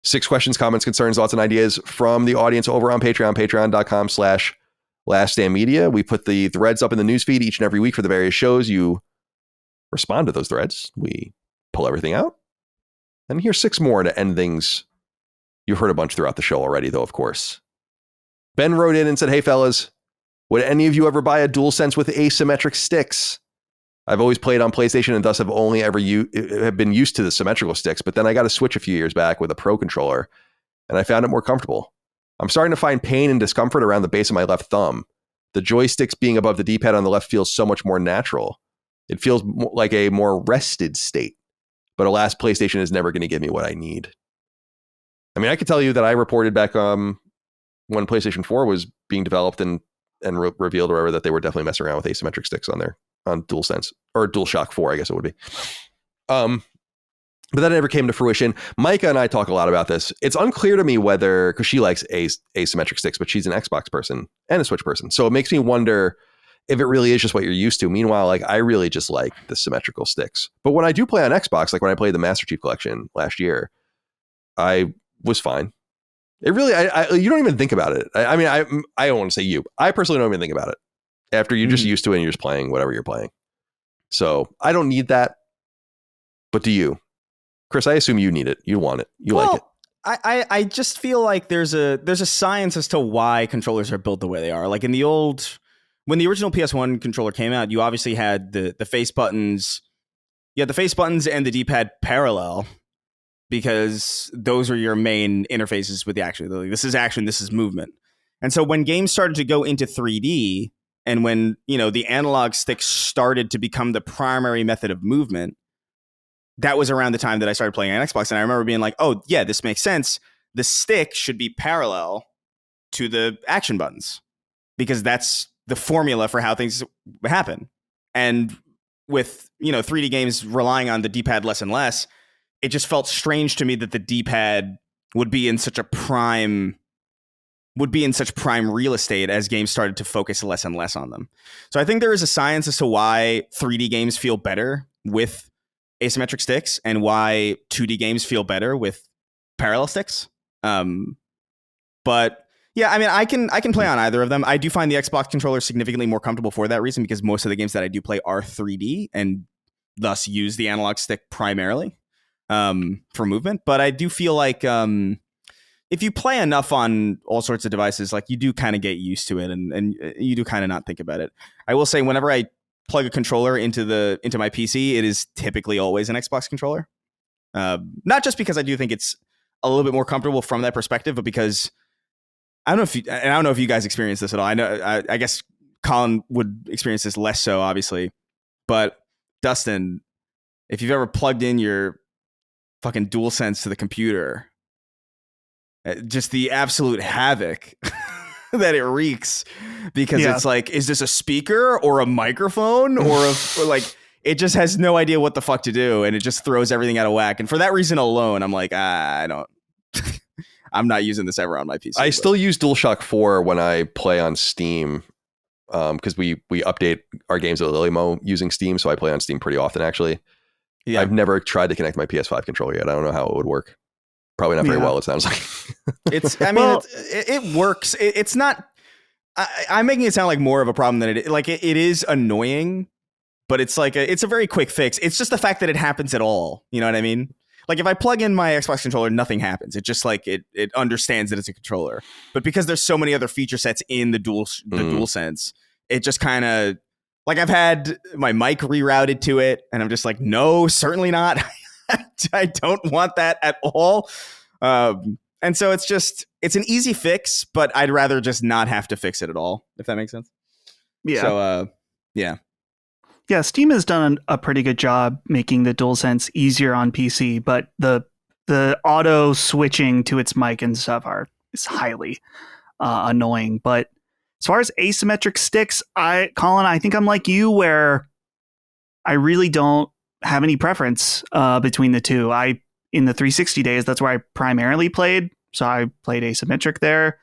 6 questions, comments, concerns, thoughts, and ideas from the audience over on Patreon, patreon.com/laststandmedia. We put the threads up in the newsfeed each and every week for the various shows. You respond to those threads. We pull everything out. And here's 6 more to end things. You've heard a bunch throughout the show already, though, of course. Ben wrote in and said, hey, fellas, would any of you ever buy a Dualsense with asymmetric sticks? I've always played on PlayStation and thus have only ever have been used to the symmetrical sticks, but then I got a Switch a few years back with a Pro controller, and I found it more comfortable. I'm starting to find pain and discomfort around the base of my left thumb. The joysticks being above the D-pad on the left feels so much more natural. It feels like a more rested state, but alas, PlayStation is never going to give me what I need. I mean, I could tell you that I reported back when PlayStation 4 was being developed and revealed or whatever that they were definitely messing around with asymmetric sticks on DualSense or DualShock 4, I guess it would be. But that never came to fruition. Micah and I talk a lot about this. It's unclear to me whether, because she likes asymmetric sticks, but she's an Xbox person and a Switch person. So it makes me wonder if it really is just what you're used to. Meanwhile, I really just like the symmetrical sticks. But when I do play on Xbox, like when I played the Master Chief Collection last year, I was fine. It really, you don't even think about it. I mean, I don't want to say you. I personally don't even think about it. After you're just used to it and you're just playing whatever you're playing. So I don't need that. But do you? Chris, I assume you need it. You want it. You like it. I just feel like there's a science as to why controllers are built the way they are. Like when the original PS1 controller came out, you obviously had the face buttons. You had the face buttons and the D-pad parallel. because those are your main interfaces with the action. Like, this is action, this is movement. And so when games started to go into 3D, and when, the analog stick started to become the primary method of movement, that was around the time that I started playing on Xbox. And I remember being like, oh, yeah, this makes sense. The stick should be parallel to the action buttons because that's the formula for how things happen. And with, 3D games relying on the D-pad less and less, it just felt strange to me that the D-pad would be in such prime real estate as games started to focus less and less on them. So I think there is a science as to why 3D games feel better with asymmetric sticks and why 2D games feel better with parallel sticks. But yeah, I mean, I can play on either of them. I do find the Xbox controller significantly more comfortable for that reason, because most of the games that I do play are 3D and thus use the analog stick primarily for movement. But I do feel like if you play enough on all sorts of devices, like, you do kind of get used to it, and you do kind of not think about it. I will say, whenever I plug a controller into my PC, it is typically always an Xbox controller. Not just because I do think it's a little bit more comfortable from that perspective, but because I don't know if you guys experience this at all. I know, I guess Colin would experience this less so, obviously, but Dustin, if you've ever plugged in your fucking Dualsense to the computer, just the absolute havoc that it wreaks, because it's like, is this a speaker or a microphone or like, it just has no idea what the fuck to do, and it just throws everything out of whack. And for that reason alone, I'm like, I'm not using this ever on my PC. I still use DualShock 4 when I play on Steam, because we update our games at Lilymo using Steam, so I play on Steam pretty often, actually. Yeah. I've never tried to connect my PS5 controller yet. I don't know how it would work. Probably not very well, it sounds like. It works. It's not... I'm making it sound like more of a problem than it is. Like, it is annoying, but it's like it's a very quick fix. It's just the fact that it happens at all. You know what I mean? Like, if I plug in my Xbox controller, nothing happens. It just like it understands that it's a controller. But because there's so many other feature sets in the DualSense, it just kind of, like, I've had my mic rerouted to it, and I'm just like, no, certainly not. I don't want that at all. And so it's an easy fix, but I'd rather just not have to fix it at all, if that makes sense. Yeah. So yeah. Yeah, Steam has done a pretty good job making the DualSense easier on PC, but the auto switching to its mic and stuff is highly annoying. But as far as asymmetric sticks, Colin, I think I'm like you, where I really don't have any preference between the two. In the 360 days, that's where I primarily played, so I played asymmetric there,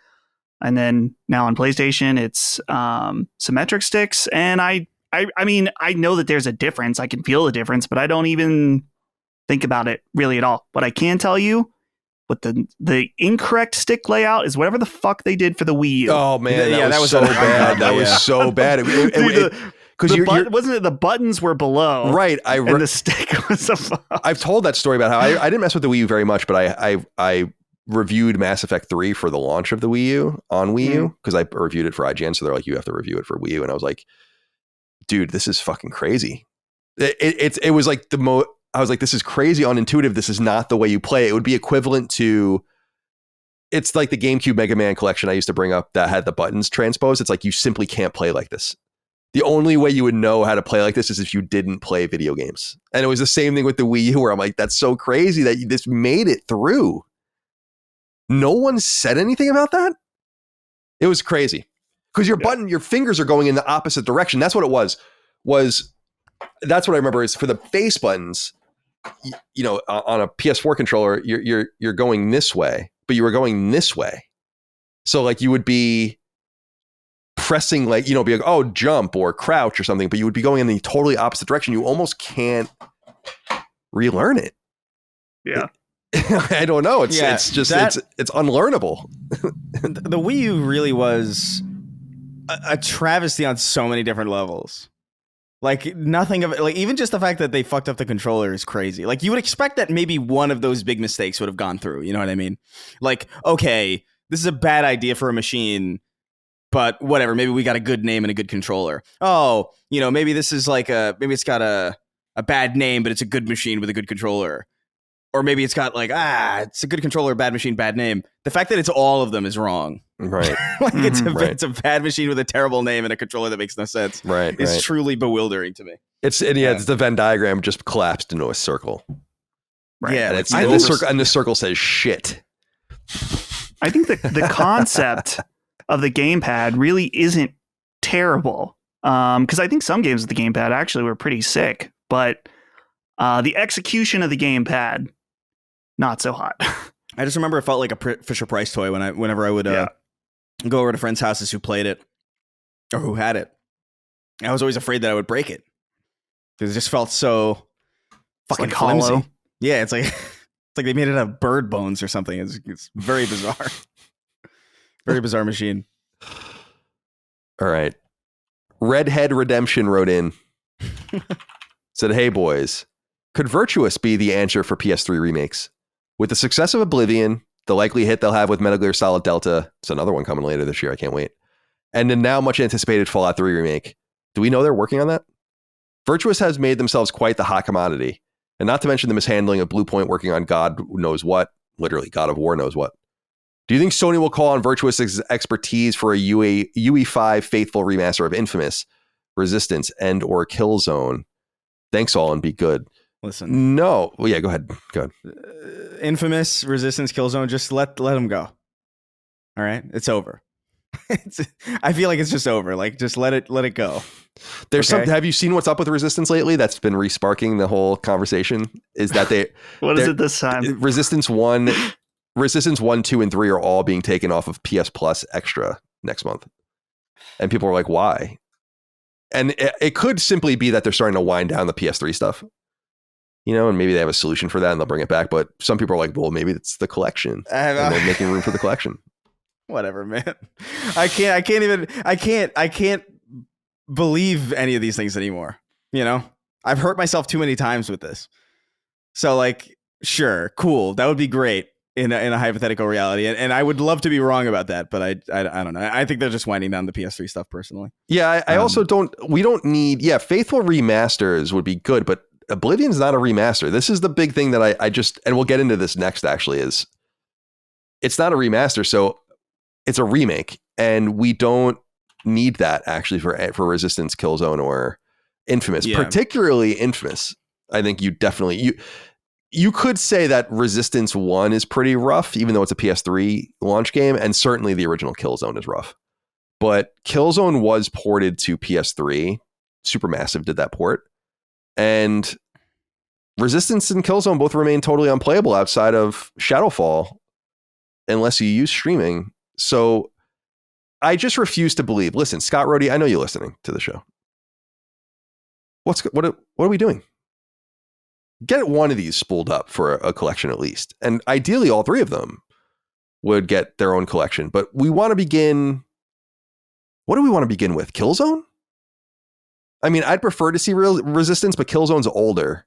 and then now on PlayStation, it's symmetric sticks, and I mean, I know that there's a difference. I can feel the difference, but I don't even think about it really at all. What I can tell you, what the incorrect stick layout is, whatever the fuck they did for the Wii U. Oh man, that was so bad. That was so bad. Because wasn't it the buttons were below, right? And the stick was above. I've told that story about how I didn't mess with the Wii U very much, but I reviewed Mass Effect 3 for the launch of the Wii U on Wii U, because I reviewed it for IGN, so they're like, you have to review it for Wii U, and I was like, dude, this is fucking crazy. It was like I was like, this is crazy unintuitive. This is not the way you play. It would be equivalent to, it's like the GameCube Mega Man collection I used to bring up that had the buttons transposed. It's like, you simply can't play like this. The only way you would know how to play like this is if you didn't play video games. And it was the same thing with the Wii U, where I'm like, that's so crazy that this made it through. No one said anything about that. It was crazy. Because your fingers are going in the opposite direction. That's what it was. That's what I remember is for the face buttons, on a PS4 controller, you're going this way, but you were going this way. So like you would be pressing, like, be like, oh, jump or crouch or something, but you would be going in the totally opposite direction. You almost can't relearn it. Yeah. I don't know. It's just it's unlearnable. The Wii U really was a travesty on so many different levels. Like, nothing of it, like, even just the fact that they fucked up the controller is crazy. Like, you would expect that maybe one of those big mistakes would have gone through. You know what I mean? Like, okay, this is a bad idea for a machine, but whatever. Maybe we got a good name and a good controller. Oh, maybe this is like maybe it's got a bad name, but it's a good machine with a good controller. or maybe it's got like, it's a good controller, bad machine, bad name. The fact that it's all of them is wrong. Right. Like it's a bad machine with a terrible name and a controller that makes no sense. Right. It's truly bewildering to me. It's the Venn diagram just collapsed into a circle. Right. Yeah. And the circle says shit. I think the concept of the gamepad really isn't terrible. Because I think some games with the gamepad actually were pretty sick, but the execution of the gamepad, not so hot. I just remember it felt like a Fisher Price toy whenever I would go over to friends' houses who played it or who had it. I was always afraid that I would break it because it just felt so fucking like flimsy. hollow. Yeah, it's like they made it out of bird bones or something. It's very bizarre. Very bizarre machine. All right. Redhead Redemption wrote in. Said, hey boys, could Virtuos be the answer for PS3 remakes? With the success of Oblivion, the likely hit they'll have with Metal Gear Solid Delta, it's another one coming later this year, I can't wait, and the now much anticipated Fallout 3 remake, do we know they're working on that? Virtuos has made themselves quite the hot commodity, and not to mention the mishandling of Bluepoint working on God knows what, literally God of War knows what. Do you think Sony will call on Virtuos' expertise for a UE5 faithful remaster of Infamous, Resistance, and or Killzone? Thanks all and be good. Listen. No. Well, yeah, go ahead. Infamous, Resistance, Killzone, just let them go. All right? It's over. I feel like it's just over. Like, just let it go. There's something. Have you seen what's up with Resistance lately? That's been resparking the whole conversation. Is that what is it this time? Resistance 1, 2, and 3 are all being taken off of PS Plus Extra next month. And people are like, why? And it could simply be that they're starting to wind down the PS3 stuff. And maybe they have a solution for that and they'll bring it back. But some people are like, well, maybe it's the collection. And they're making room for the collection. Whatever, man. I can't believe any of these things anymore. I've hurt myself too many times with this. So like, sure, cool. That would be great in a hypothetical reality. And I would love to be wrong about that, but I don't know. I think they're just winding down the PS3 stuff personally. Yeah. I also we don't need, faithful remasters would be good, but Oblivion's not a remaster. This is the big thing that I just, and we'll get into this next actually, is it's not a remaster. So it's a remake and we don't need that actually for Resistance, Killzone, or Infamous, particularly Infamous. I think you could say that Resistance 1 is pretty rough, even though it's a PS3 launch game, and certainly the original Killzone is rough. But Killzone was ported to PS3. Supermassive did that port. And Resistance and Killzone both remain totally unplayable outside of Shadowfall, unless you use streaming. So I just refuse to believe. Listen, Scott Rhodey, I know you're listening to the show. What are we doing? Get one of these spooled up for a collection at least. And ideally, all three of them would get their own collection. But we want to begin. What do we want to begin with? Killzone? I mean, I'd prefer to see real Resistance, but Killzone's older.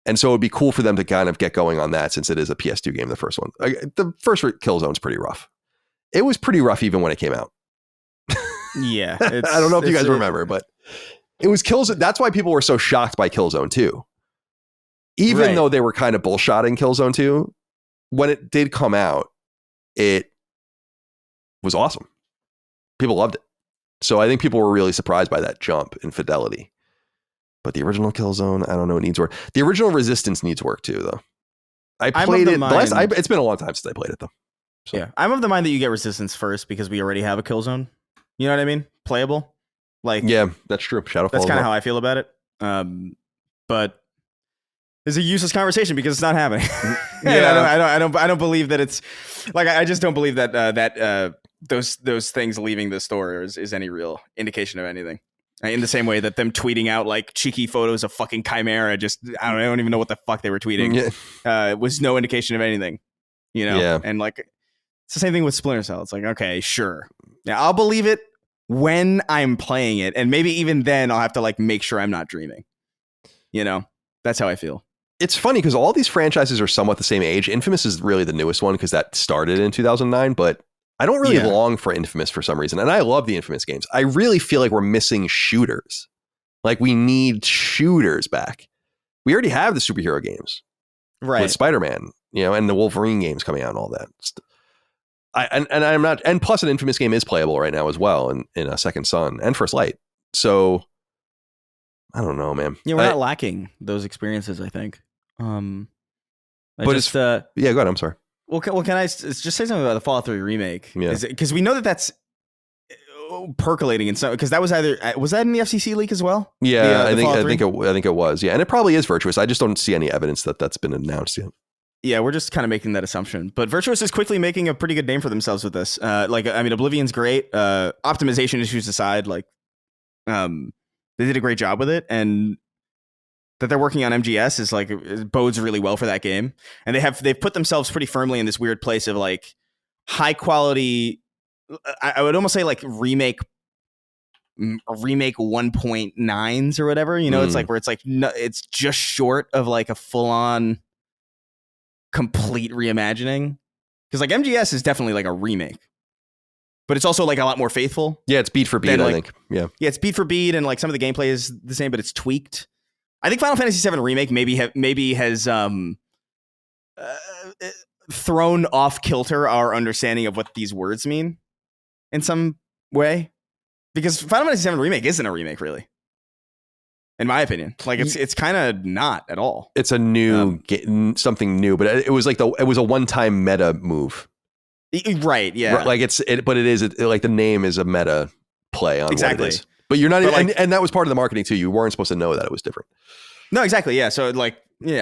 And so it'd be cool for them to kind of get going on that since it is a PS2 game, the first one. The first Killzone's pretty rough. It was pretty rough even when it came out. Yeah. I don't know if you guys remember, but it was Killzone. That's why people were so shocked by Killzone 2. Even though they were kind of bullshotting Killzone 2, when it did come out, it was awesome. People loved it. So I think people were really surprised by that jump in fidelity. But the original Killzone, I don't know, it needs work. The original Resistance needs work too, though. I played it. It's been a long time since I played it, though. So. Yeah, I'm of the mind that you get Resistance first because we already have a Killzone. You know what I mean? Playable. Like, yeah, that's true. Shadowfall. That's kind of how I feel about it. But it's a useless conversation because it's not happening. Yeah, I don't believe that it's like I just don't believe that those things leaving the store is any real indication of anything. In the same way that them tweeting out like cheeky photos of fucking Chimera, I don't even know what the fuck they were tweeting. Was no indication of anything. Yeah. And like it's the same thing with Splinter Cell. It's like, okay, sure. Yeah, I'll believe it when I'm playing it, and maybe even then I'll have to like make sure I'm not dreaming. That's how I feel. It's funny because all these franchises are somewhat the same age. Infamous is really the newest one because that started in 2009, but I don't really long for Infamous for some reason. And I love the Infamous games. I really feel like we're missing shooters. Like we need shooters back. We already have the superhero games. Right. with Spider-Man, and the Wolverine games coming out and all that. I'm not, and plus an Infamous game is playable right now as well in a Second Son and First Light. So I don't know, man. Yeah, we're not lacking those experiences, I think. But it's go ahead. I'm sorry. Well, can I just say something about the Fallout 3 remake? Yeah. Because we know that's percolating in some, because that was was that in the FCC leak as well? Yeah, I think it was. Yeah, and it probably is Virtuous. I just don't see any evidence that that's been announced yet. Yeah, we're just kind of making that assumption. But Virtuos is quickly making a pretty good name for themselves with this. Oblivion's great. Optimization issues aside, they did a great job with it, and that they're working on MGS is it bodes really well for that game. And they've put themselves pretty firmly in this weird place of high quality. I would almost say remake 1.9s or whatever. It's where it's just short of a full on complete reimagining, because MGS is definitely a remake, but it's also a lot more faithful. Yeah, it's beat for beat. I think. Yeah, it's beat for beat, and some of the gameplay is the same, but it's tweaked. I think Final Fantasy VII Remake maybe has thrown off kilter our understanding of what these words mean in some way, because Final Fantasy VII Remake isn't a remake, really, in my opinion. It's kind of not at all. It's a new something new, but it was it was a one-time meta move, right? Yeah, but it is the name is a meta play on exactly. What it is. But you're not, and that was part of the marketing too. You weren't supposed to know that it was different. No, exactly. Yeah. So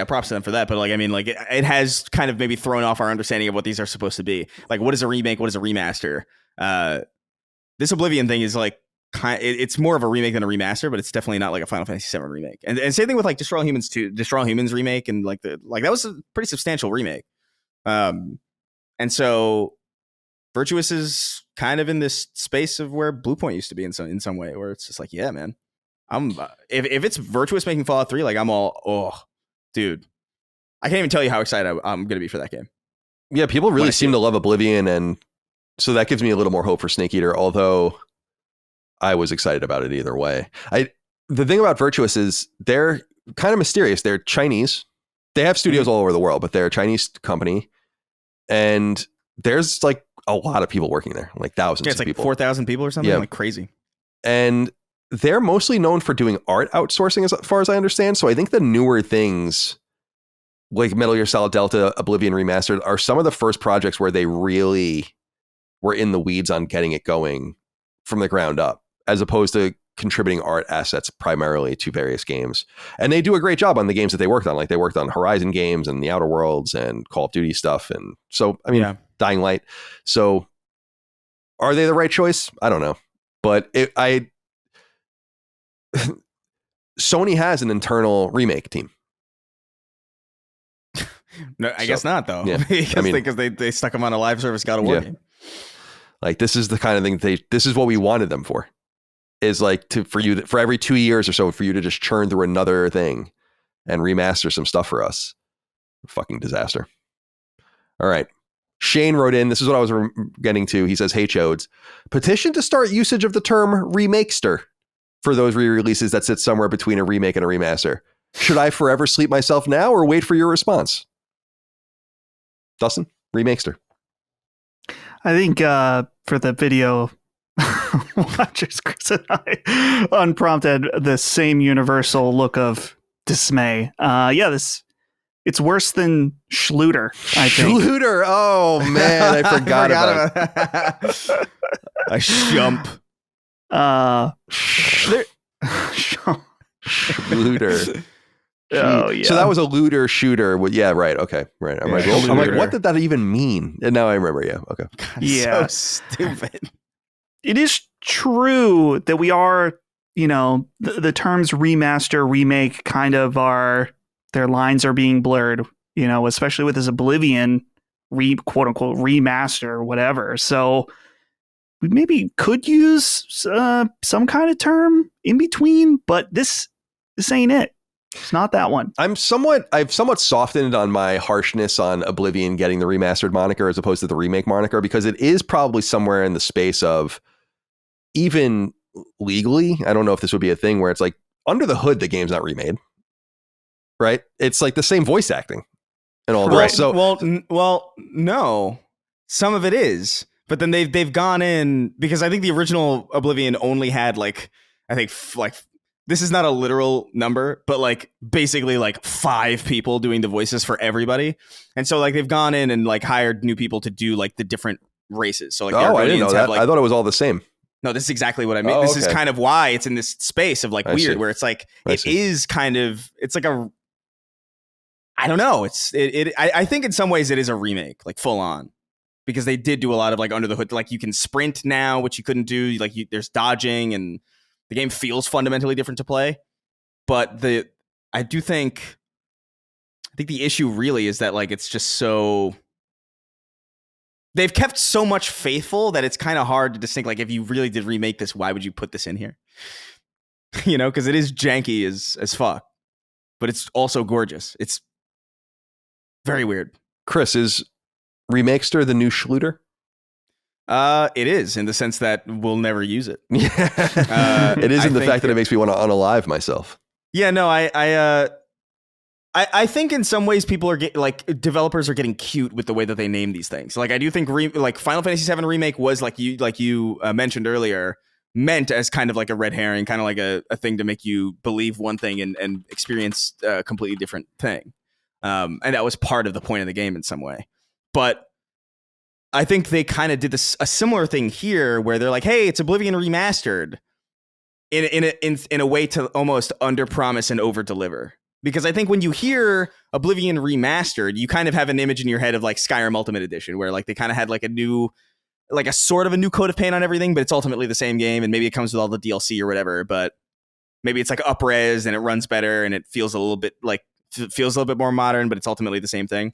props to them for that. But it has kind of maybe thrown off our understanding of what these are supposed to be. What is a remake? What is a remaster? This Oblivion thing is it's more of a remake than a remaster, but it's definitely not a Final Fantasy VII remake. And same thing with Destroy All Humans 2, Destroy All Humans remake, and that was a pretty substantial remake. And so Virtuous is kind of in this space of where Bluepoint used to be in some way, where it's just yeah, man, I'm if it's Virtuous making Fallout 3, I'm all, dude, I can't even tell you how excited I'm gonna be for that game. Yeah, people really seem to love Oblivion, and so that gives me a little more hope for Snake Eater, although I was excited about it either way. The thing about Virtuous is they're kind of mysterious. They're Chinese. They have studios all over the world, but they're a Chinese company, and there's a lot of people working there, thousands of people. 4,000 people or something, crazy. And they're mostly known for doing art outsourcing, as far as I understand. So I think the newer things like Metal Gear Solid Delta, Oblivion Remastered are some of the first projects where they really were in the weeds on getting it going from the ground up, as opposed to contributing art assets primarily to various games. And they do a great job on the games that they worked on. They worked on Horizon games and the Outer Worlds and Call of Duty stuff. And so, Dying Light. So are they the right choice? I don't know. But Sony has an internal remake team. No, I guess not though. Yeah. because they stuck them on a live service God of War game. This is the kind of thing this is what we wanted them for. Is for every 2 years or so for you to just churn through another thing and remaster some stuff for us. Fucking disaster. All right. Shane wrote in, this is what I was getting to. He says, "Hey Chodes, petition to start usage of the term remakester for those re-releases that sit somewhere between a remake and a remaster. Should I forever sleep myself now or wait for your response?" Dustin, remakester. I think for the video watchers, Chris and I unprompted the same universal look of dismay. It's worse than Schluter, I think. Schluter. Oh man, I forgot about it. A jump. Schluter. Oh yeah. So that was a looter shooter. Yeah, right. Okay, right. I'm like, what did that even mean? And now I remember. Yeah. Okay. God, yeah. So stupid. It is true that we are, the terms remaster, remake kind of their lines are being blurred, especially with this Oblivion quote unquote remaster or whatever. So we maybe could use some kind of term in between, but this ain't it. It's not that one. I've somewhat softened on my harshness on Oblivion getting the remastered moniker as opposed to the remake moniker, because it is probably somewhere in the space of, even legally, I don't know if this would be a thing where it's under the hood, the game's not remade, right? It's the same voice acting. and all the Well, rest. So well, no. Some of it is, but then they've gone in because I think the original Oblivion only had like I think like this is not a literal number, but like basically like 5 people doing the voices for everybody, and so like they've gone in and like hired new people to do like the different races. So like the I didn't know Argonians that. have, like, I thought it was all the same. no, this is exactly what I mean. Oh, This is okay. kind of why it's in this space of like I weird, see. where it's like I it see. is kind of it's like a I don't know. I think in some ways it is a remake, like full on, because they did do a lot of like under the hood. Like you can sprint now, which you couldn't do. Like there's dodging, and the game feels fundamentally different to play. But I think the issue really is that like it's just so they've kept so much faithful that it's kind of hard to distinct. Like if you really did remake this, why would you put this in here? You know, because it is janky as fuck, but it's also gorgeous. It's very weird. Chris, is Remakester the new Schluter? It is in the sense that we'll never use it. It is in the fact that it makes me want to unalive myself. Yeah, no, I think in some ways people are developers are getting cute with the way that they name these things. Like I do think like Final Fantasy VII Remake was like you mentioned earlier, meant as kind of like a red herring, kind of like a thing to make you believe one thing and experience a completely different thing. And that was part of the point of the game in some way. But I think they kind of did a similar thing here where they're like, hey, it's Oblivion remastered in a way to almost underpromise and overdeliver. Because I think when you hear Oblivion remastered, you kind of have an image in your head of like Skyrim Ultimate Edition, where like they kind of had like a sort of a new coat of paint on everything, but it's ultimately the same game, and maybe it comes with all the DLC or whatever, but maybe it's like up-res and it runs better and it feels a little bit more modern, but it's ultimately the same thing.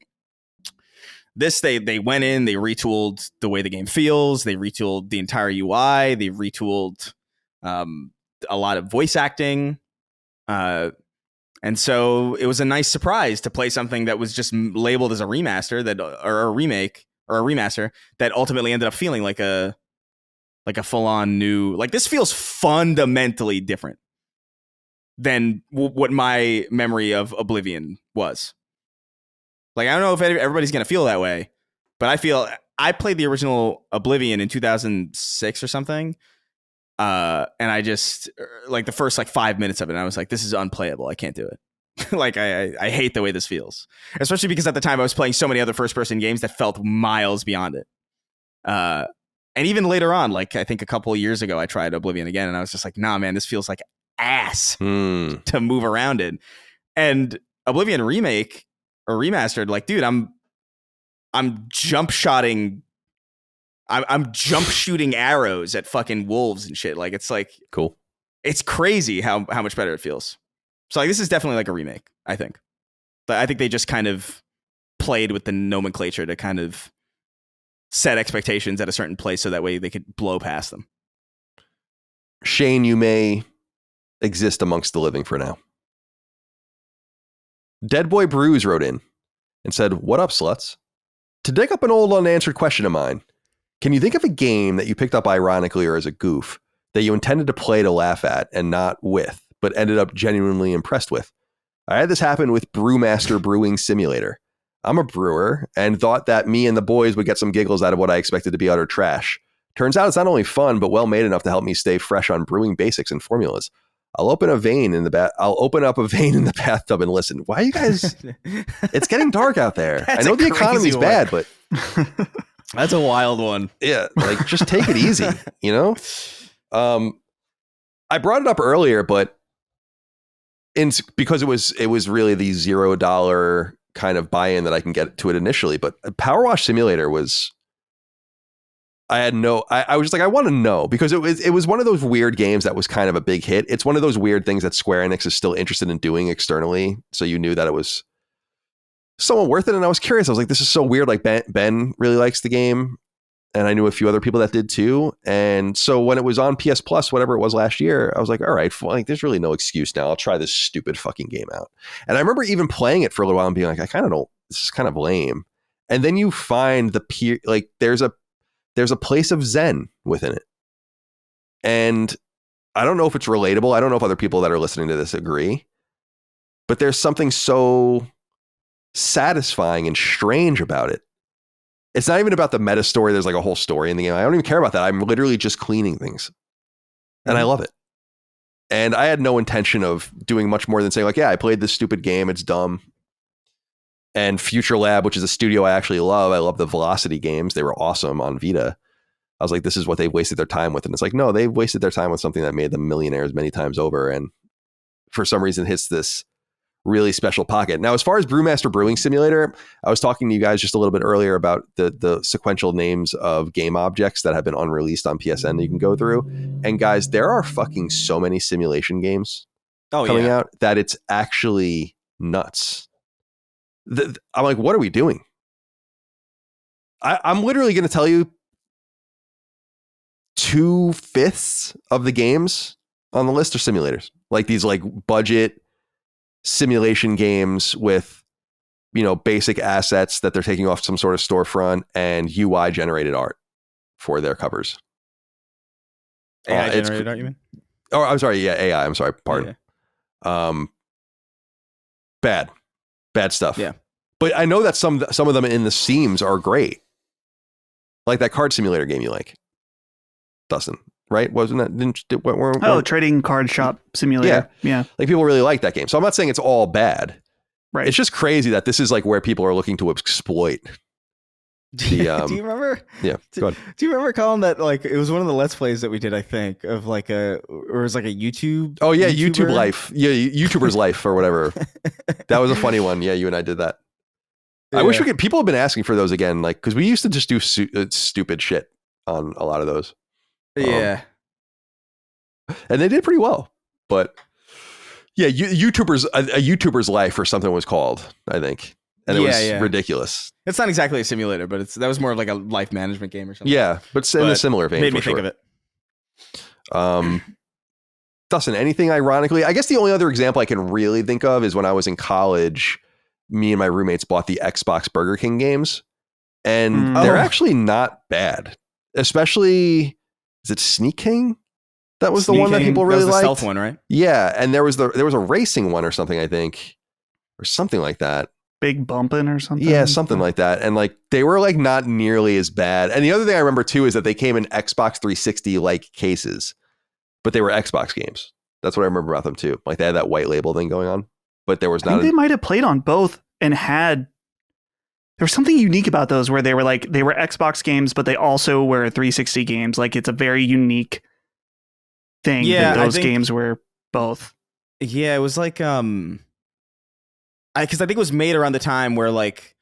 This, they went in, they retooled the way the game feels, they retooled the entire UI, they retooled a lot of voice acting, and so it was a nice surprise to play something that was just labeled as a remaster or a remake or a remaster that ultimately ended up feeling like a full-on new, like this feels fundamentally different than what my memory of Oblivion was. Like, I don't know if everybody's going to feel that way, but I played the original Oblivion in 2006 or something. And I just like the first like 5 minutes of it, and I was like, this is unplayable. I can't do it. Like, I hate the way this feels, especially because at the time I was playing so many other first person games that felt miles beyond it. And even later on, like I think a couple of years ago, I tried Oblivion again, and I was just like, nah, man, this feels like ass to move around in. And Oblivion remake or remastered, like, dude, I'm jump shooting arrows at fucking wolves and shit. Like, it's like Cool. It's crazy how much better it feels. So like this is definitely like a remake, I think. But I think they just kind of played with the nomenclature to kind of set expectations at a certain place so that way they could blow past them. Shane, you may exist amongst the living for now. Dead Boy Brews wrote in and said, "What up, sluts? To dig up an old unanswered question of mine, can you think of a game that you picked up ironically or as a goof that you intended to play to laugh at and not with, but ended up genuinely impressed with? I had this happen with Brewmaster Brewing Simulator. I'm a brewer and thought that me and the boys would get some giggles out of what I expected to be utter trash. Turns out it's not only fun, but well made enough to help me stay fresh on brewing basics and formulas. I'll open up a vein in the bathtub and listen. Why you guys? It's getting dark out there. I know the economy's bad, but that's a wild one. Yeah, like just take it easy, you know? I brought it up earlier, but because it was really the $0 kind of buy-in that I can get to it initially. But Power Wash Simulator was, I was just like, I want to know, because it was one of those weird games that was kind of a big hit. It's one of those weird things that Square Enix is still interested in doing externally. So you knew that it was somewhat worth it. And I was curious. I was like, this is so weird. Like Ben really likes the game. And I knew a few other people that did too. And so when it was on PS Plus, whatever it was last year, I was like, all right, like there's really no excuse now. I'll try this stupid fucking game out. And I remember even playing it for a little while and being like, I kind of don't, this is kind of lame. And then you find like there's a place of zen within it. And I don't know if it's relatable. I don't know if other people that are listening to this agree, but there's something so satisfying and strange about it. It's not even about the meta story. There's like a whole story in the game. I don't even care about that. I'm literally just cleaning things. And I love it. And I had no intention of doing much more than saying like, yeah, I played this stupid game. It's dumb. And Future Lab, which is a studio I actually love. I love the Velocity games. They were awesome on Vita. I was like, this is what they've wasted their time with. And it's like, no, they've wasted their time with something that made them millionaires many times over. And for some reason hits this really special pocket. Now, as far as Brewmaster Brewing Simulator, I was talking to you guys just a little bit earlier about the sequential names of game objects that have been unreleased on PSN that you can go through. And guys, there are fucking so many simulation games coming out that it's actually nuts. I'm like, what are we doing? I'm literally going to tell you 2/5 of the games on the list are simulators. Like these like budget simulation games with, you know, basic assets that they're taking off some sort of storefront and UI generated art for their covers. AI generated art, you mean? Oh, I'm sorry. Yeah, AI. I'm sorry. Pardon. Yeah. Bad stuff. Yeah. But I know that some of them in the seams are great. Like that card simulator game you like, Dustin, right? Wasn't that? Trading card shop simulator. Yeah. Like people really like that game. So I'm not saying it's all bad. Right. It's just crazy that this is like where people are looking to exploit. Do you remember? Yeah. Go ahead. Do you remember, Colin, that like it was one of the Let's Plays that we did, I think, of like or it was like a YouTube. Oh yeah, YouTuber? YouTube life. Yeah, YouTuber's life or whatever. That was a funny one. Yeah, you and I did that. Yeah. I wish we could. People have been asking for those again, like because we used to just do stupid shit on a lot of those. Yeah, and they did pretty well. But yeah, YouTuber's a YouTuber's life or something was called, I think, and it was ridiculous. It's not exactly a simulator, but that was more of like a life management game or something. Yeah, but in a similar vein. Made me think of it. Dustin, anything ironically? I guess the only other example I can really think of is when I was in college. Me and my roommates bought the Xbox Burger King games, and they're actually not bad. Especially, is it Sneak King? That was the one that people really liked. The stealth one, right? Yeah, and there was a racing one or something, I think, or something like that. Big Bumpin' or something. Yeah, something like that. And like they were like not nearly as bad. And the other thing I remember too is that they came in Xbox 360 like cases, but they were Xbox games. That's what I remember about them too. Like they had that white label thing going on. But there was not. I think they might have played on both and had. There was something unique about those where they were Xbox games, but they also were 360 games. Like it's a very unique thing. Yeah, that those games were both. Yeah, it was like because I think it was made around the time where like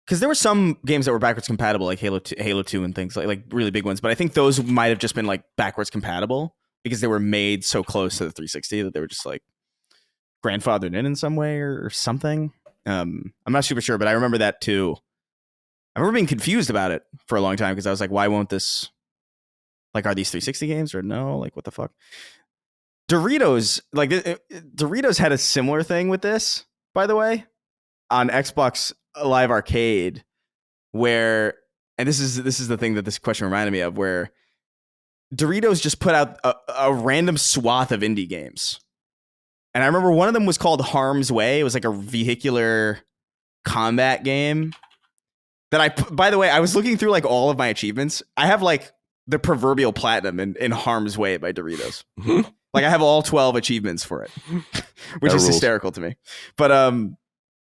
because there were some games that were backwards compatible, like Halo 2 and things like really big ones. But I think those might have just been like backwards compatible because they were made so close to the 360 that they were just like grandfathered in some way or something. I'm not super sure, but I remember that too. I remember being confused about it for a long time because I was like, why won't this, like, are these 360 games or no? Like, what the fuck? Doritos, like, Doritos had a similar thing with this, by the way, on Xbox Live Arcade, where, and this is the thing that this question reminded me of, where Doritos just put out a random swath of indie games. And I remember one of them was called Harm's Way. It was like a vehicular combat game that by the way, I was looking through like all of my achievements. I have like the proverbial platinum in Harm's Way by Doritos. Like I have all 12 achievements for it, which is hysterical to me. But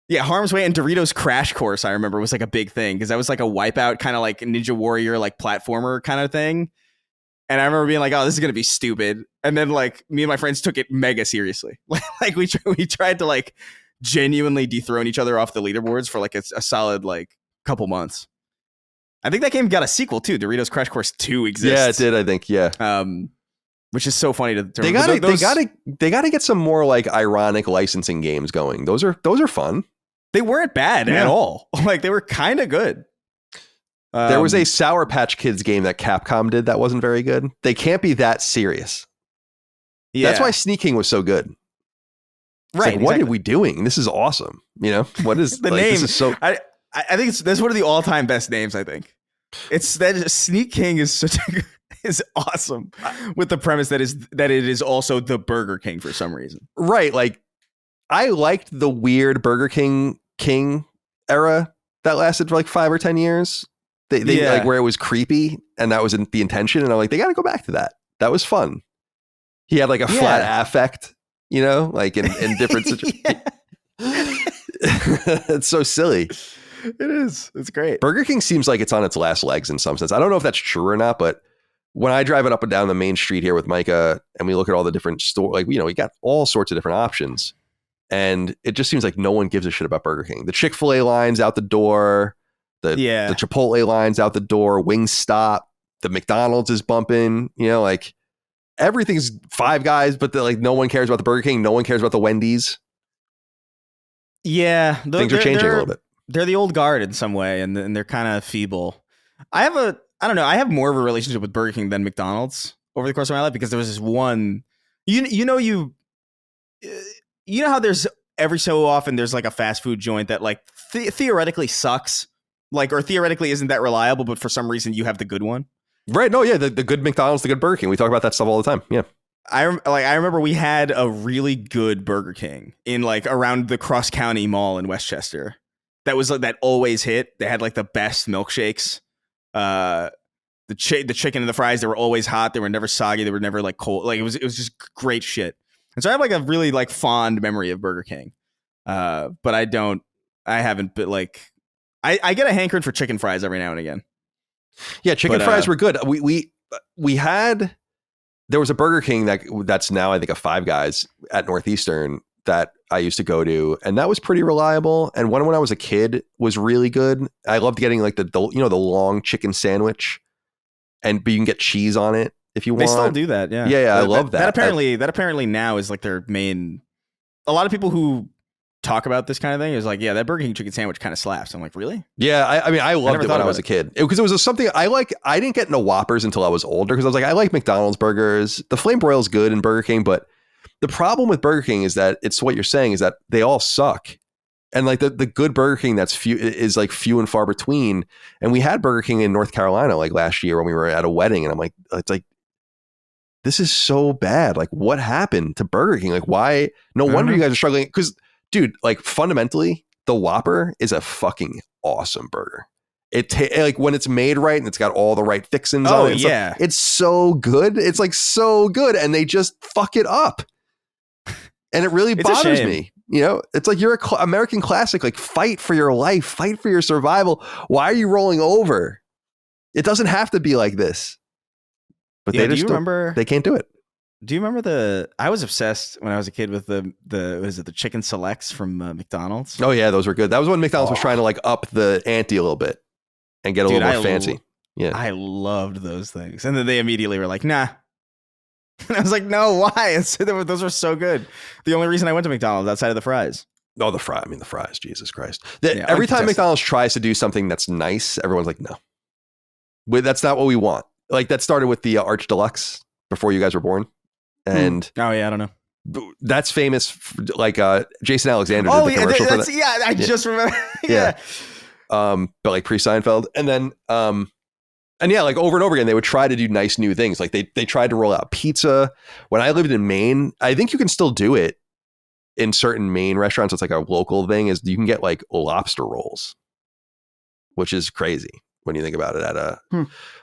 yeah, Harm's Way and Doritos Crash Course, I remember, was like a big thing because that was like a Wipeout kind of like Ninja Warrior, like platformer kind of thing. And I remember being like, oh, this is going to be stupid. And then like me and my friends took it mega seriously. Like we tried to like genuinely dethrone each other off the leaderboards for like a solid like couple months. I think that game got a sequel too. Doritos Crash Course 2 exists. Yeah, it did, I think. Yeah. Which is so funny to they got to get some more like ironic licensing games going. Those are fun. They weren't bad at all. Like they were kind of good. There was a Sour Patch Kids game that Capcom did that wasn't very good. They can't be that serious. Yeah. That's why Sneak King was so good. Right. Like, what are we doing? This is awesome. You know, what is the like, name? This is so. I think that's one of the all-time best names. I think it's that Sneak King is is awesome with the premise that it is also the Burger King for some reason. Right. Like I liked the weird Burger King era that lasted for like 5 or 10 years. They like where it was creepy and that was the intention. And I'm like, they got to go back to that. That was fun. He had like a flat affect, like in different situations. It's so silly. It is. It's great. Burger King seems like it's on its last legs in some sense. I don't know if that's true or not, but when I drive it up and down the main street here with Micah and we look at all the different stores, like, we got all sorts of different options. And it just seems like no one gives a shit about Burger King. The Chick-fil-A line's out the door. The Chipotle line's out the door. Wingstop. The McDonald's is bumping. Like everything's Five Guys, but no one cares about the Burger King. No one cares about the Wendy's. Yeah. Things are changing a little bit. They're the old guard in some way, and they're kind of feeble. I don't know. I have more of a relationship with Burger King than McDonald's over the course of my life because there was this one, you know how there's every so often there's like a fast food joint that like theoretically sucks, like, or theoretically isn't that reliable, but for some reason you have the good one. Right. No, yeah. The good McDonald's, the good Burger King. We talk about that stuff all the time. Yeah. I remember we had a really good Burger King in like around the Cross County Mall in Westchester. That was like that always hit. They had like the best milkshakes. The chicken and the fries, they were always hot. They were never soggy. They were never like cold. Like it was just great shit. And so I have like a really like fond memory of Burger King. But I haven't, but like I get a hankering for chicken fries every now and again. Yeah, chicken fries were good. We had, there was a Burger King that's now I think a Five Guys at Northeastern that I used to go to, and that was pretty reliable. And one when I was a kid was really good. I loved getting like the long chicken sandwich, but you can get cheese on it if you want. They still do that, yeah. Yeah, I love that. That apparently now is like their main. A lot of people who talk about this kind of thing is like, yeah, that Burger King chicken sandwich kind of slaps. I'm like, really? Yeah, I mean, I loved it when I was a kid because it was something I like. I didn't get into Whoppers until I was older because I was like, I like McDonald's burgers. The Flame Broil's good in Burger King, but the problem with Burger King is that it's what you're saying is that they all suck. And like the good Burger King that's few and far between. And we had Burger King in North Carolina like last year when we were at a wedding, and I'm like, it's like, this is so bad. Like, what happened to Burger King? Like, why? No wonder you guys are struggling. Because, dude, like fundamentally, the Whopper is a fucking awesome burger. Like when it's made right and it's got all the right fixins on it. Yeah. It's so good. It's like so good. And they just fuck it up. And it really bothers me. It's like you're a American classic. Like, fight for your life, fight for your survival. Why are you rolling over? It doesn't have to be like this. But they can't do it. Do you remember I was obsessed when I was a kid with the chicken selects from McDonald's? Oh yeah, those were good. That was when McDonald's was trying to like up the ante a little bit and get a little more fancy. Yeah, I loved those things, and then they immediately were like, nah. And I was like, no, why? Those were so good. The only reason I went to McDonald's outside of the fries. Oh, the fries, Jesus Christ. Every time McDonald's tries to do something that's nice, everyone's like, no. That's not what we want. Like, that started with the Arch Deluxe before you guys were born. And oh, yeah, I don't know. That's famous, like Jason Alexander did the commercial for that. Yeah, I just remember. Yeah. But like pre-Seinfeld. And then... And yeah, like over and over again, they would try to do nice new things. Like they tried to roll out pizza. When I lived in Maine, I think you can still do it in certain Maine restaurants. It's like a local thing is you can get like lobster rolls, which is crazy when you think about it.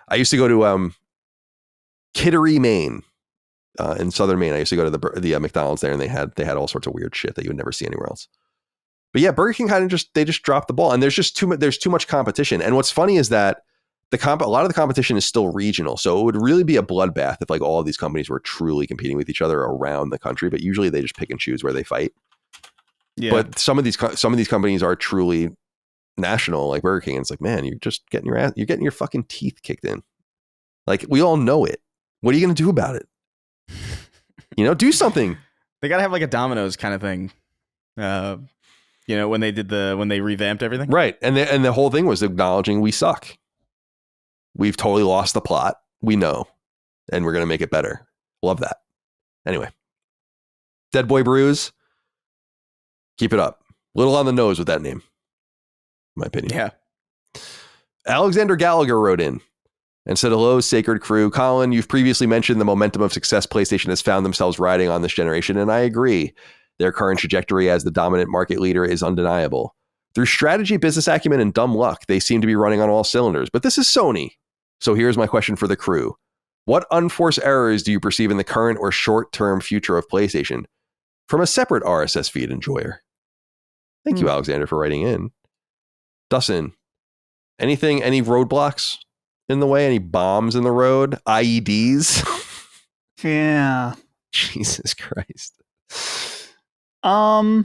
I used to go to Kittery, Maine, in southern Maine. I used to go to the McDonald's there, and they had all sorts of weird shit that you would never see anywhere else. But yeah, Burger King kind of they just dropped the ball, and there's too much competition. And what's funny is that a lot of the competition is still regional. So it would really be a bloodbath if like all of these companies were truly competing with each other around the country, but usually they just pick and choose where they fight. Yeah. But some of these companies are truly national, like Burger King. And it's like, man, you're just getting your fucking teeth kicked in. Like, we all know it. What are you going to do about it? Do something. They got to have like a Domino's kind of thing. When they revamped everything. Right. And the whole thing was acknowledging we suck. We've totally lost the plot. We know. And we're going to make it better. Love that. Anyway. Dead Boy Brews. Keep it up. Little on the nose with that name. In my opinion. Yeah. Alexander Gallagher wrote in and said, hello, Sacred Crew. Colin, you've previously mentioned the momentum of success PlayStation has found themselves riding on this generation, and I agree. Their current trajectory as the dominant market leader is undeniable. Through strategy, business acumen, and dumb luck, they seem to be running on all cylinders. But this is Sony. So here's my question for the crew. What unforced errors do you perceive in the current or short-term future of PlayStation from a separate RSS feed enjoyer? Thank you, Alexander, for writing in. Dustin, any roadblocks in the way? Any bombs in the road? IEDs? Yeah. Jesus Christ. The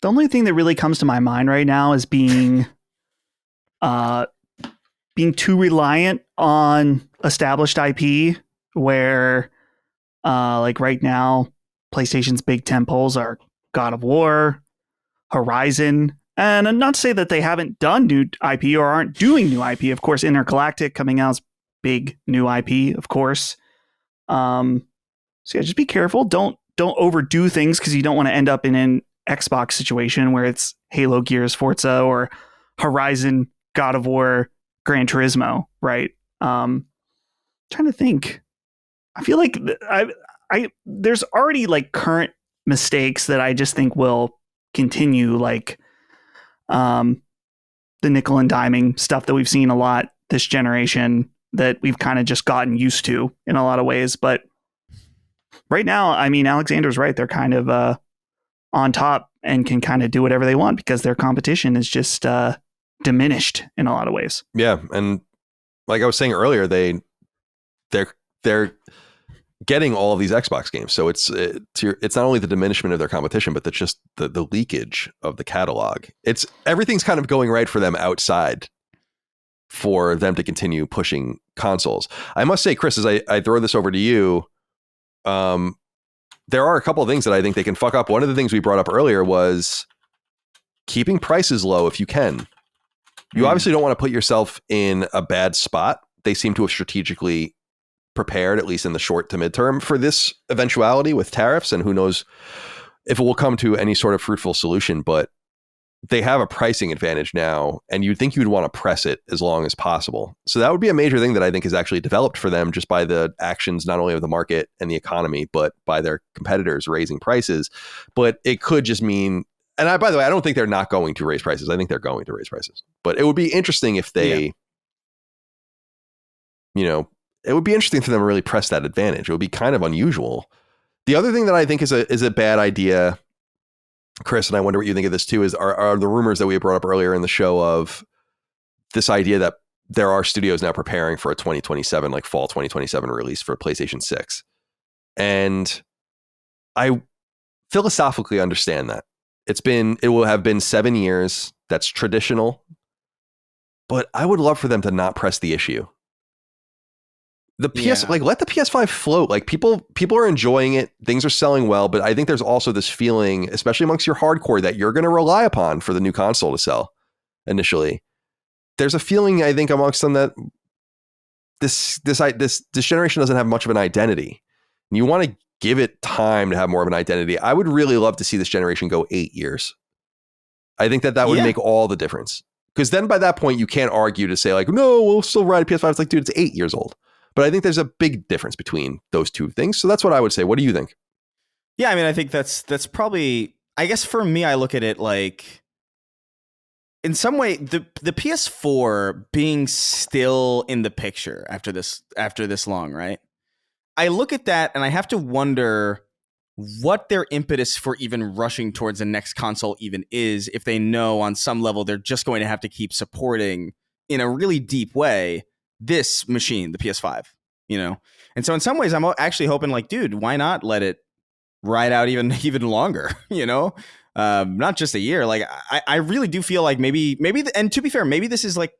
only thing that really comes to my mind right now is being too reliant on established IP, where like right now, PlayStation's big tentpoles are God of War, Horizon, and not to say that they haven't done new IP or aren't doing new IP. Of course, Intergalactic coming out is big new IP, of course. So yeah, just be careful. Don't overdo things because you don't want to end up in an Xbox situation where it's Halo, Gears, Forza, or Horizon, God of War, Gran Turismo, right? Trying to think. I feel like there's already like current mistakes that I just think will continue, like the nickel and diming stuff that we've seen a lot this generation that we've kind of just gotten used to in a lot of ways. But right now, I mean, Alexander's right. They're kind of on top and can kind of do whatever they want because their competition is just diminished in a lot of ways. Yeah, and like I was saying earlier, they're getting all of these Xbox games, so it's not only the diminishment of their competition, but just the leakage of the catalog. Everything's kind of going right for them outside for them to continue pushing consoles. I must say, Chris, as I throw this over to you, there are a couple of things that I think they can fuck up. One of the things we brought up earlier was keeping prices low if you can. You obviously don't want to put yourself in a bad spot. They seem to have strategically prepared, at least in the short to midterm, for this eventuality with tariffs, and who knows if it will come to any sort of fruitful solution, but they have a pricing advantage now, and you'd think you'd want to press it as long as possible. So that would be a major thing that I think is actually developed for them just by the actions, not only of the market and the economy, but by their competitors raising prices. But it could just mean, and by the way, I don't think they're not going to raise prices. I think they're going to raise prices, but it would be interesting if they, it would be interesting for them to really press that advantage. It would be kind of unusual. The other thing that I think is a bad idea, Chris, and I wonder what you think of this too, are the rumors that we brought up earlier in the show of this idea that there are studios now preparing for a 2027, like fall 2027 release for PlayStation 6. And I philosophically understand that. It will have been 7 years. That's traditional. But I would love for them to not press the issue. Let the PS5 float. Like people are enjoying it. Things are selling well, but I think there's also this feeling, especially amongst your hardcore, that you're going to rely upon for the new console to sell initially. There's a feeling, I think, amongst them that this generation doesn't have much of an identity. And you want to give it time to have more of an identity. I would really love to see this generation go 8 years. I think that would make all the difference. Because then by that point, you can't argue to say like, no, we'll still ride a PS5. It's like, dude, it's 8 years old. But I think there's a big difference between those two things. So that's what I would say. What do you think? Yeah, I mean, I think that's probably, I guess for me, I look at it like, in some way, the PS4 being still in the picture after this long, right? I look at that and I have to wonder what their impetus for even rushing towards the next console even is, if they know on some level they're just going to have to keep supporting in a really deep way this machine, the PS5, And so in some ways, I'm actually hoping like, dude, why not let it ride out even longer, not just a year. Like I really do feel like maybe, and to be fair, maybe this is like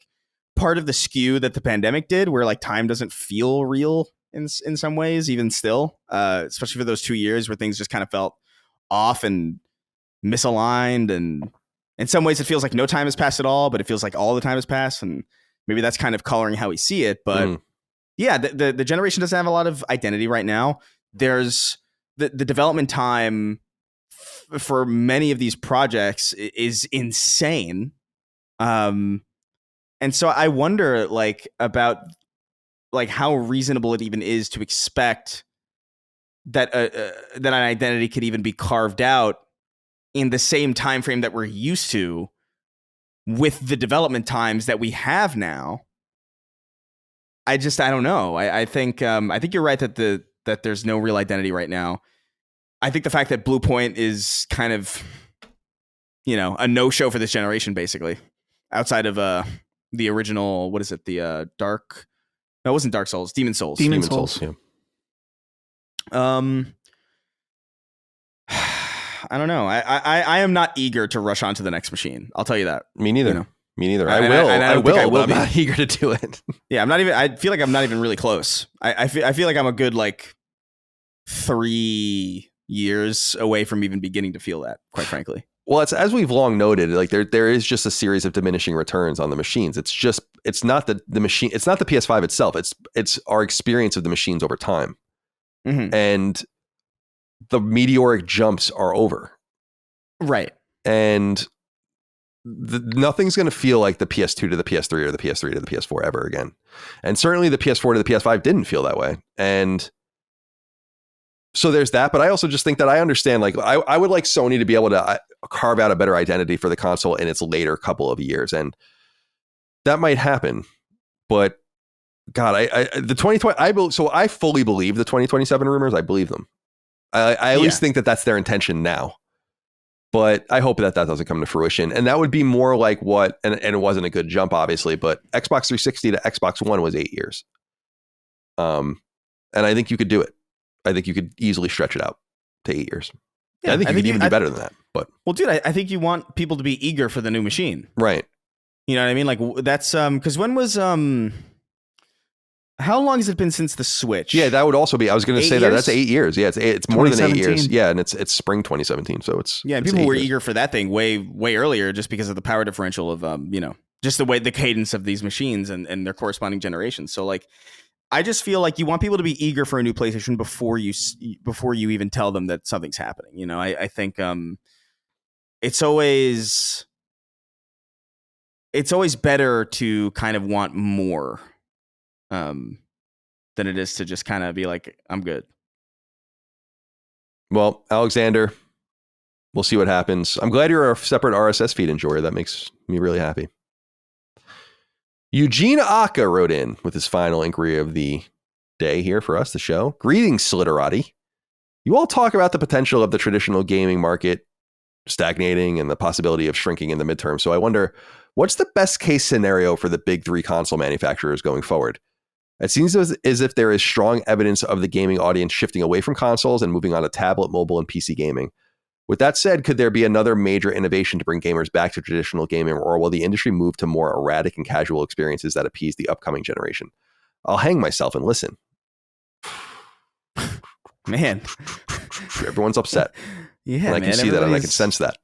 part of the skew that the pandemic did, where like time doesn't feel real in some ways, even still, especially for those 2 years where things just kind of felt off and misaligned. And in some ways it feels like no time has passed at all, but it feels like all the time has passed. And maybe that's kind of coloring how we see it. But yeah, the generation doesn't have a lot of identity right now. There's the development time for many of these projects is insane. And so I wonder about how reasonable it even is to expect that that an identity could even be carved out in the same time frame that we're used to with the development times that we have now, I don't know. I think you're right that there's no real identity right now. I think the fact that Blue Point is kind of, a no-show for this generation, basically, outside of the original, what is it? The Dark? No, it wasn't Dark Souls. Demon Souls. Demon Souls. Yeah. I don't know. I am not eager to rush on to the next machine. I'll tell you that. Me neither. Me neither. I will, but I'm not eager to do it. Yeah, I feel like I'm not even really close. I feel like I'm a good 3 years away from even beginning to feel that, quite frankly. Well, it's as we've long noted, there is just a series of diminishing returns on the machines. It's not the machine. It's not the PS5 itself. It's our experience of the machines over time. Mm-hmm. And the meteoric jumps are over. Right. And nothing's going to feel like the PS2 to the PS3 or the PS3 to the PS4 ever again. And certainly the PS4 to the PS5 didn't feel that way. And so there's that. But I also just think that I understand, I would like Sony to be able to carve out a better identity for the console in its later couple of years. And that might happen. But God, the 2020, so I fully believe the 2027 rumors. I believe them. I at least think that that's their intention now. But I hope that doesn't come to fruition. And that would be more like what, and it wasn't a good jump, obviously, but Xbox 360 to Xbox One was 8 years. And I think you could do it. I think you could easily stretch it out to 8 years. Yeah, I think you could even do better than that. But well, dude, I think you want people to be eager for the new machine. Right. You know what I mean? Like that's because when was how long has it been since the Switch? Yeah, that would also be. I was going to say that that's 8 years. Yeah, it's more than 8 years. Yeah, and it's spring 2017. So it's and people were eager for that thing way earlier, just because of the power differential of just the cadence of these machines and their corresponding generations. So I just feel like you want people to be eager for a new PlayStation before you even tell them that something's happening. I think it's always better to kind of want more than it is to just kind of be like, I'm good. Well, Alexander, we'll see what happens. I'm glad you're a separate RSS feed enjoyer. That makes me really happy. Eugene Aka wrote in with his final inquiry of the day here for us, the show. Greetings, Slitterati. You all talk about the potential of the traditional gaming market stagnating and the possibility of shrinking in the midterm. So I wonder, what's the best case scenario for the big three console manufacturers going forward? It seems as if there is strong evidence of the gaming audience shifting away from consoles and moving on to tablet, mobile, and PC gaming. With that said, could there be another major innovation to bring gamers back to traditional gaming, or will the industry move to more erratic and casual experiences that appease the upcoming generation? I'll hang myself and listen. Man. Everyone's upset. Yeah, and I can see that and I can sense that.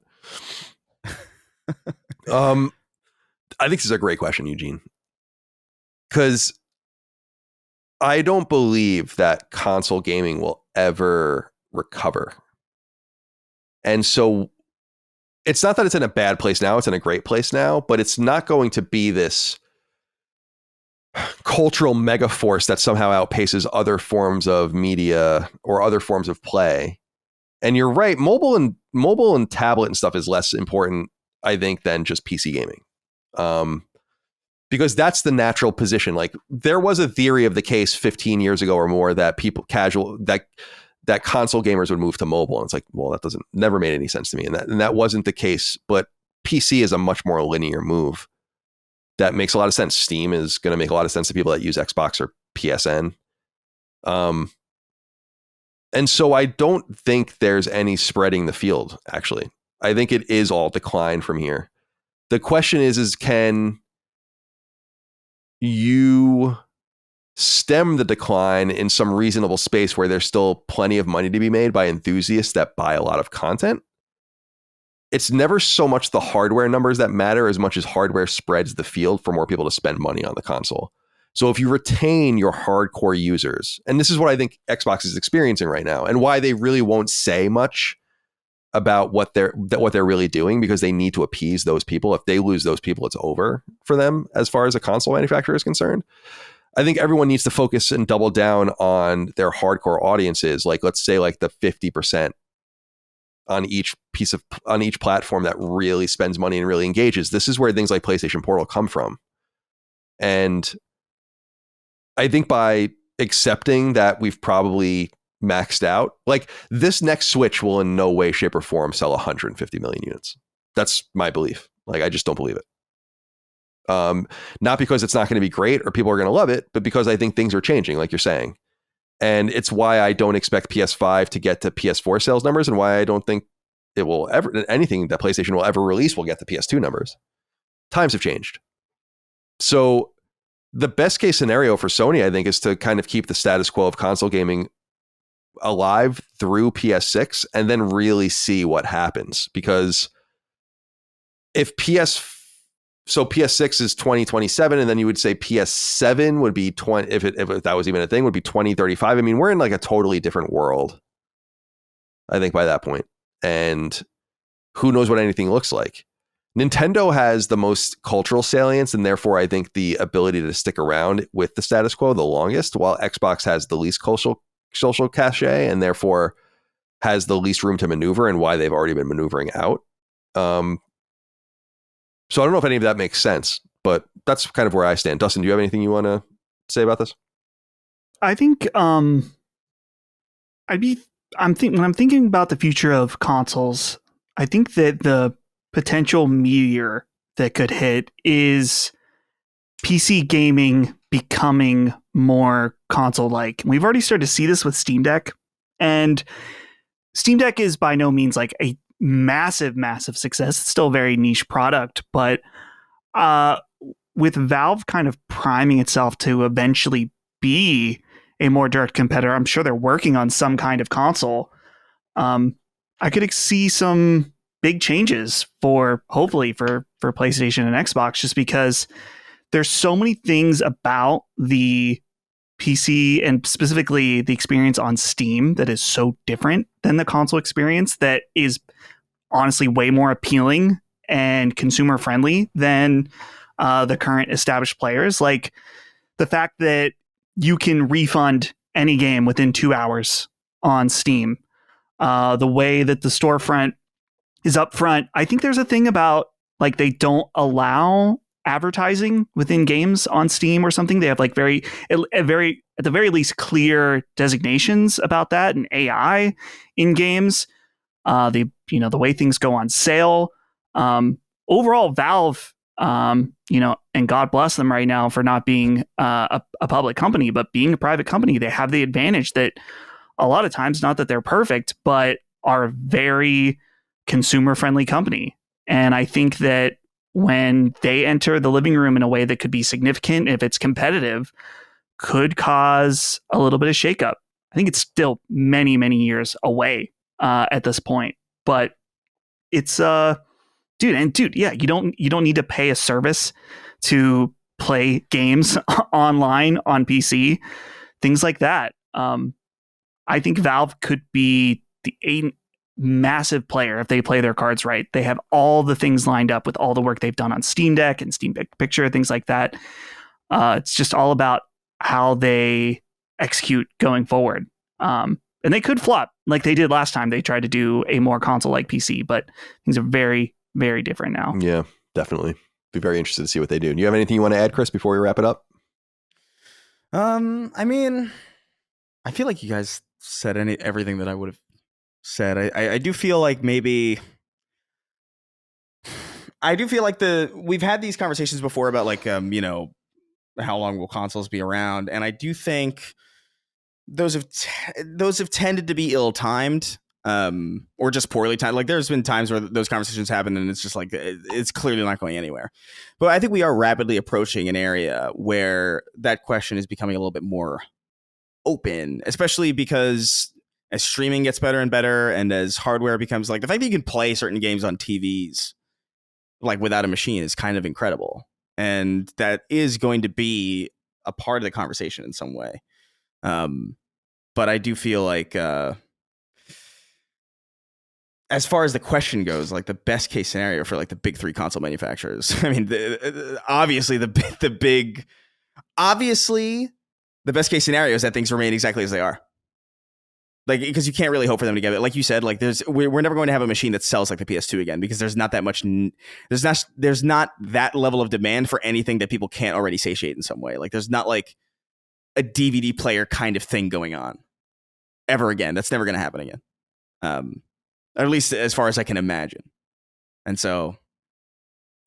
I think this is a great question, Eugene. Because I don't believe that console gaming will ever recover. And so it's not that it's in a bad place now, it's in a great place now, but it's not going to be this cultural megaforce that somehow outpaces other forms of media or other forms of play. And you're right, mobile and tablet and stuff is less important, I think, than just PC gaming. Because that's the natural position. Like, there was a theory of the case 15 years ago or more that that console gamers would move to mobile. And it's like, well, that never made any sense to me. And that wasn't the case. But PC is a much more linear move. That makes a lot of sense. Steam is going to make a lot of sense to people that use Xbox or PSN. And so I don't think there's any spreading the field, actually. I think it is all decline from here. The question is can you stem the decline in some reasonable space where there's still plenty of money to be made by enthusiasts that buy a lot of content? It's never so much the hardware numbers that matter as much as hardware spreads the field for more people to spend money on the console. So if you retain your hardcore users, and this is what I think Xbox is experiencing right now, and why they really won't say much about what they're really doing, because they need to appease those people. If they lose those people, it's over for them as far as a console manufacturer is concerned. I think everyone needs to focus and double down on their hardcore audiences. Like, let's say like the 50% on each platform that really spends money and really engages. This is where things like PlayStation Portal come from. And I think by accepting that we've probably maxed out, like this next Switch will in no way, shape, or form sell 150 million units. That's my belief. Like, I just don't believe it. Not because it's not going to be great or people are going to love it, but because I think things are changing, like you're saying. And it's why I don't expect PS5 to get to PS4 sales numbers, and why I don't think it will ever, anything that PlayStation will ever release will get the PS2 numbers. Times have changed. So the best case scenario for Sony, I think, is to kind of keep the status quo of console gaming alive through PS6 and then really see what happens. Because if PS6 is 2027, and then you would say PS7 would be 20, if that was even a thing, would be 2035. I mean, we're in like a totally different world, I think, by that point. And who knows what anything looks like. Nintendo has the most cultural salience, and therefore I think the ability to stick around with the status quo the longest, while Xbox has the least social cachet and therefore has the least room to maneuver, and why they've already been maneuvering out. So I don't know if any of that makes sense, but that's kind of where I stand. Dustin, do you have anything you want to say about this? I think when I'm thinking about the future of consoles, I think that the potential meteor that could hit is PC gaming becoming more console-like. We've already started to see this with Steam Deck, and Steam Deck is by no means like a massive success. It's still a very niche product, but with Valve kind of priming itself to eventually be a more direct competitor, I'm sure they're working on some kind of console. I could see some big changes hopefully for PlayStation and Xbox, just because there's so many things about the PC and specifically the experience on Steam that is so different than the console experience, that is honestly way more appealing and consumer friendly than the current established players. Like the fact that you can refund any game within 2 hours on Steam, the way that the storefront is upfront. I think there's a thing about like they don't allow advertising within games on Steam or something. They have like at the very least clear designations about that, and AI in games. The way things go on sale. Overall, Valve, and God bless them right now for not being a public company, but being a private company, they have the advantage that a lot of times, not that they're perfect, but are a very consumer-friendly company. And I think that when they enter the living room in a way that could be significant, if it's competitive, could cause a little bit of shakeup. I think it's still many, many years away at this point, but it's yeah, you don't need to pay a service to play games online on PC, things like that. I think Valve could be a massive player if they play their cards right. They have all the things lined up with all the work they've done on Steam Deck and Steam Deck Picture, things like that. It's just all about how they execute going forward. And they could flop like they did last time they tried to do a more console-like PC, but things are very, very different now. Yeah, definitely. Be very interested to see what they do. Do you have anything you want to add, Chris, before we wrap it up? I mean, I feel like you guys said everything that I would have said. I do feel like maybe we've had these conversations before about like how long will consoles be around, and I do think those have tended to be ill-timed or just poorly timed. Like there's been times where those conversations happen and it's just like it's clearly not going anywhere. But I think we are rapidly approaching an area where that question is becoming a little bit more open, especially because as streaming gets better and better, and as hardware becomes like the fact that you can play certain games on TVs like without a machine is kind of incredible, and that is going to be a part of the conversation in some way. But I do feel like as far as the question goes, like the best case scenario for like the big three console manufacturers, I mean, obviously the best case scenario is that things remain exactly as they are. Like, because you can't really hope for them to get it. Like you said, like we're never going to have a machine that sells like the PS2 again, because there's not that much. There's not that level of demand for anything that people can't already satiate in some way. Like there's not like a DVD player kind of thing going on ever again. That's never going to happen again. At least as far as I can imagine. And so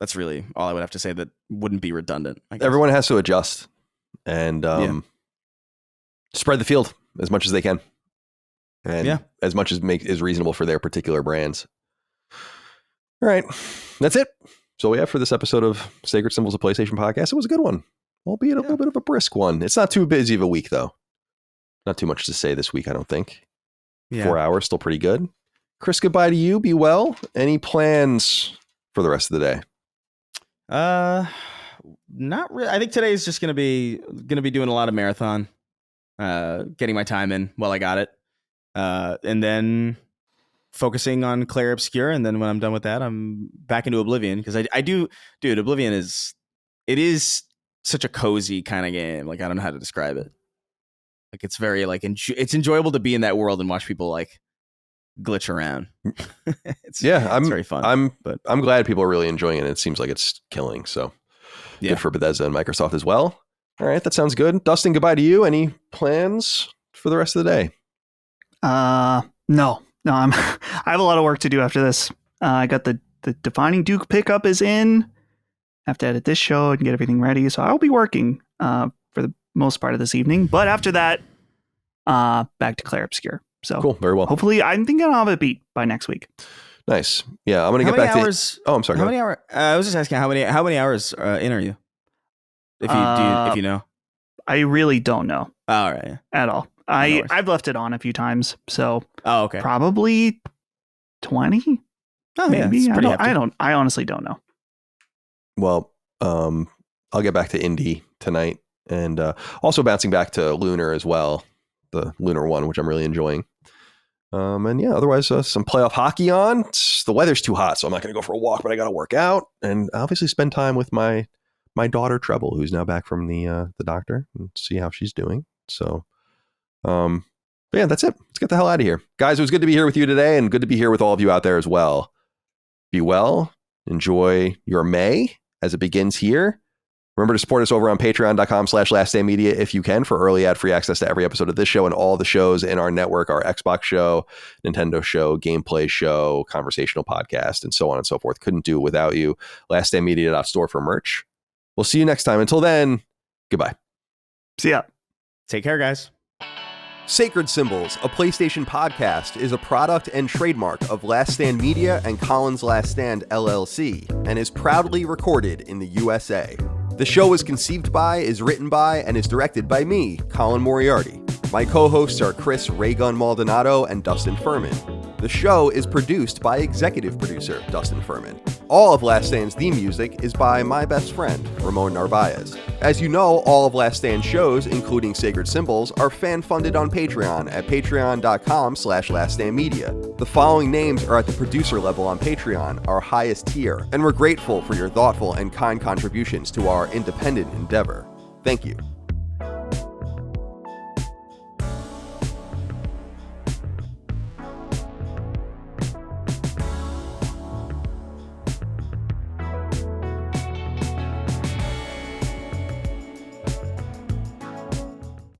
that's really all I would have to say that wouldn't be redundant. Everyone has to adjust and spread the field as much as they can. And as much as is reasonable for their particular brands. All right. That's it. So we have for this episode of Sacred Symbols of PlayStation Podcast. It was a good one, albeit a little bit of a brisk one. It's not too busy of a week, though. Not too much to say this week, I don't think. 4 hours, still pretty good. Chris, goodbye to you. Be well. Any plans for the rest of the day? Not really. I think today is just gonna be doing a lot of marathon, getting my time in while I got it. And then focusing on Clair Obscur, and then when I'm done with that, I'm back into Oblivion, because Oblivion is such a cozy kind of game. Like, I don't know how to describe it. Like, it's very like it's enjoyable to be in that world and watch people like glitch around. It's very fun. I'm glad people are really enjoying it. It seems like it's killing. So good for Bethesda and Microsoft as well. All right, that sounds good. Dustin, goodbye to you. Any plans for the rest of the day? No, I have a lot of work to do after this. I got the Defining Duke pickup is in. I have to edit this show and get everything ready. So I'll be working, for the most part of this evening, but after that, back to Clair Obscur. So cool. Very well. Hopefully I'm thinking I'll have it beat by next week. Nice. Yeah. I'm going to get back to, I'm sorry. How many hours? I was just asking how many hours in are you? If you know, I really don't know. All right. At all. I've left it on a few times, so okay, probably 20. Oh, maybe. Yeah, I honestly don't know. Well, I'll get back to Indie tonight, and also bouncing back to Lunar as well, the Lunar one, which I'm really enjoying. And otherwise some playoff hockey on. The weather's too hot, so I'm not going to go for a walk, but I got to work out, and obviously spend time with my daughter Treble, who's now back from the doctor, and see how she's doing. So. But yeah, that's it. Let's get the hell out of here. Guys, it was good to be here with you today, and good to be here with all of you out there as well. Be well. Enjoy your May as it begins here. Remember to support us over on patreon.com/laststandmedia if you can, for early ad-free access to every episode of this show and all the shows in our network, our Xbox show, Nintendo show, gameplay show, conversational podcast, and so on and so forth. Couldn't do it without you. Laststandmedia.store for merch. We'll see you next time. Until then, goodbye. See ya. Take care, guys. Sacred Symbols, a PlayStation podcast, is a product and trademark of Last Stand Media and Collins Last Stand LLC, and is proudly recorded in the USA. The show is conceived by, is written by, and is directed by me, Colin Moriarty. My co-hosts are Chris Raygun Maldonado and Dustin Furman. The show is produced by executive producer Dustin Furman. All of Last Stand's theme music is by my best friend, Ramon Narvaez. As you know, all of Last Stand's shows, including Sacred Symbols, are fan-funded on Patreon at patreon.com/laststandmedia. The following names are at the producer level on Patreon, our highest tier, and we're grateful for your thoughtful and kind contributions to our independent endeavor. Thank you.